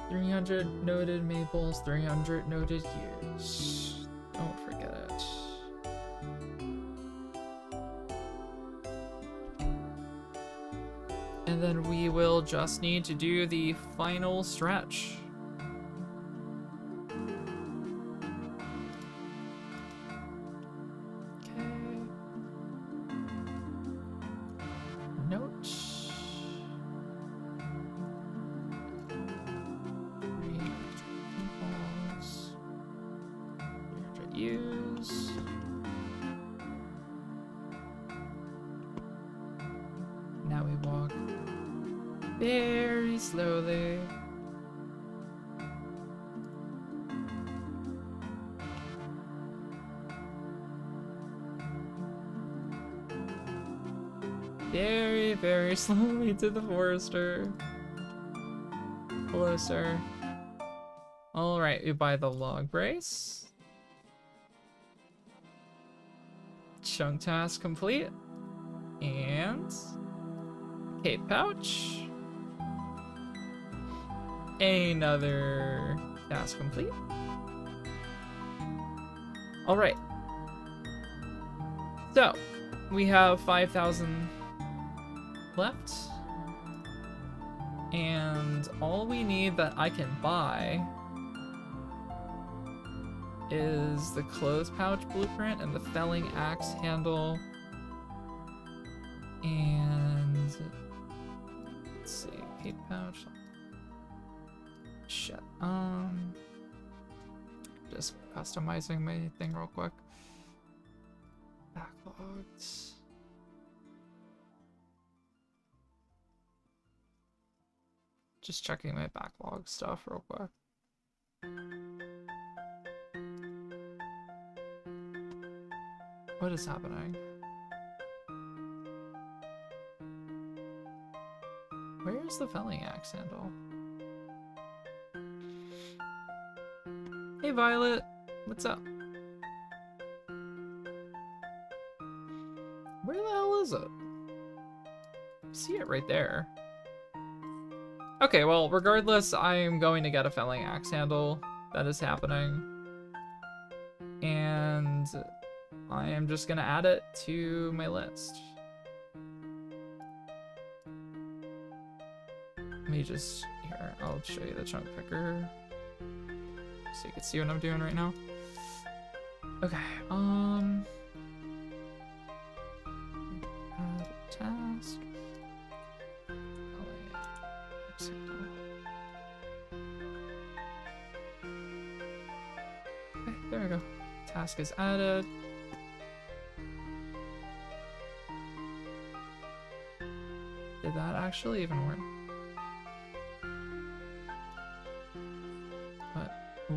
S1: 300 noted maples, 300 noted U's. Don't forget it. And then we will just need to do the final stretch. Okay. Note. 300 meatballs. 300 U's. Now we walk very slowly. Very, very slowly to the forester. Hello, sir. Alright, we buy the log brace. Chunk task complete. And... cape pouch. Another task complete. Alright. So, we have 5,000 left. And all we need that I can buy is the clothes pouch blueprint and the felling axe handle. And let's see, cape pouch. Shit. Just customizing my thing real quick. Backlogs. Just checking my backlog stuff real quick. What is happening? Where's the felling axe handle? Hey Violet, what's up? Where the hell is it? I see it right there. Okay, well, regardless, I am going to get a felling axe handle. That is happening. And I am just gonna add it to my list. Let me just, here, I'll show you the chunk picker so you can see what I'm doing right now. Okay, add task. Okay, there we go. Task is added. Did that actually even work?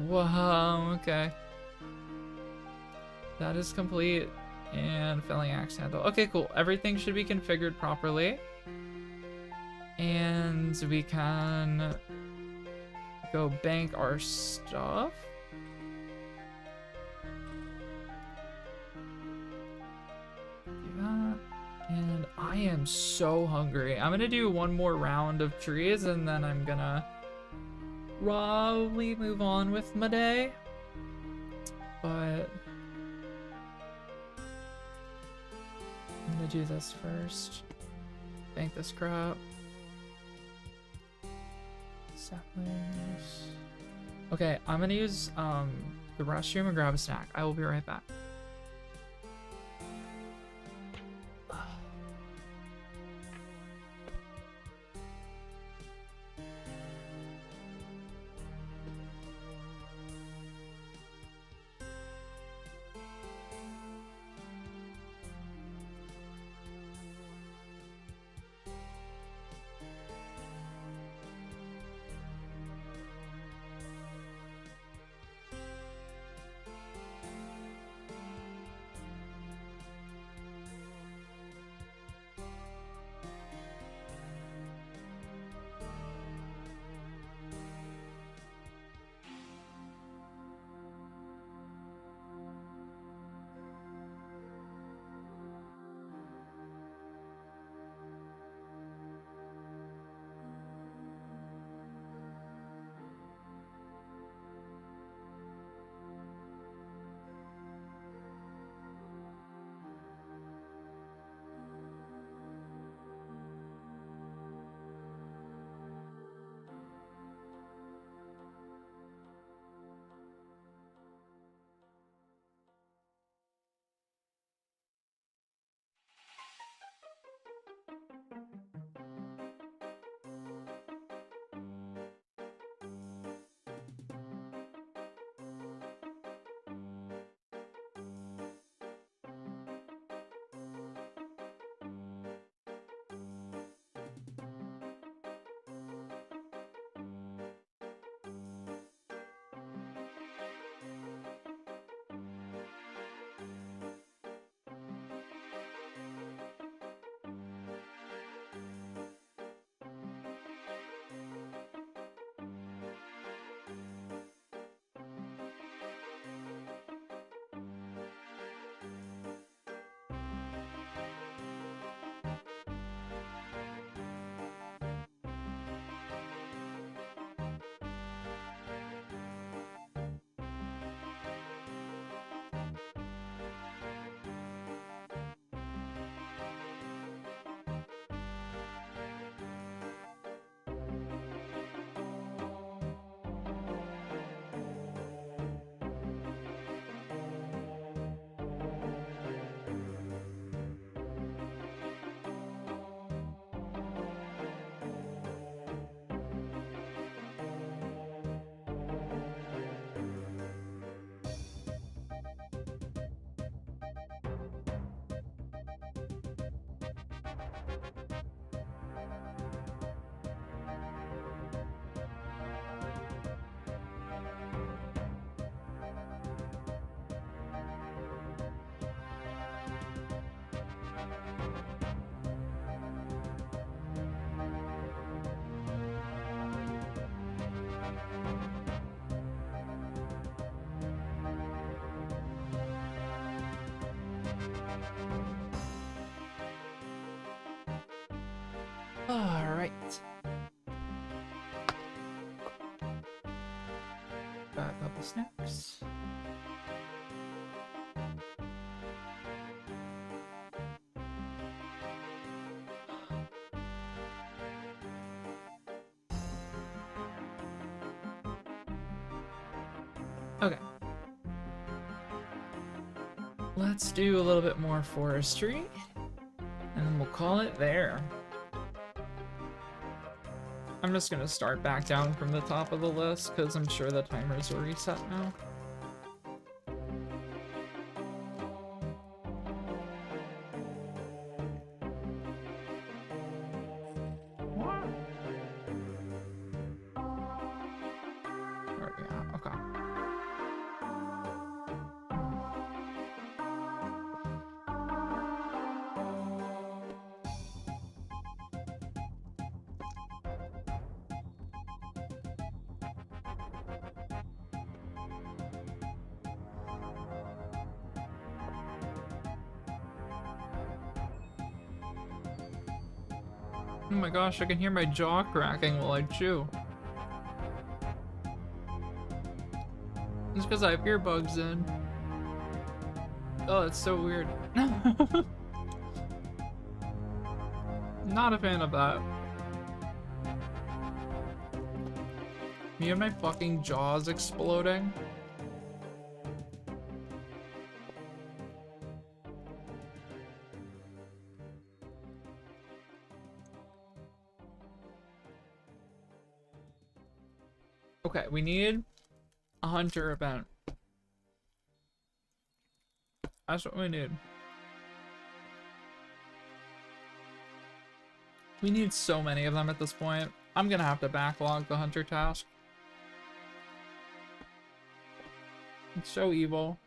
S1: Whoa, okay. That is complete. And felling axe handle. Okay, cool. Everything should be configured properly. And we can go bank our stuff. Do that. And I am so hungry. I'm gonna do one more round of trees and then I'm gonna probably move on with my day, but I'm gonna do this first. Bank this crap. Saplings. Okay, I'm gonna use the restroom and grab a snack. I will be right back. Alright. Got a couple snacks. Okay. Let's do a little bit more forestry, and then we'll call it there. I'm just gonna start back down from the top of the list, because I'm sure the timers will reset now. Where are we at? Okay. Oh my gosh, I can hear my jaw cracking while I chew. It's because I have earbuds in. Oh, it's so weird. Not a fan of that. Me and my fucking jaws exploding. Okay, we need a hunter event. That's what we need. We need so many of them at this point. I'm gonna have to backlog the hunter task. It's so evil.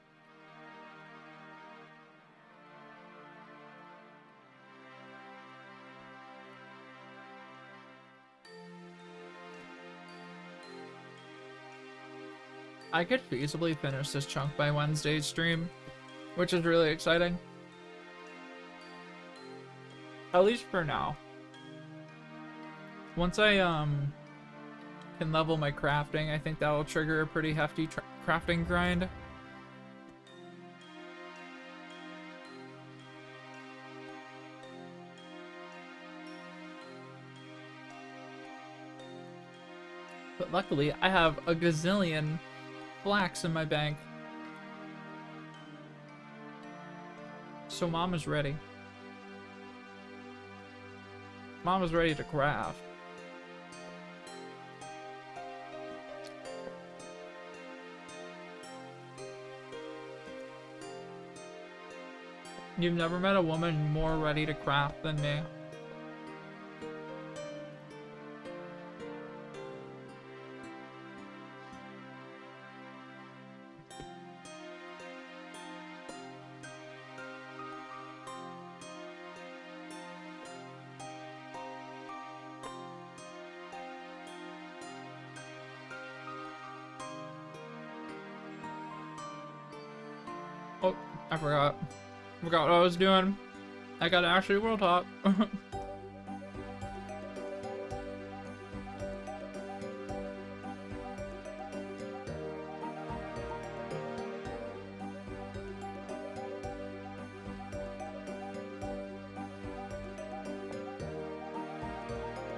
S1: I could feasibly finish this chunk by Wednesday's stream, which is really exciting. At least for now. Once I can level my crafting, I think that'll trigger a pretty hefty crafting grind. But luckily, I have a gazillion flax in my bank. So Mom is ready. Mom is ready to craft. You've never met a woman more ready to craft than me. Oh, I forgot. Forgot what I was doing. I gotta actually world hop.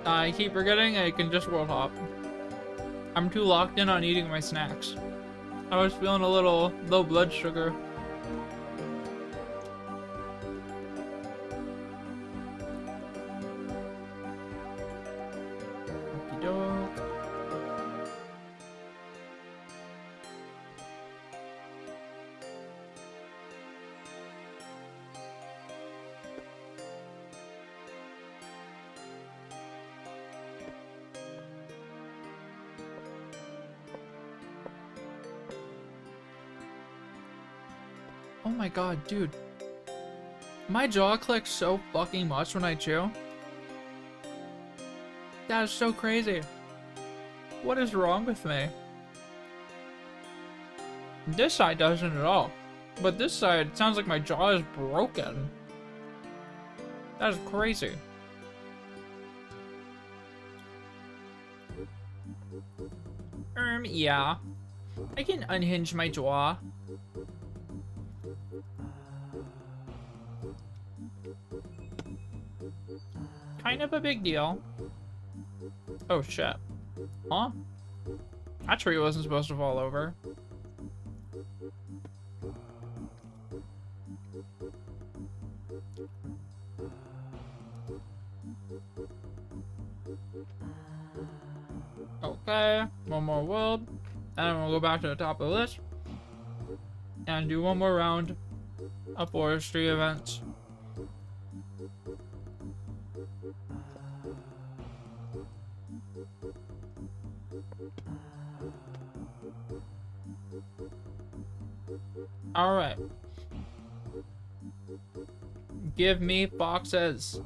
S1: I keep forgetting I can just world hop. I'm too locked in on eating my snacks. I was feeling a little low blood sugar. Oh my god, dude. My jaw clicks so fucking much when I chew. That is so crazy. What is wrong with me? This side doesn't at all. But this side, it sounds like my jaw is broken. That is crazy. Yeah. I can unhinge my jaw. Kind of a big deal. Oh, shit. Huh? That tree wasn't supposed to fall over. Okay, one more world. And we'll go back to the top of the list. And do one more round of forestry events. Alright. Give me foxes.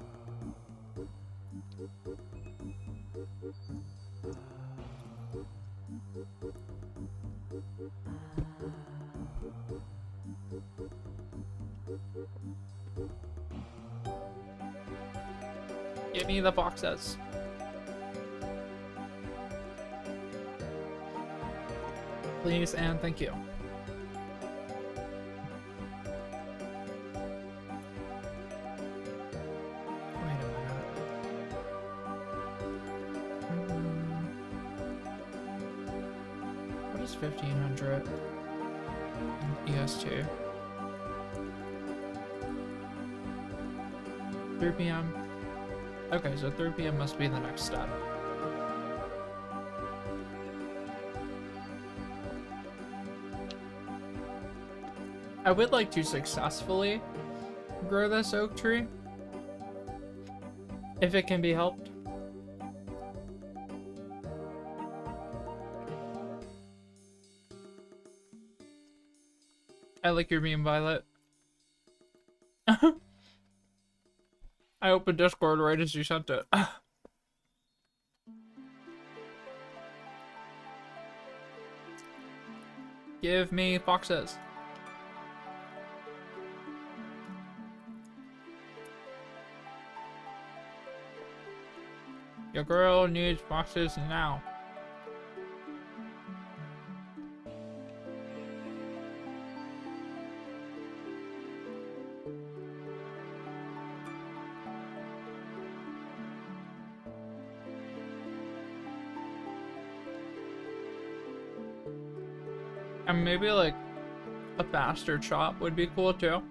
S1: Give me the foxes. Please and thank you. Wait a minute. What is 1500 EST? 3 p.m. Okay, so 3 p.m. must be the next step. I would like to successfully grow this oak tree, if it can be helped. I like your meme, Violet. I opened Discord right as you sent it. Give me foxes. Your girl needs foxes now. And maybe like a faster chop would be cool too.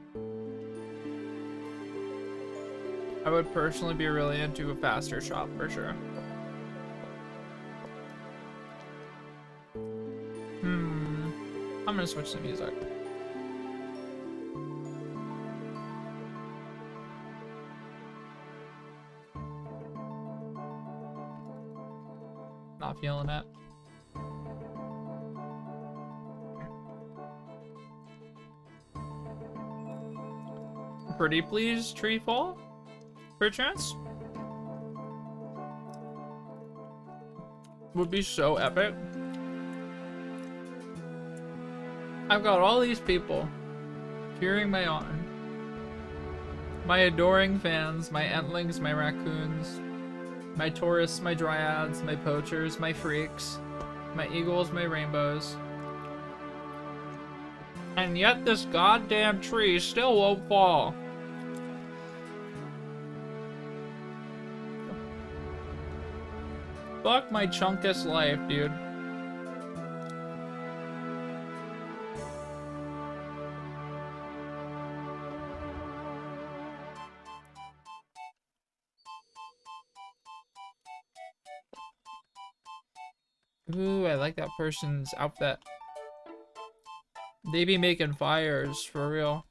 S1: I would personally be really into a faster chop for sure. I'm gonna switch to music. Not feeling it. Pretty please, tree fall? Perchance? Would be so epic. I've got all these people cheering my on. My adoring fans, my Entlings, my raccoons, my tourists, my dryads, my poachers, my freaks, my eagles, my rainbows. And yet this goddamn tree still won't fall. Fuck my chunkus life, dude. Ooh, I like that person's outfit. They be making fires, for real.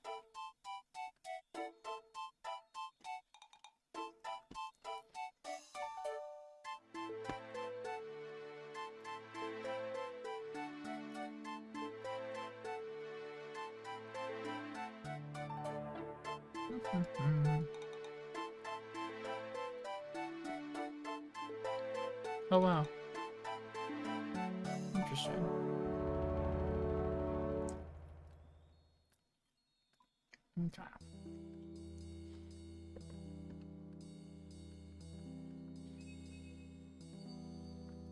S1: Oh wow. Interesting. Okay.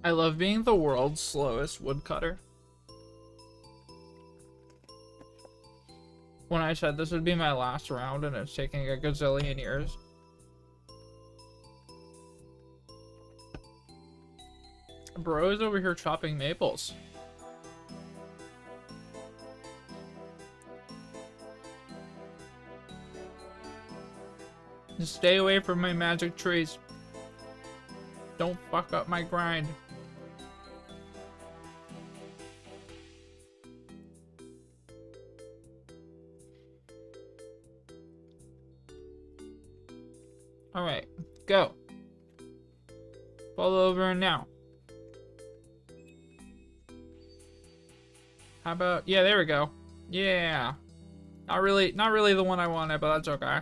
S1: I love being the world's slowest woodcutter. When I said this would be my last round and it's taking a gazillion years. Bro's over here chopping maples. Just stay away from my magic trees. Don't fuck up my grind. Alright, go. Fall over now. How about, yeah, there we go. Yeah. Not really the one I wanted, but that's okay.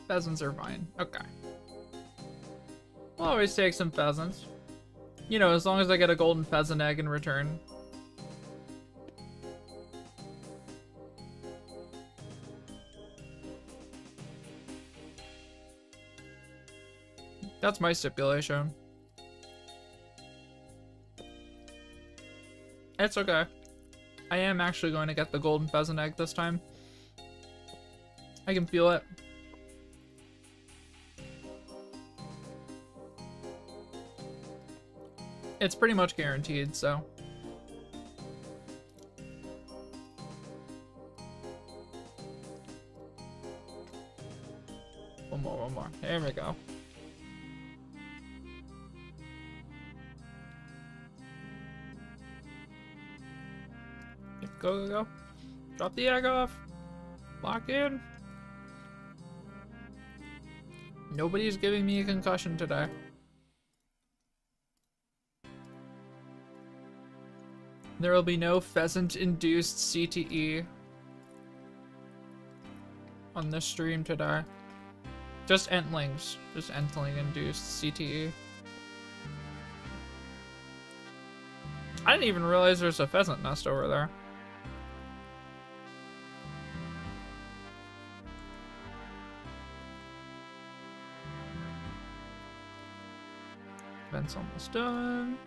S1: Pheasants are fine. Okay. We'll always take some pheasants. You know, as long as I get a golden pheasant egg in return. That's my stipulation. It's okay. I am actually going to get the golden pheasant egg this time. I can feel it. It's pretty much guaranteed, so. One more. There we go. Go. Drop the egg off. Lock in. Nobody's giving me a concussion today. There will be no pheasant-induced CTE on this stream today. Just Entlings. Just Entling-induced CTE. I didn't even realize there's a pheasant nest over there. Event's almost done.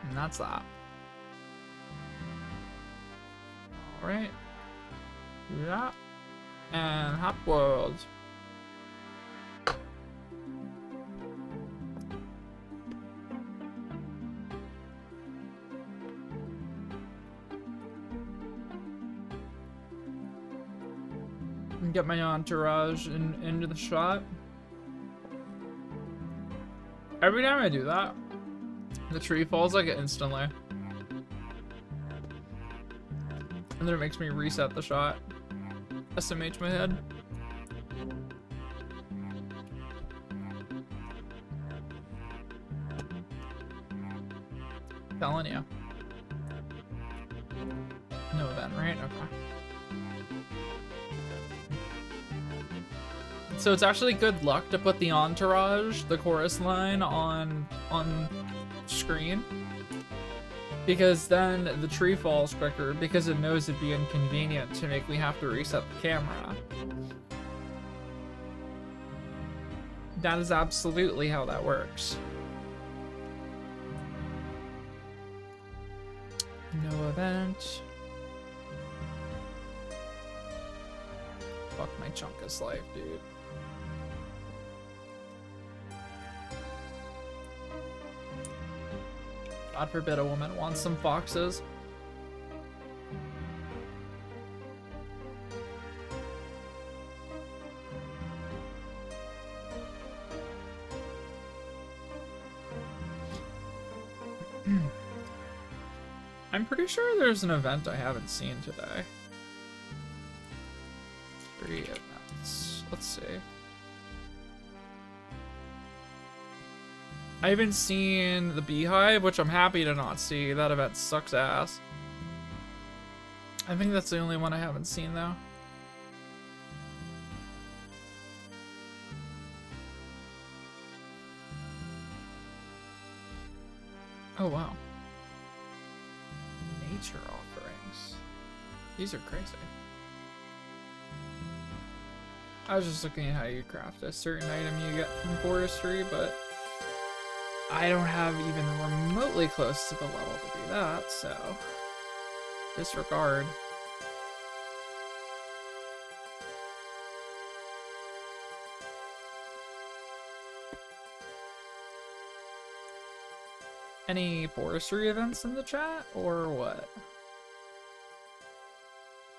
S1: And that's that. Alright. Do that. And Hop World. And get my entourage into the shot. Every time I do that, the tree falls like instantly. And then it makes me reset the shot. SMH my head. Telling you. No event, right? Okay. So it's actually good luck to put the entourage, the chorus line, on screen. Because then the tree falls quicker because it knows it'd be inconvenient to make me have to reset the camera. That is absolutely how that works. No event. Fuck my chunkus life, dude. God forbid a woman wants some foxes. I'm pretty sure there's an event I haven't seen today. 3 events. Let's see. I haven't seen the Beehive, which I'm happy to not see. That event sucks ass. I think that's the only one I haven't seen though. Oh wow. Nature offerings. These are crazy. I was just looking at how you craft a certain item you get from forestry, but I don't have even remotely close to the level to do that, so disregard. Any forestry events in the chat, or what?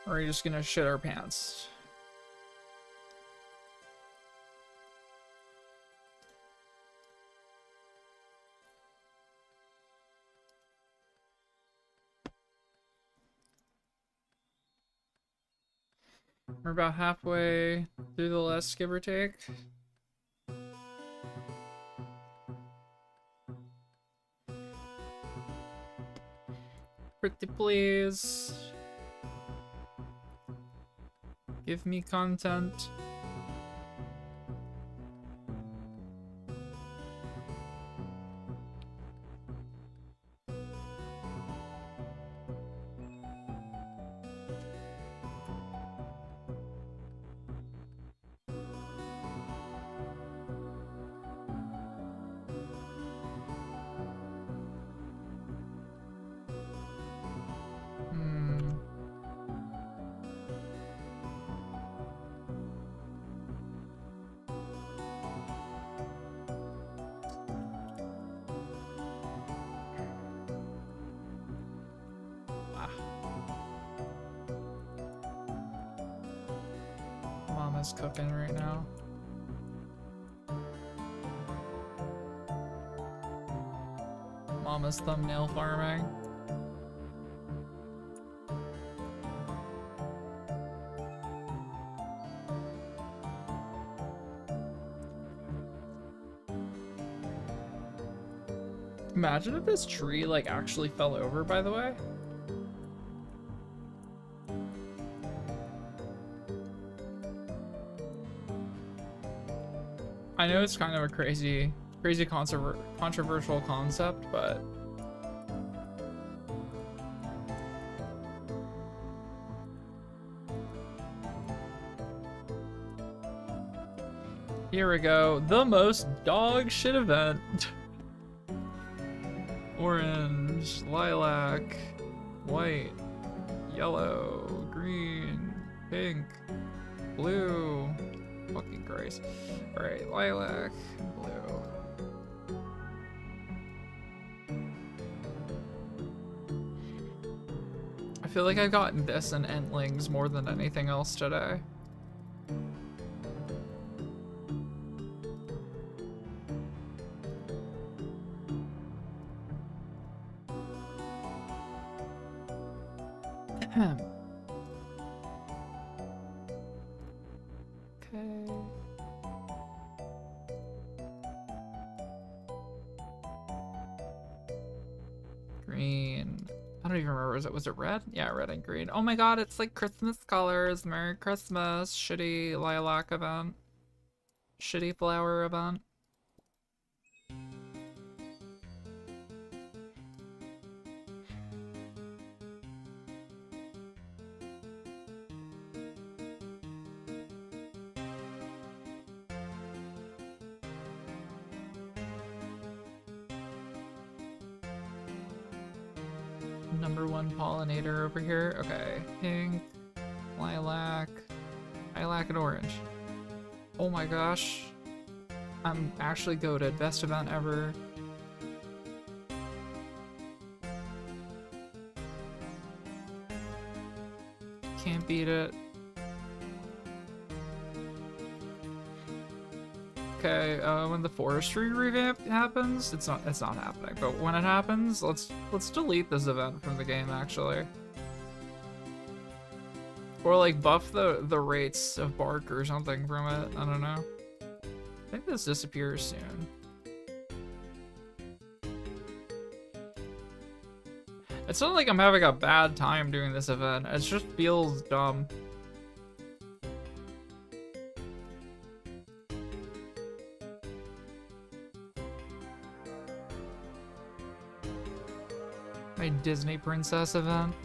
S1: Or are you just gonna shit our pants? We're about halfway through the list, give or take. Pretty please. Give me content. Mama's cooking right now. Mama's thumbnail farming. Imagine if this tree like actually fell over, by the way. I know it's kind of a crazy controversial concept, but here we go. The most dog shit event. Orange, lilac, white, yellow, green, pink, blue. Fucking Christ. Alright, lilac, blue. I feel like I've gotten this and Entlings more than anything else today. Was it red? Yeah, red and green. Oh my god, it's like Christmas colors. Merry Christmas. Shitty lilac event. Shitty flower event. Number one pollinator over here. Okay, pink, lilac, and orange. Oh my gosh. I'm actually goated. Best event ever. Can't beat it. Okay, when the forestry revamp happens, it's not happening. But when it happens, let's delete this event from the game actually. Or like buff the rates of bark or something from it. I don't know. I think this disappears soon. It's not like I'm having a bad time doing this event. It just feels dumb. My Disney princess event.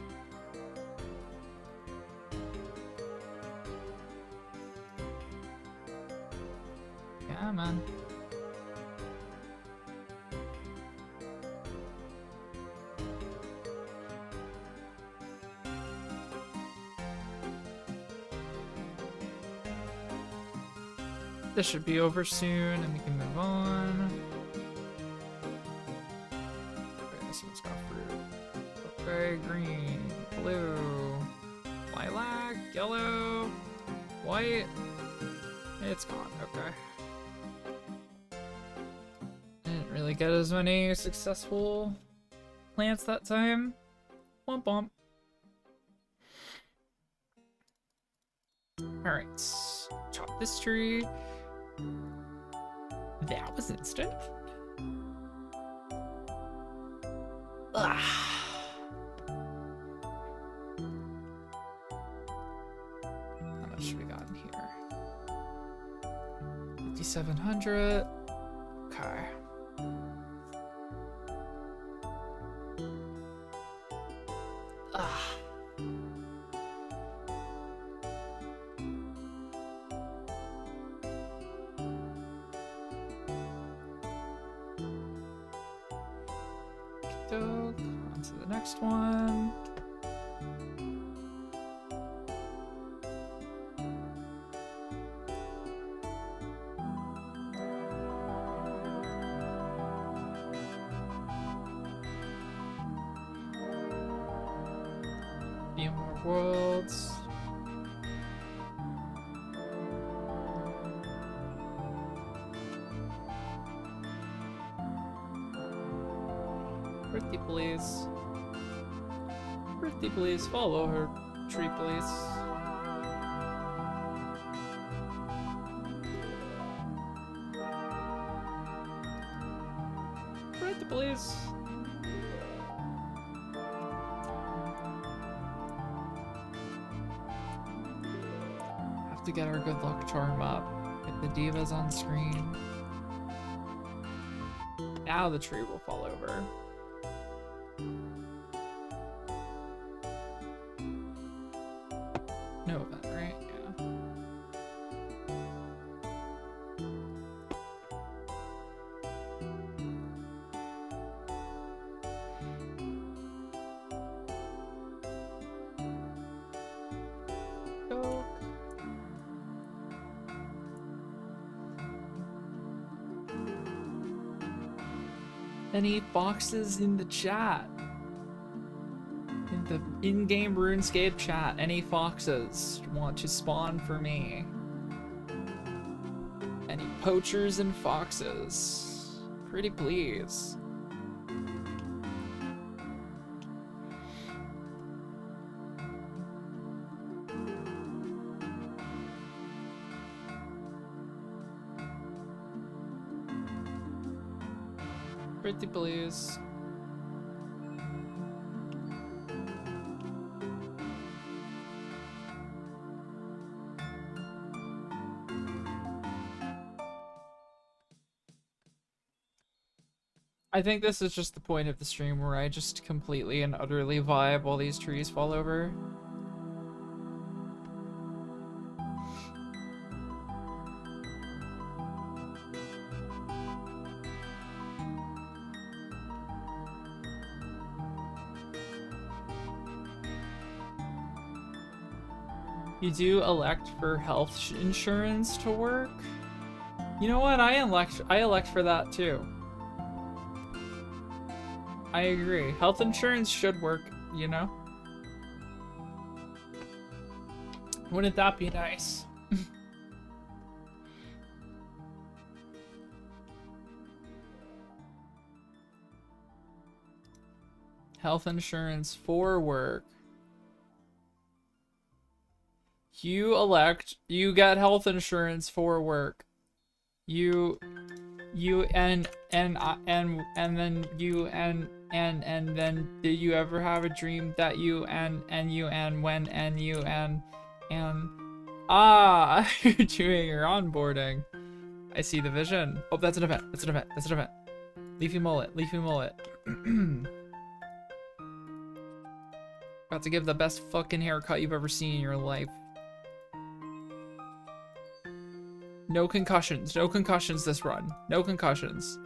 S1: Yeah, man. This should be over soon and we can move on. Okay, this one's got fruit. Okay, green, blue, lilac, yellow, white. It's gone, okay. Didn't really get as many successful plants that time. Womp womp. Alright, chop this tree. That was instant. Ugh. How much have we gotten here? 5,700. Okay. Ugh. On to the next one. Few more worlds. Birthday, please. Birthday, please. Follow her tree, please. Birthday, please. Have to get our good luck charm up. Get the divas on screen. Now the tree will fall over. No event, right? Yeah. Go. Any boxes in the chat? In the in-game RuneScape chat, any foxes want to spawn for me? Any poachers and foxes? Pretty please. Pretty please. I think this is just the point of the stream where I just completely and utterly vibe while these trees fall over. You do elect for health insurance to work? You know what? I elect for that too. I agree. Health insurance should work, you know? Wouldn't that be nice? Health insurance for work. You get health insurance for work. You you and then you and then did you ever have a dream that you and you and when and you and ah you're doing your onboarding. I see the vision. Oh, that's an event. That's an event. That's an event. Leafy mullet. Leafy mullet. About to give the best fucking haircut you've ever seen in your life. No concussions. No concussions this run. No concussions.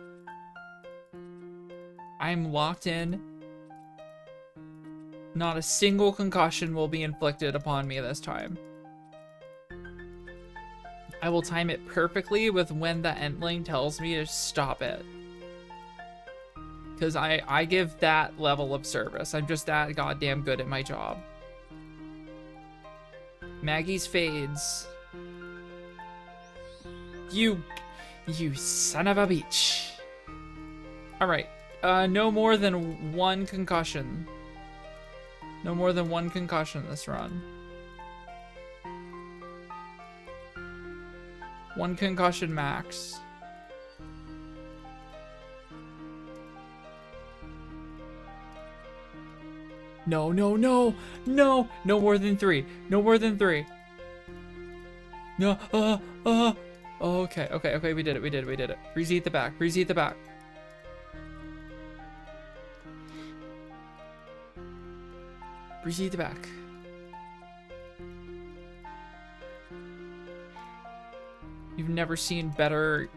S1: I'm locked in. Not a single concussion will be inflicted upon me this time. I will time it perfectly with when the Entling tells me to stop it. Because I give that level of service. I'm just that goddamn good at my job. Maggie's fades. You son of a bitch. Alright. No more than one concussion. No more than one concussion this run. One concussion max. No, no, no, no, no more than 3. No more than 3. No, okay, okay, okay, we did it, we did it, we did it. Reseat the back, reseat the back. Reseat the back. You've never seen better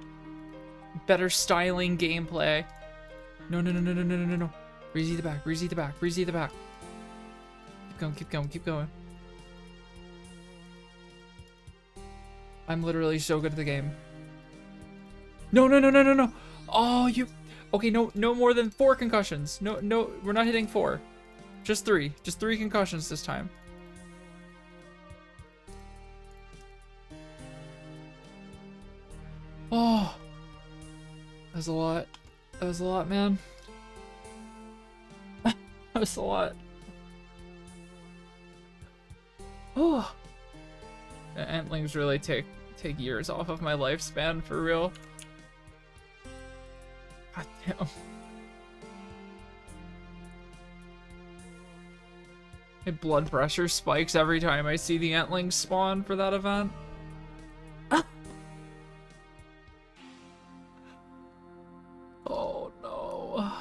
S1: styling gameplay. No, no, no, no, no, no, no, no, no. Reseat the back, reseat the back, reseat the back. Keep going, keep going, keep going. I'm literally so good at the game. No, no, no, no, no, no. Oh, you. Okay, no, no more than 4 concussions. No, no, we're not hitting 4. Just 3. Just 3 concussions this time. Oh, that was a lot. That was a lot, man. That was a lot. Oh, the Entlings really take years off of my lifespan for real. God damn. My blood pressure spikes every time I see the Entlings spawn for that event. Oh no.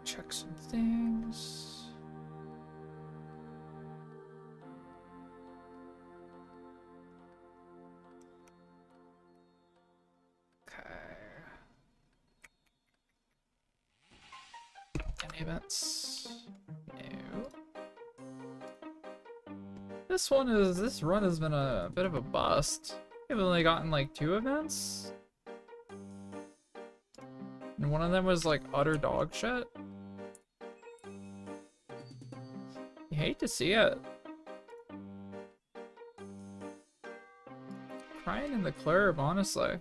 S1: Check some things. Okay. Any events? No. This run has been a bit of a bust. I've only gotten like 2 events. And one of them was like utter dog shit. You hate to see it. Crying in the club, honestly.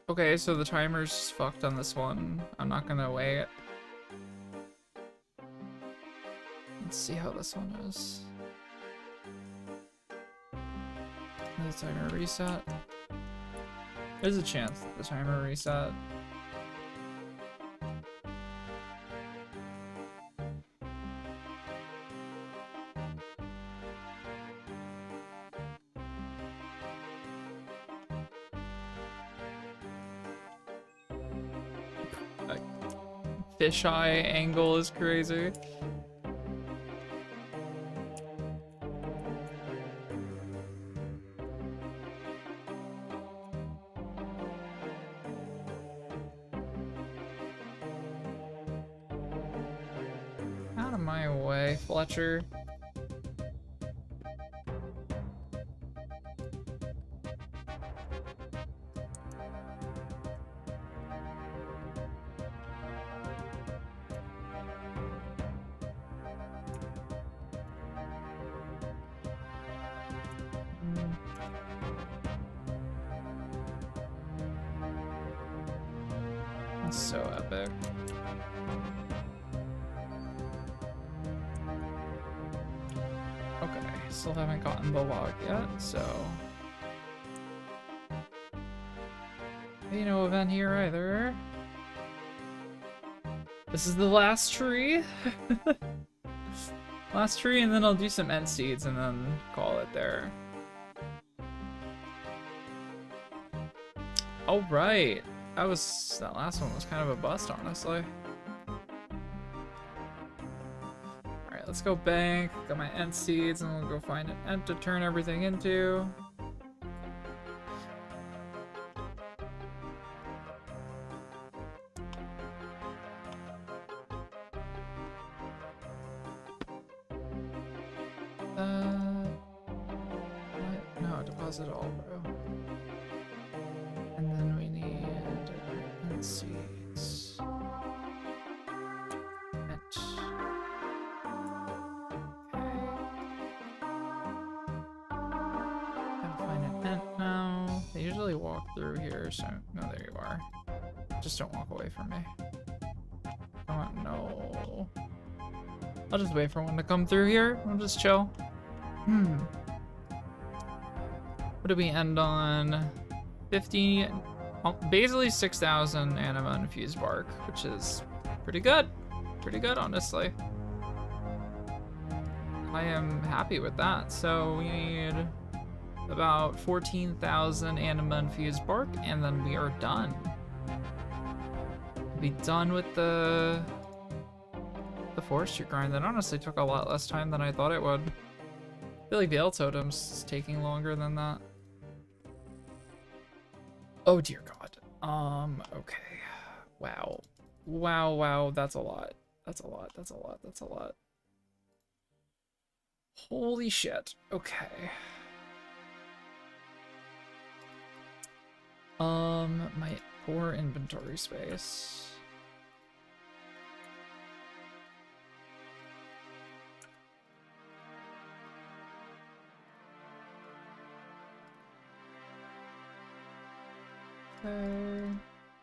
S1: Okay, so the timer's fucked on this one. I'm not gonna wait. Let's see how this one is. The timer reset. There's a chance that the timer reset. Like, fisheye angle is crazy. Out of my way, Fletcher. That's so epic. Okay, still haven't gotten the log yet, so... Ain't no event here either. This is the last tree. Last tree, and then I'll do some end seeds and then call it there. All right, that last one was kind of a bust, honestly. All right, let's go bank. Got my end seeds, and we'll go find an end to turn everything into. No, deposit all, bro. And then we need seeds. Ent. Okay. Gotta find an ent now. They usually walk through here, so no, there you are. Just don't walk away from me. Oh no. I'll just wait for one to come through here. I'll just chill. What did we end on? 50, basically 6,000 anima infused bark, which is pretty good. Pretty good, honestly. I am happy with that. So we need about 14,000 anima infused bark, and then we are done. We'll be done with the forestry grind. That honestly took a lot less time than I thought it would. I feel like the L totems is taking longer than that. Oh dear God. Okay. Wow. Wow, that's a lot. That's a lot. Holy shit. Okay. My poor inventory space. Okay.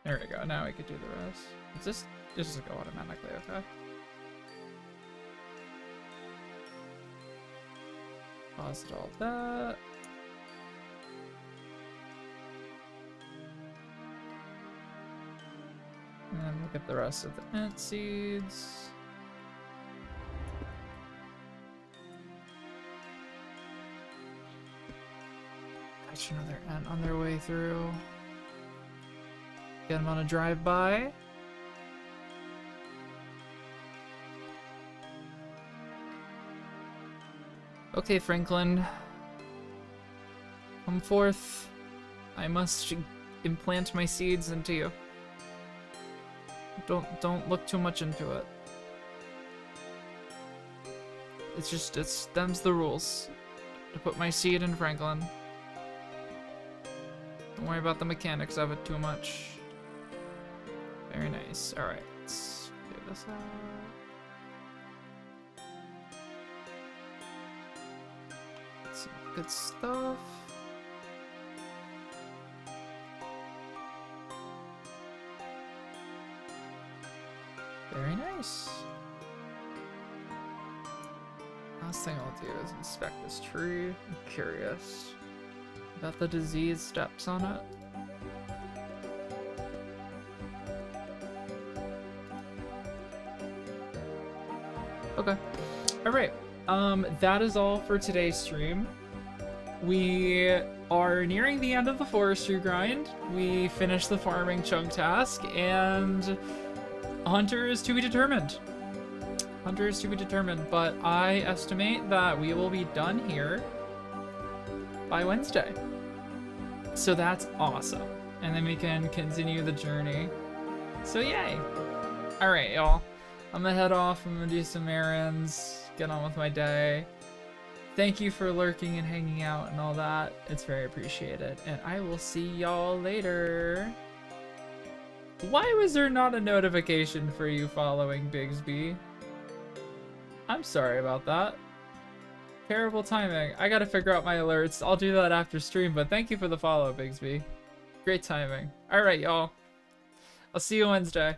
S1: There we go. Now we could do the rest. This just go automatically, okay? Deposit all that. And then we'll get the rest of the ant seeds. Catch another ant on their way through. Get them on a drive-by. Okay, Franklin. Come forth. I must implant my seeds into you. Don't look too much into it. It's them's the rules. To put my seed in Franklin. Don't worry about the mechanics of it too much. Very nice. Alright, let's do this out. Some good stuff. Very nice. Last thing I'll do is inspect this tree. I'm curious about the disease steps on it. Okay. Alright. That is all for today's stream. We are nearing the end of the forestry grind. We finished the farming chunk task, and Hunter is to be determined. Hunter is to be determined, but I estimate that we will be done here by Wednesday. So that's awesome. And then we can continue the journey. So yay. Alright, y'all. I'm gonna head off. I'm gonna do some errands, get on with my day. Thank you for lurking and hanging out and all that. It's very appreciated. And I will see y'all later. Why was there not a notification for you following Bigsby? I'm sorry about that. Terrible timing. I gotta figure out my alerts. I'll do that after stream, but thank you for the follow, Bigsby. Great timing. Alright, y'all. I'll see you Wednesday.